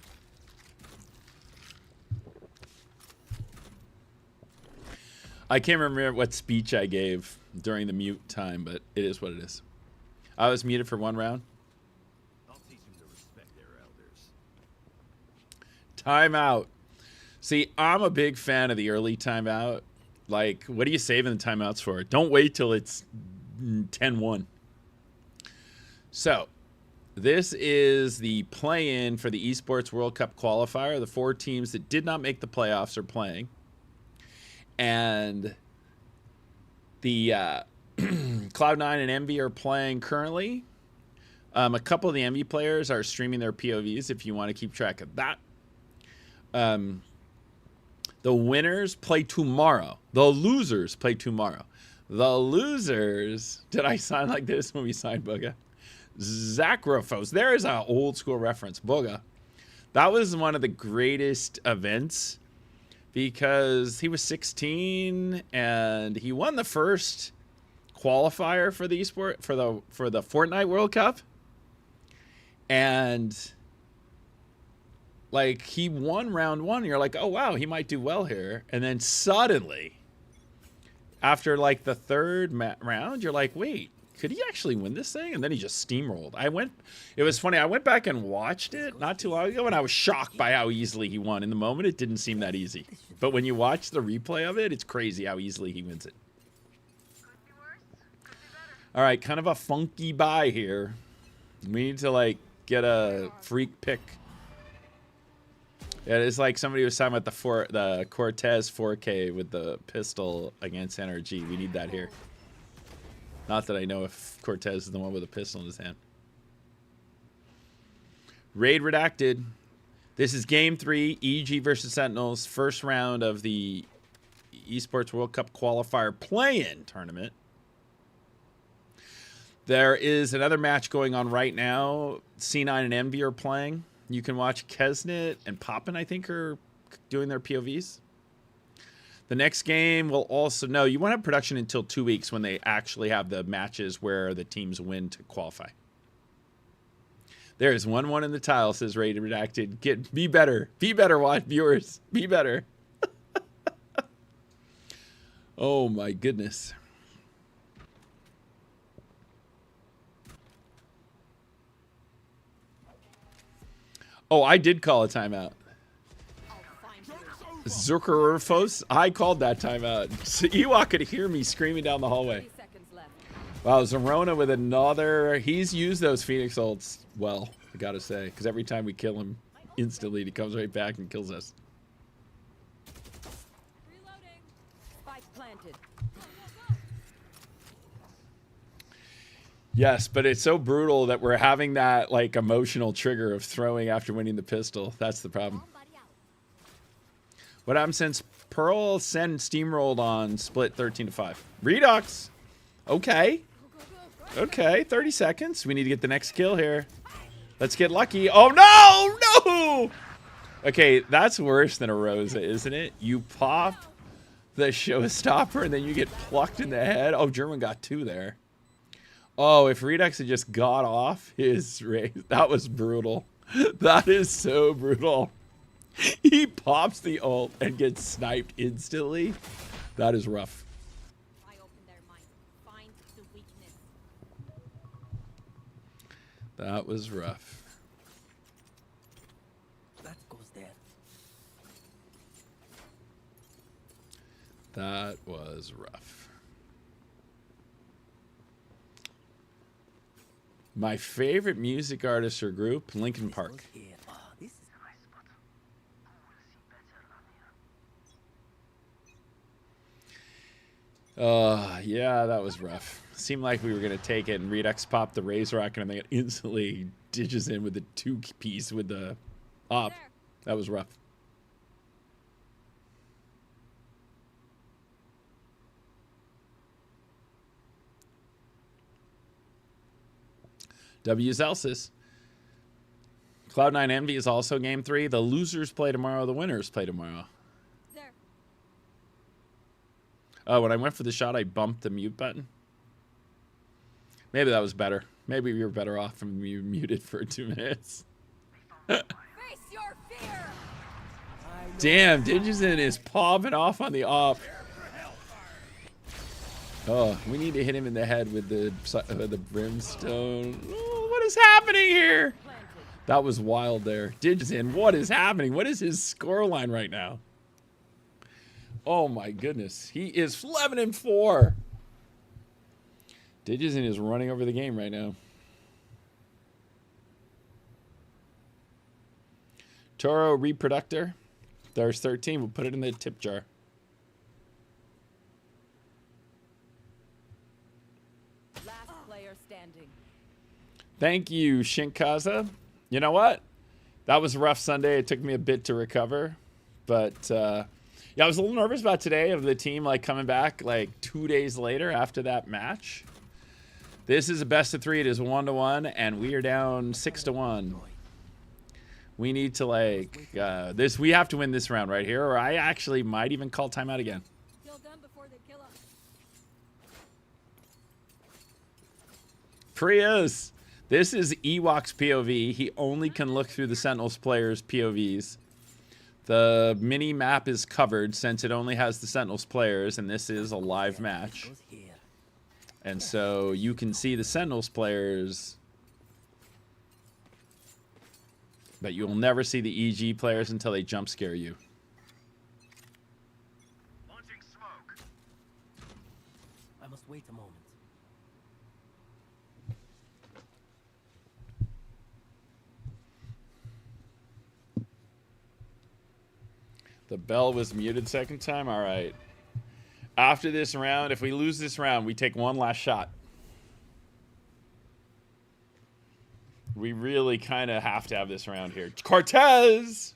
I can't remember what speech I gave during the mute time, but it is what it is. I was muted for 1 round. I'll teach them to respect their elders. Timeout. See, I'm a big fan of the early timeout. Like, what are you saving the timeouts for? Don't wait till it's 10-1. So, this is the play-in for the Esports World Cup qualifier. The 4 teams that did not make the playoffs are playing. And the Cloud9 and Envy are playing currently. A couple of the Envy players are streaming their POVs if you want to keep track of that. The winners play tomorrow. The losers play tomorrow. The losers... Did I sign like this when we signed Booga? Zagrophos. There is an old school reference. Booga. That was one of the greatest events because he was 16 and he won the first qualifier for the esport for the Fortnite World Cup. And like he won round 1. And you're like, oh wow, he might do well here. And then suddenly, after like the 3rd round, you're like, wait, could he actually win this thing? And then he just steamrolled. It was funny. I went back and watched it not too long ago, and I was shocked by how easily he won. In the moment, it didn't seem that easy. But when you watch the replay of it, it's crazy how easily he wins it. All right, kind of a funky buy here. We need to, like, get a freak pick. Yeah, it's like somebody was talking about the Cortez 4K with the pistol against NRG. We need that here. Not that I know if Cortez is the one with a pistol in his hand. Raid redacted. This is Game 3, EG versus Sentinels. First round of the Esports World Cup Qualifier play-in tournament. There is another match going on right now. C9 and Envy are playing. You can watch Kesnit and Poppin, I think, are doing their POVs. The next game will also... No, you won't have production until 2 weeks when they actually have the matches where the teams win to qualify. There is 1-1 in the tile, says Rated Redacted. Be better. Be better, watch viewers. Be better. Oh, my goodness. Oh, I did call a timeout. I'll find you. Joke's over! Zuckerfos. I called that timeout. So Ewok could hear me screaming down the hallway. 30 seconds left. Wow, Zorona with another. He's used those Phoenix ults well, I gotta say. Because every time we kill him, instantly he comes right back and kills us. Reloading. Spike planted. Yes, but it's so brutal that we're having that like emotional trigger of throwing after winning the pistol. That's the problem. What happened since Pearl SEN steamrolled on split 13-5? Redux. Okay. Okay, 30 seconds. We need to get the next kill here. Let's get lucky. Oh, no! No! Okay, that's worse than a Rosa, isn't it? You pop the showstopper and then you get plucked in the head. Oh, German got 2 there. Oh, if Redux had just got off his race, that was brutal. That is so brutal. He pops the ult and gets sniped instantly. That is rough. I open their mind. Find the weakness. That was rough. That goes there. That was rough. My favorite music artist or group, Linkin Park. Goes here. Oh, this is Yeah, that was rough. Seemed like we were going to take it, and Redux popped the Razor Rocket, and then it instantly ditches in with the 2-piece with the op. That was rough. W Zelsis. Cloud9 Envy is also game 3. The losers play tomorrow. The winners play tomorrow. There. Oh, when I went for the shot, I bumped the mute button. Maybe that was better. Maybe we were better off from you muted for 2 minutes. Face your fear. Damn, Digizin is popping off on the op. Oh, we need to hit him in the head with the brimstone. Oh, what is happening here? That was wild there. Digizin, what is happening? What is his scoreline right now? Oh my goodness. He is 11-4. Digizin is running over the game right now. Toro Reproductor. There's 13. We'll put it in the tip jar. Last player standing. Thank you, Shinkaza. You know what? That was a rough Sunday. It took me a bit to recover. But, yeah, I was a little nervous about today of the team, like, coming back, like, 2 days later after that match. This is a best of 3. It is 1-1, and we are down 6-1. We need to, like, we have to win this round right here, or I actually might even call timeout again. Kill them before they kill us. Prius. This is Ewok's POV. He only can look through the Sentinels players' POVs. The mini map is covered since it only has the Sentinels players, and this is a live match. goes here. And so you can see the Sentinels players, but you will never see the EG players until they jump scare you. Launching smoke. I must wait a moment. The bell was muted second time? All right. After this round, if we lose this round, we take one last shot. We really kind of have to have this round here. Cortez!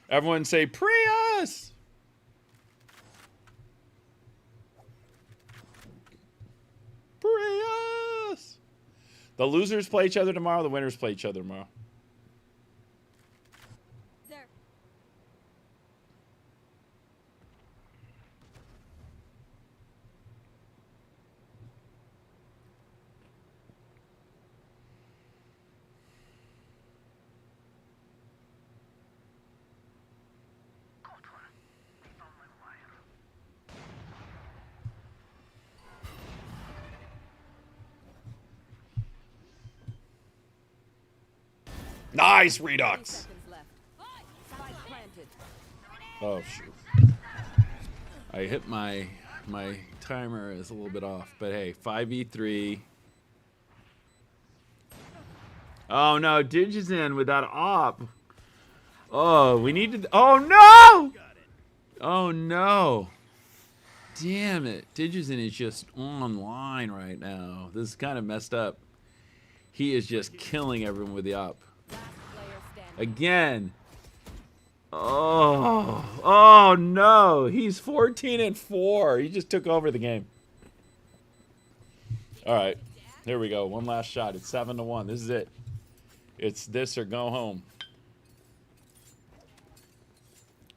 Everyone say Prius! Prius! The losers play each other tomorrow. The winners play each other tomorrow. There. Nice, 30 Redux! seconds left. Spike planted. Oh shoot! I hit my timer is a little bit off, but hey, 5v3. Oh no, Dig is in with that op. Oh, we need to. Oh no! Oh no! Damn it, Digizin is just online right now. This is kind of messed up. He is just killing everyone with the op. Last player standing. Again. Oh no! He's 14-4. He just took over the game. All right, here we go. One last shot. It's 7-1. This is it. It's this or go home.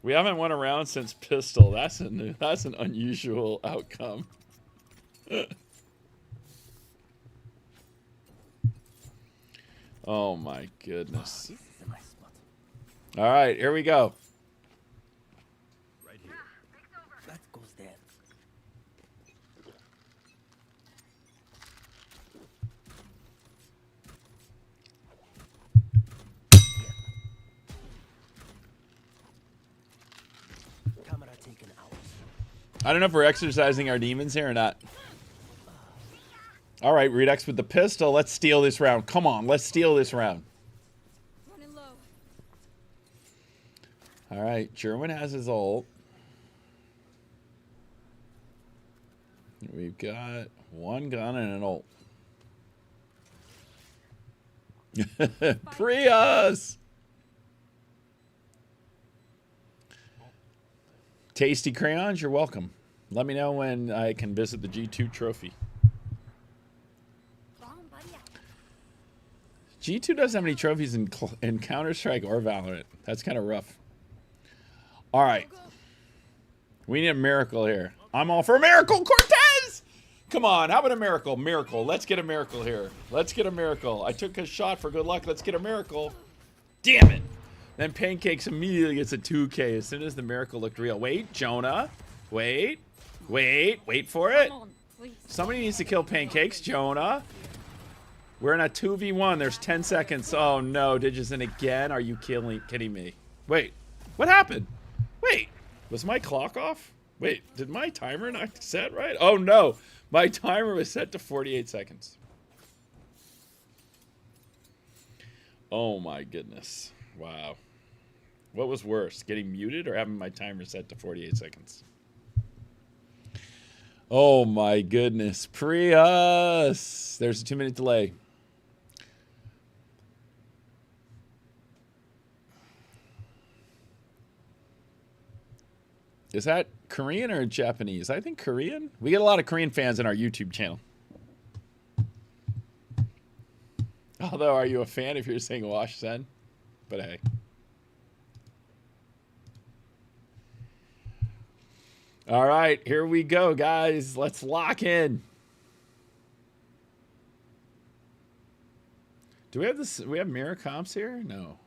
We haven't won a round since pistol. That's an unusual outcome. Oh my goodness. This is a nice spot. All right, here we go. Right here. That goes there. Camera taken out. I don't know if we're exercising our demons here or not. All right, Redux with the pistol. Let's steal this round. Come on, let's steal this round. Running low. All right, German has his ult. We've got one gun and an ult. Prius! Tasty crayons, you're welcome. Let me know when I can visit the G2 trophy. G2 doesn't have any trophies in Counter-Strike or Valorant. That's kind of rough. All right. We need a miracle here. I'm all for a miracle. Cortez! Come on. How about a miracle? Miracle. Let's get a miracle here. Let's get a miracle. I took a shot for good luck. Let's get a miracle. Damn it. Then Pancakes immediately gets a 2K as soon as the miracle looked real. Wait, Jonah. Wait. Wait. Wait for it. Come on, please. Somebody needs to kill Pancakes. Jonah. We're in a 2v1. There's 10 seconds. Oh, no. Digizin again? Are you kidding me? Wait. What happened? Wait. Was my clock off? Wait. Did my timer not set right? Oh, no. My timer was set to 48 seconds. Oh, my goodness. Wow. What was worse? Getting muted or having my timer set to 48 seconds? Oh, my goodness. Prius. There's a 2-minute delay. Is that Korean or Japanese? I think Korean. We get a lot of Korean fans in our YouTube channel. Although, are you a fan if you're saying Wash Sen? But hey. All right, here we go, guys. Let's lock in. Do we have this? We have mirror comps here? No.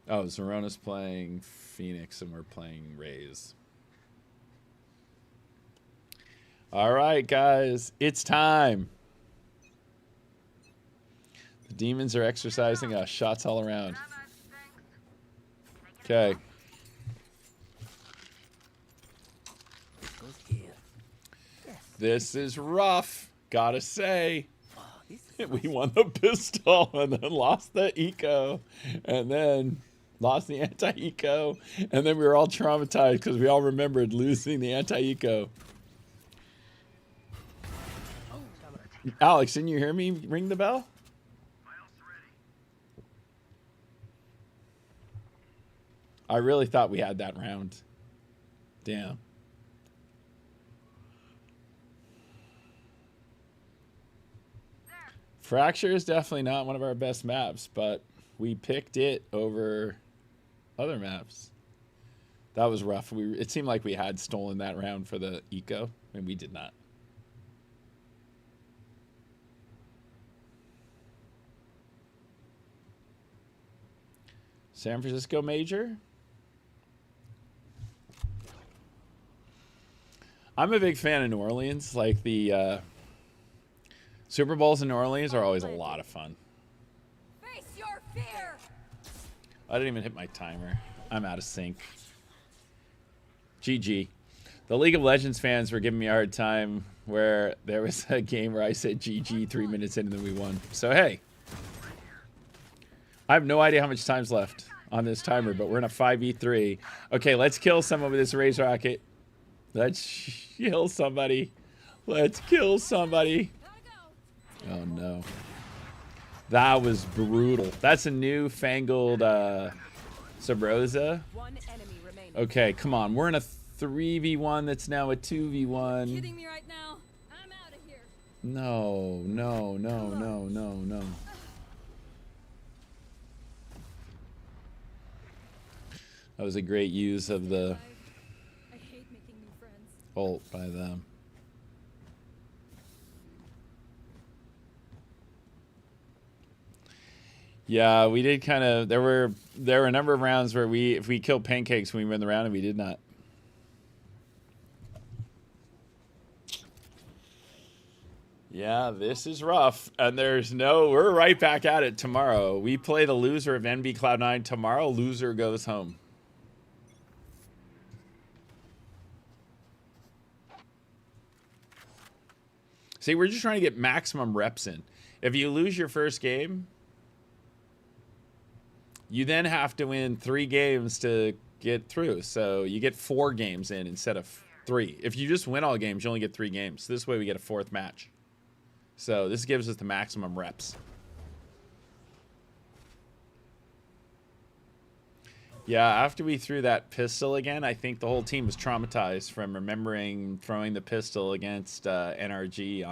Oh, Zerona's playing Phoenix and we're playing Rays. All right, guys, it's time. The demons are exercising us. Shots all around. Okay. Goes here. Yes. This is rough, gotta say. Oh, this is We won the pistol and then lost the eco and then lost the anti-eco, and then we were all traumatized because we all remembered losing the anti-eco. Alex, didn't you hear me ring the bell? I really thought we had that round. Damn. Fracture is definitely not one of our best maps, but we picked it over other maps. That was rough. It seemed like we had stolen that round for the eco, and we did not. San Francisco Major. I'm a big fan of New Orleans. Like the Super Bowls in New Orleans are always a lot of fun. Face your fear. I didn't even hit my timer. I'm out of sync. GG. The League of Legends fans were giving me a hard time where there was a game where I said GG 3 minutes in and then we won. So, hey. I have no idea how much time's left on this timer, but we're in a 5v3. Okay, let's kill someone with this Raise Rocket. Let's kill somebody. Let's kill somebody. Oh, no. That was brutal. That's a new fangled Sabrosa. One enemy remaining. Okay, come on. We're in a 3v1 that's now a 2v1. Kidding me right now? I'm out of here. No, no, no, no, no, no. That was a great use of the I hate making new friends. ult by them. Yeah, we did kind of. There were a number of rounds where if we killed pancakes, we win the round, and we did not. Yeah, this is rough, and we're right back at it tomorrow. We play the loser of NB Cloud9 tomorrow. Loser goes home. See, we're just trying to get maximum reps in. If you lose your first game, you then have to win 3 games to get through. So you get 4 games in instead of 3. If you just win all games, you only get 3 games. This way we get a 4th match. So this gives us the maximum reps. Yeah, after we threw that pistol again, I think the whole team was traumatized from remembering throwing the pistol against NRG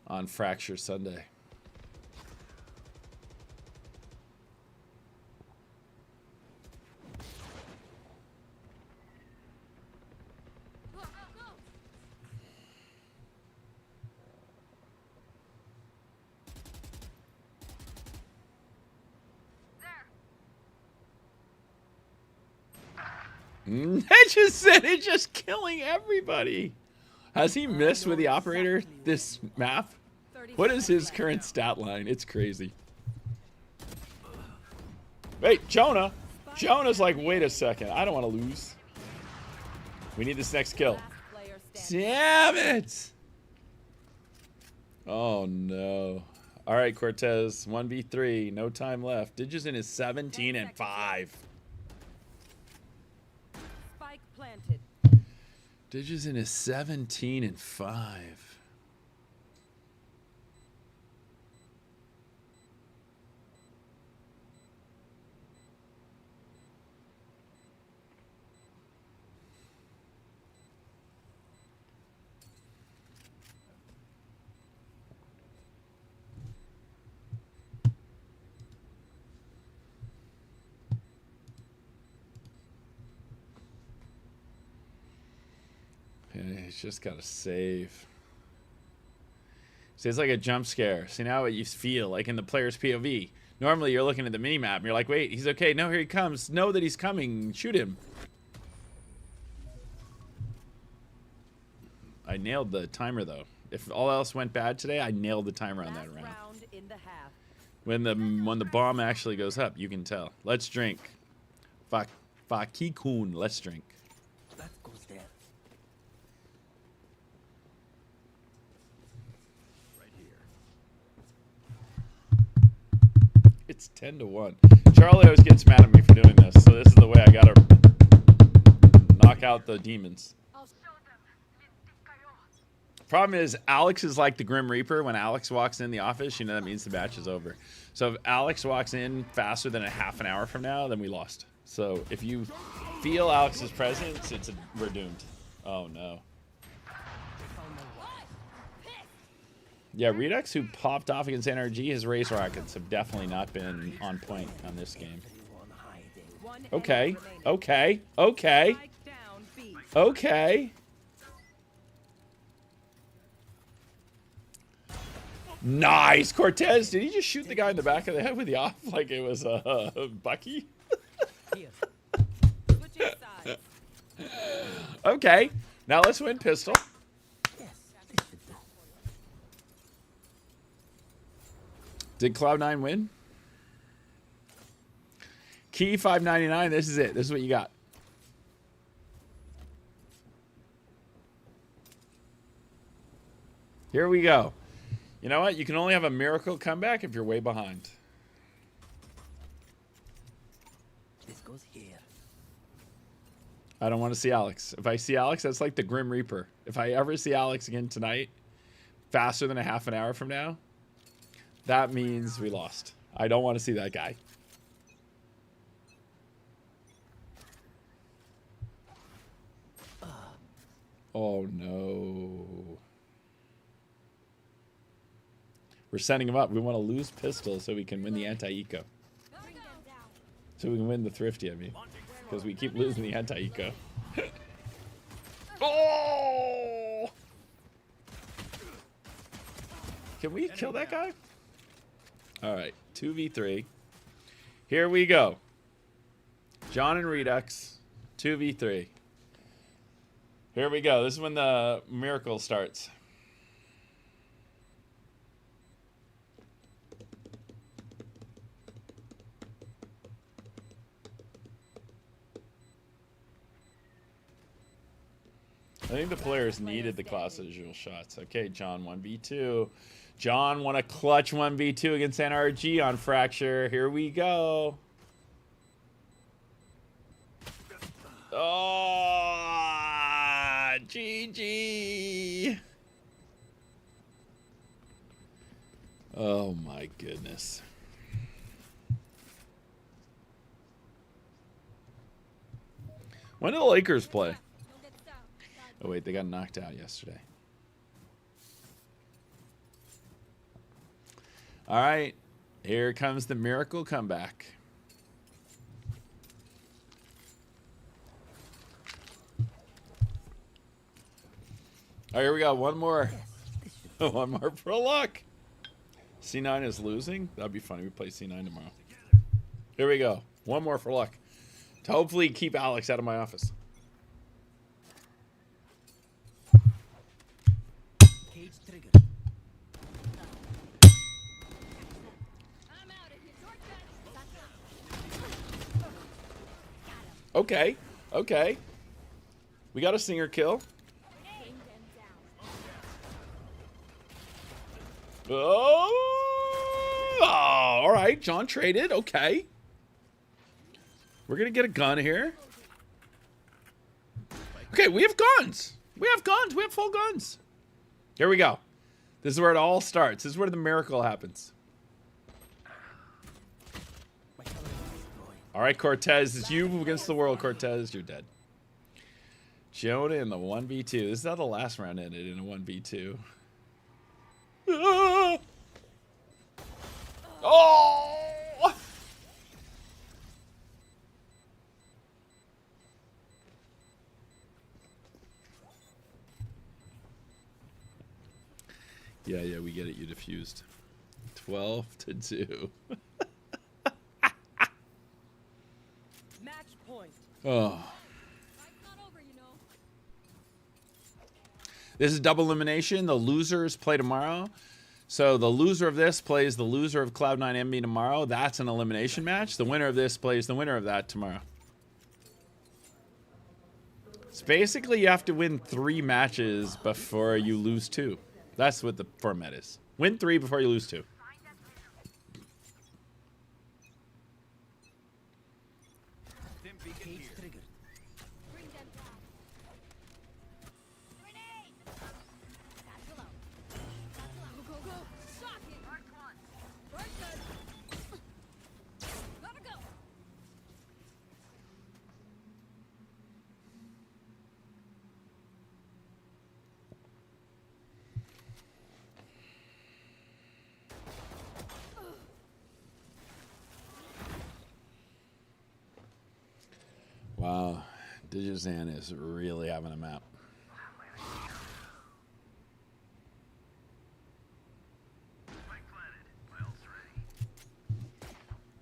on Fracture Sunday. Go, go, go. Hedges said it, just killing everybody. Has he missed with the operator this map? What is his current stat line? It's crazy. Wait, Jonah. Jonah's like, wait a second. I don't want to lose. We need this next kill. Last player standing. Damn it. Oh, no. All right, Cortez. 1v3. No time left. Digizen is 17 and 5. Spike planted. Digizen is 17 and 5. He's just got to save. See, it's like a jump scare. See now what you feel like in the player's POV. Normally you're looking at the mini map and you're like, wait, he's okay. No, here he comes. Know that he's coming. Shoot him. I nailed the timer though. If all else went bad today, I nailed the timer on that round. In the half. When the bomb actually goes up, you can tell. Let's drink. Fakikun. Let's drink. That goes there. Right here. It's 10-1. Charlie always gets mad at me for doing this, so this is the way I gotta knock out the demons. Problem is, Alex is like the Grim Reaper. When Alex walks in the office, you know that means the match is over. So if Alex walks in faster than a half an hour from now, then we lost. So if you feel Alex's presence, we're doomed. Oh no. Yeah, Redux, who popped off against NRG, his Raise Rockets have definitely not been on point on this game. Everyone hiding. One Okay, enemy remaining. okay, okay, Spike down B. okay. Nice, Cortez. Did he just shoot the guy in the back of the head with the off like it was Bucky? Here. Switching sides. Okay, now let's win pistol. Yes, this should do. Did Cloud9 win? Key 599. This is it. This is what you got. Here we go. You know what? You can only have a miracle comeback if you're way behind. This goes here. I don't want to see Alex. If I see Alex, that's like the Grim Reaper. If I ever see Alex again tonight, faster than a half an hour from now, that means we lost. I don't want to see that guy. Oh, no. We're setting him up. We want to lose pistol so we can win the anti-eco. So we can win the thrifty, I mean. Because we keep losing the anti-eco. Oh! Can we kill that guy? All right, 2v3. Here we go. John and Redux, 2v3. Here we go. This is when the miracle starts. I think the players needed the class visual shots. Okay, John 1v2. John won a clutch 1v2 against NRG on Fracture. Here we go. Oh, GG. Oh my goodness. When do the Lakers play? Oh wait, they got knocked out yesterday. All right, here comes the miracle comeback. All right, here we go. One more. One more for luck. C9 is losing. That'd be funny. We play C9 tomorrow. Here we go. One more for luck. To hopefully keep Alex out of my office. Cage triggered. I'm out of here. Okay. Okay. We got a singer kill. Oh, all right. John traded. Okay. We're going to get a gun here. Okay, we have guns. We have guns. We have full guns. Here we go. This is where it all starts. This is where the miracle happens. My color is destroyed. All right, Cortez. It's you against the world, Cortez. You're dead. Jonah in the 1v2. This is how the last round ended, in a 1v2. Ah! Oh! Yeah, we get it. You diffused. 12-2. Match point. Oh. Fight's not over, you know. This is double elimination. The losers play tomorrow. So the loser of this plays the loser of Cloud9 MB tomorrow. That's an elimination match. The winner of this plays the winner of that tomorrow. So basically, you have to win 3 matches before you lose 2. That's what the format is. Win 3 before you lose 2. Cage triggered. Bring them down. Grenade! Satchel out. Satchel out. Go, go, go. Shocking. Mark one. Right good. Gotta go. Wow. Digizan is really having a map.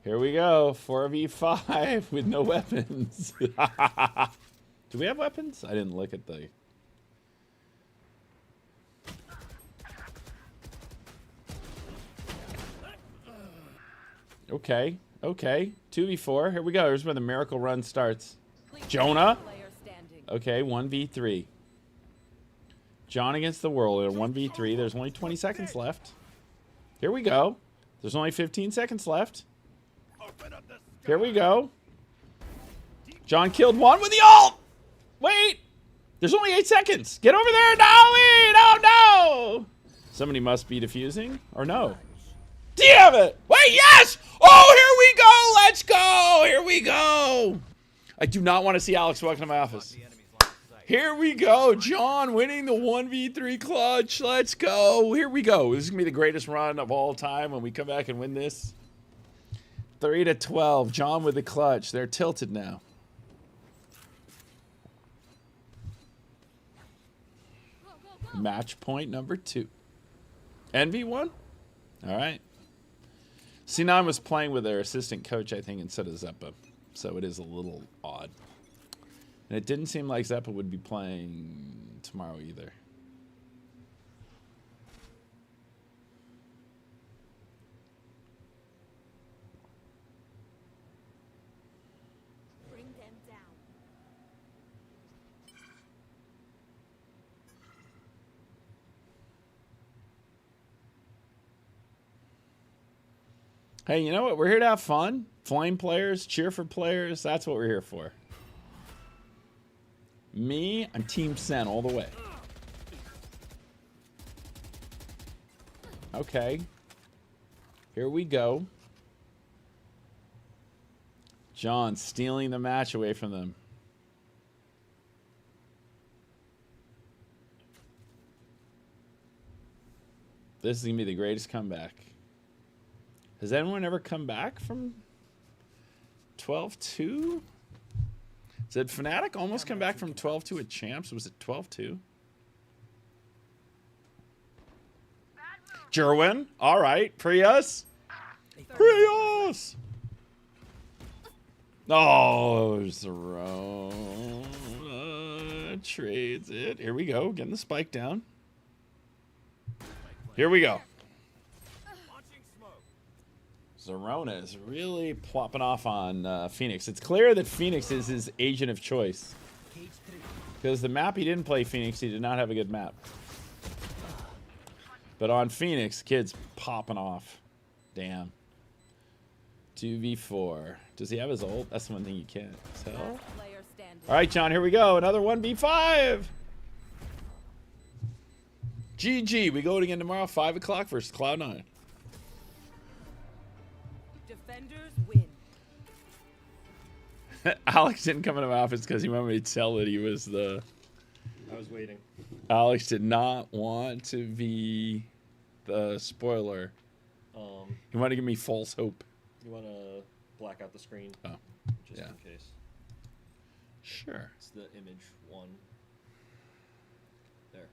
Here we go. 4v5 with no weapons. Do we have weapons? I didn't look at the... Okay. Okay, 2v4. Here we go. Here's where the miracle run starts. Jonah. Player standing. Okay, 1v3. John against the world in a 1v3. There's only 20 seconds left. Here we go. There's only 15 seconds left. Open up the Here we go. John killed one with the ult. Wait. There's only 8 seconds. Get over there. No, wait. Oh, no. Somebody must be defusing. Or no. Damn it. Wait, yes. Oh, here we go. Let's go. Here we go. I do not want to see Alex walking to my office. the enemy's line of sight. Here we go. John winning the 1v3 clutch. Let's go. Here we go. This is going to be the greatest run of all time when we come back and win this. 3-12. John with the clutch. They're tilted now. Go, go, go. Match point number 2. Envy won? All right. C9 was playing with their assistant coach, I think, instead of Zeppa. So it is a little odd. And it didn't seem like Zeppa would be playing tomorrow either. Bring them down. Hey, you know what? We're here to have fun. Flame players, cheer for players. That's what we're here for. Me, I'm Team SEN all the way. Okay. Here we go. John stealing the match away from them. This is going to be the greatest comeback. Has anyone ever come back from 12-2? Did Fnatic almost come back from 12-2 at Champs? Was it 12-2? Jerwin. All right. Prius. Prius. Oh, Zerona trades it. Here we go. Getting the spike down. Here we go. Launching smoke. Zerona is really plopping off on Phoenix. It's clear that Phoenix is his agent of choice. Cage triggered. Because the map he didn't play Phoenix, he did not have a good map. But on Phoenix, kid's popping off. Damn. 2v4. Does he have his ult? That's the one thing you can't tell. Last player standing. All right, John, here we go. Another 1v5. GG. We go again tomorrow, 5 o'clock versus Cloud9. Defenders win. Alex didn't come into my office because he wanted me to tell that he was the... I was waiting. Alex did not want to be the spoiler. He wanted to give me false hope. You want to black out the screen? Oh, Just yeah. in case. Sure. It's the image one. There.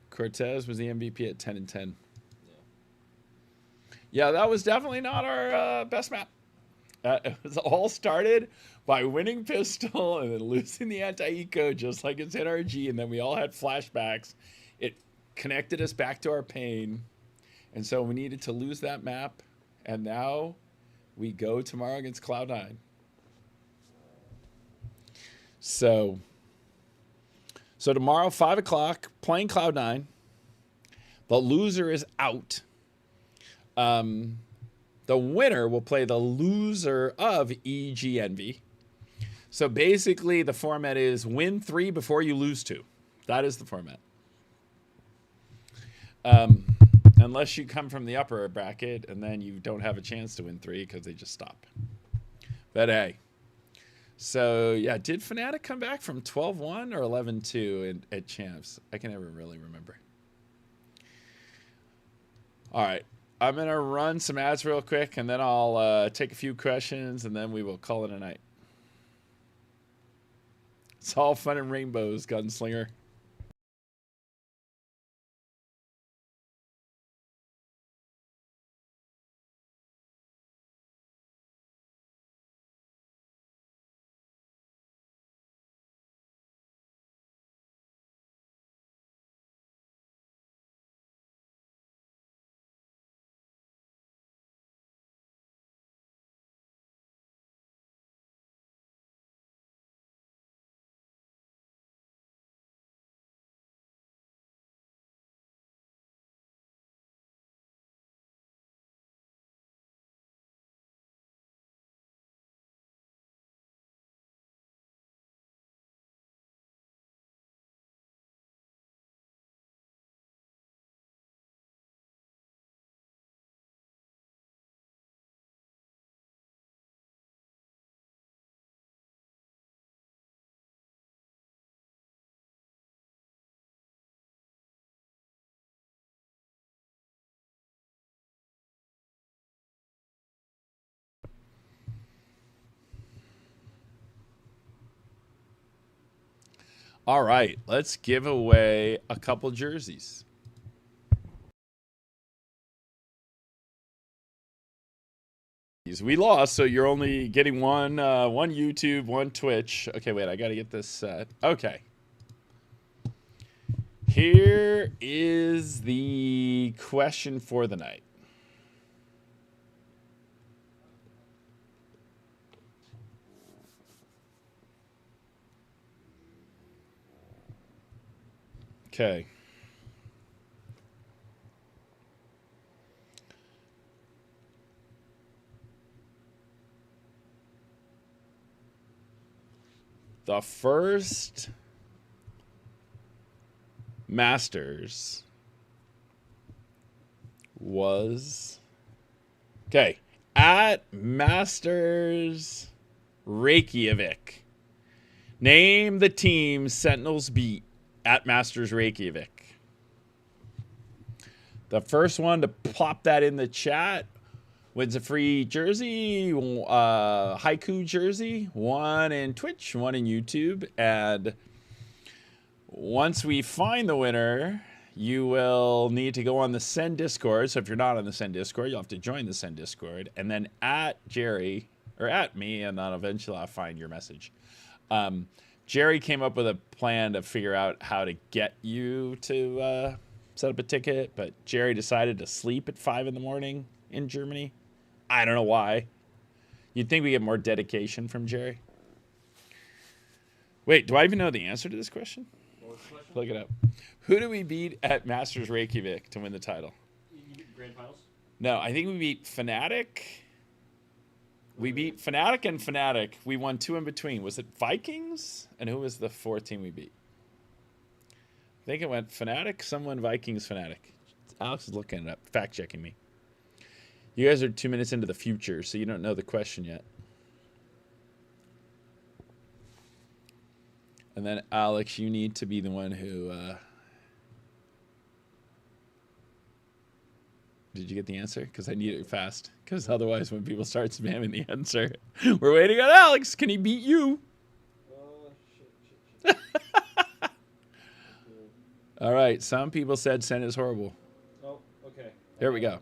Cortez was the MVP at 10-10. Yeah. Yeah, that was definitely not our best map. It was all started by winning pistol and then losing the anti-eco just like it's NRG, and then we all had flashbacks. It connected us back to our pain, and so we needed to lose that map, and now we go tomorrow against Cloud9. So tomorrow, 5 o'clock, playing Cloud9. The loser is out. The winner will play the loser of EGNV. So basically, the format is win 3 before you lose 2. That is the format. Unless you come from the upper bracket, and then you don't have a chance to win 3 because they just stop. But hey. So, yeah, did Fnatic come back from 12-1 or 11-2 at Champs? I can never really remember. All right. I'm going to run some ads real quick, and then I'll take a few questions, and then we will call it a night. It's all fun and rainbows, Gunslinger. All right, let's give away a couple jerseys. We lost, so you're only getting one YouTube, one Twitch. Okay, wait, I got to get this set. Okay. Here is the question for the night. Okay. The first Masters was at Masters Reykjavik. Name the team Sentinels beat at Masters Reykjavik. The first one to plop that in the chat wins a free jersey, haiku jersey, one in Twitch, one in YouTube. And once we find the winner, you will need to go on the SEN Discord. So if you're not on the SEN Discord, you'll have to join the SEN Discord. And then at Jerry, or at me, and then eventually I'll find your message. Jerry came up with a plan to figure out how to get you to set up a ticket, but Jerry decided to sleep at 5 in the morning in Germany. I don't know why. You'd think we get more dedication from Jerry. Wait, do I even know the answer to this question? Look it up. Who do we beat at Masters Reykjavik to win the title? Grand finals? No, I think we beat Fnatic. We beat Fnatic and Fnatic. We won 2 in between. Was it Vikings? And who was the 4th team we beat? I think it went Fnatic, someone, Vikings, Fnatic. Alex is looking it up, fact-checking me. You guys are 2 minutes into the future, so you don't know the question yet. And then, Alex, you need to be the one who... Did you get the answer? Because I need it fast. Because otherwise, when people start spamming the answer, we're waiting on Alex. Can he beat you? Shit. All right. Some people said Sen is horrible. Oh, okay. There we go.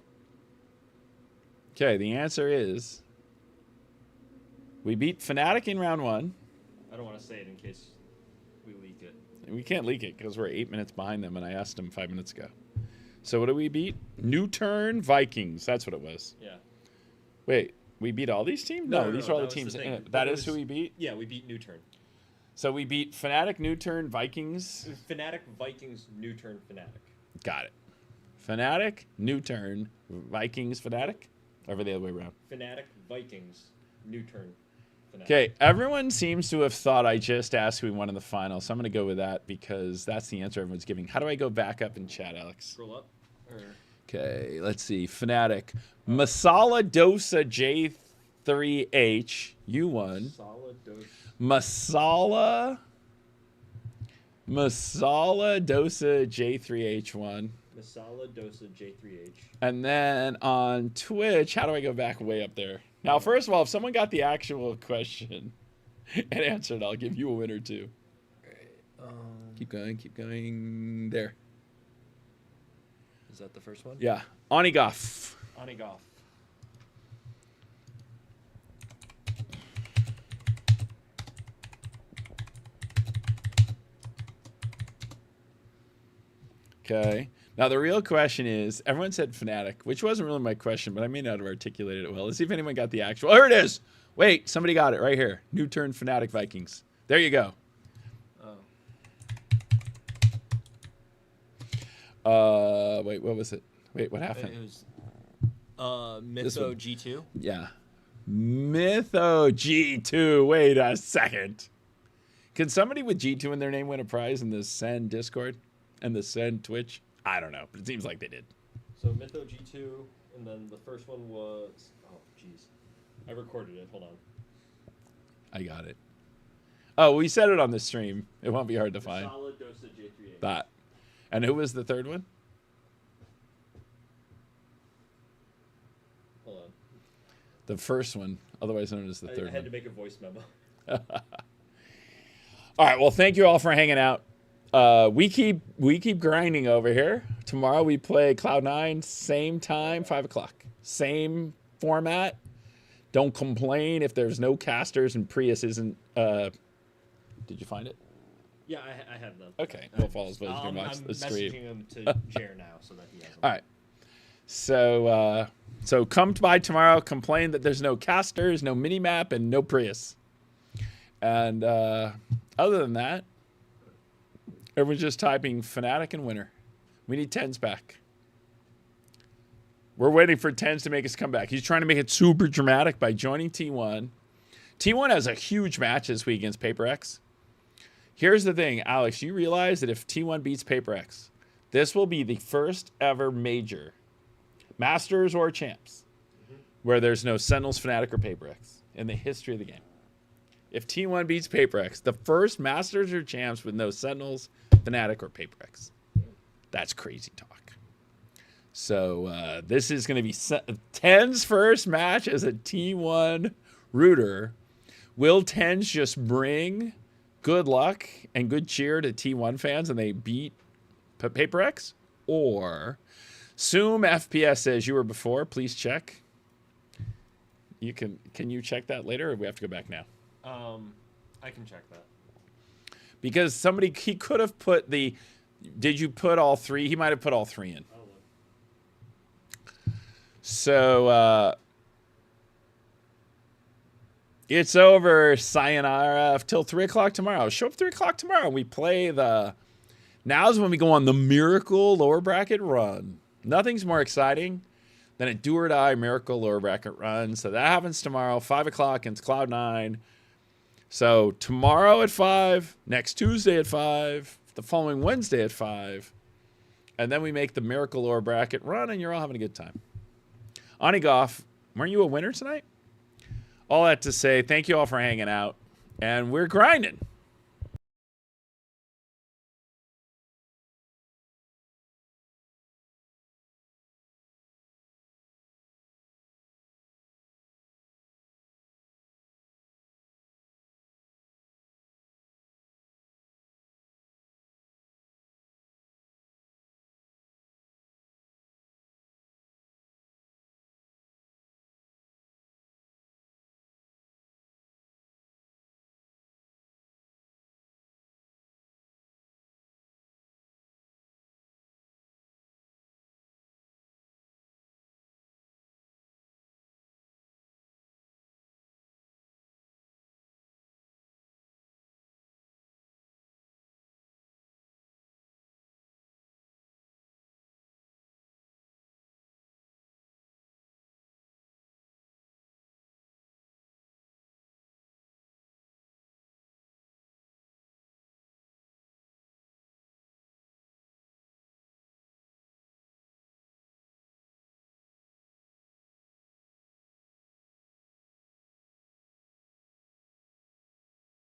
Okay, the answer is we beat Fnatic in round 1. I don't want to say it in case we leak it. We can't leak it because we're 8 minutes behind them, and I asked them 5 minutes ago. So what do we beat? New Turn Vikings. That's what it was. Yeah. Wait, we beat all these teams? No, these are all the that was teams. the thing. That It is who we beat? Yeah, we beat New Turn. So we beat Fnatic, New Turn, Vikings. Fnatic, Vikings, New Turn, Fnatic. Got it. Fnatic, New Turn, Vikings, Fnatic? Or the other way around? Fnatic, Vikings, New Turn, Fnatic. Okay, everyone seems to have thought I just asked who won in the final, so I'm going to go with that because that's the answer everyone's giving. How do I go back up in chat, Alex? Scroll up. Okay, let's see. Fnatic. Masala Dosa J3H. You won. Solid dose. Masala Dosa J3H won. Masala Dosa J3H. And then on Twitch, how do I go back way up there? Now, first of all, if someone got the actual question and answered, I'll give you a winner too. Keep going. There. Is that the first one? Yeah. Onigoff. Onigoff. Okay. Now, the real question is, everyone said Fnatic, which wasn't really my question, but I may not have articulated it well. Let's see if anyone got the actual. Oh, here it is. Wait, somebody got it right here. New Turn Fnatic Vikings. There you go. Wait, what was it? Wait, what happened? It was Mytho G2. Yeah. Mytho G2. Wait a second. Can somebody with G2 in their name win a prize in the SEN Discord and the SEN Twitch? I don't know, but it seems like they did. So Mytho G2, and then the first one was... Oh, jeez. I recorded it. Hold on. I got it. Oh, we said it on the stream. It won't be hard to find. Solid Dosa J3H. That. And who was the third one? Hold on. The first one, otherwise known as the third I had one. to make a voice memo. All right. Well, thank you all for hanging out. We keep grinding over here. Tomorrow we play Cloud9, same time, 5 o'clock. Same format. Don't complain if there's no casters and Prius isn't. Did you find it? Yeah, I have them. Okay. We'll follow as you can watch I'm the stream. messaging him to Jer now so that he has them. All right. So come by tomorrow. Complain that there's no casters, no mini map, and no Prius. And other than that, everyone's just typing Fnatic and winner. We need Tens back. We're waiting for Tens to make his comeback. He's trying to make it super dramatic by joining T1. T1 has a huge match this week against Paper X. Here's the thing, Alex. You realize that if T1 beats Paper X, this will be the first ever major, Masters or Champs, where there's no Sentinels, Fnatic, or Paper X in the history of the game. If T1 beats Paper X, the first Masters or Champs with no Sentinels, Fnatic, or Paper X. That's crazy talk. So this is going to be Ten's first match as a T1 rooter. Will Tens just bring good luck and good cheer to T1 fans and they beat Paper X? Or Zoom FPS says you were before. Please check. Can you check that later, or we have to go back now? I can check that. Because he could have put the. Did you put all three? He might have put all three in. So it's over. Sayonara till 3 o'clock tomorrow. Show up 3 o'clock tomorrow. We play the. Now's when we go on the Miracle lower bracket run. Nothing's more exciting than a do or die Miracle lower bracket run. So that happens tomorrow, 5 o'clock against Cloud9. So tomorrow at 5, next Tuesday at 5, the following Wednesday at 5, and then we make the Miracle lower bracket run, and you're all having a good time. Onigoff, weren't you a winner tonight? All that to say, thank you all for hanging out, and we're grinding.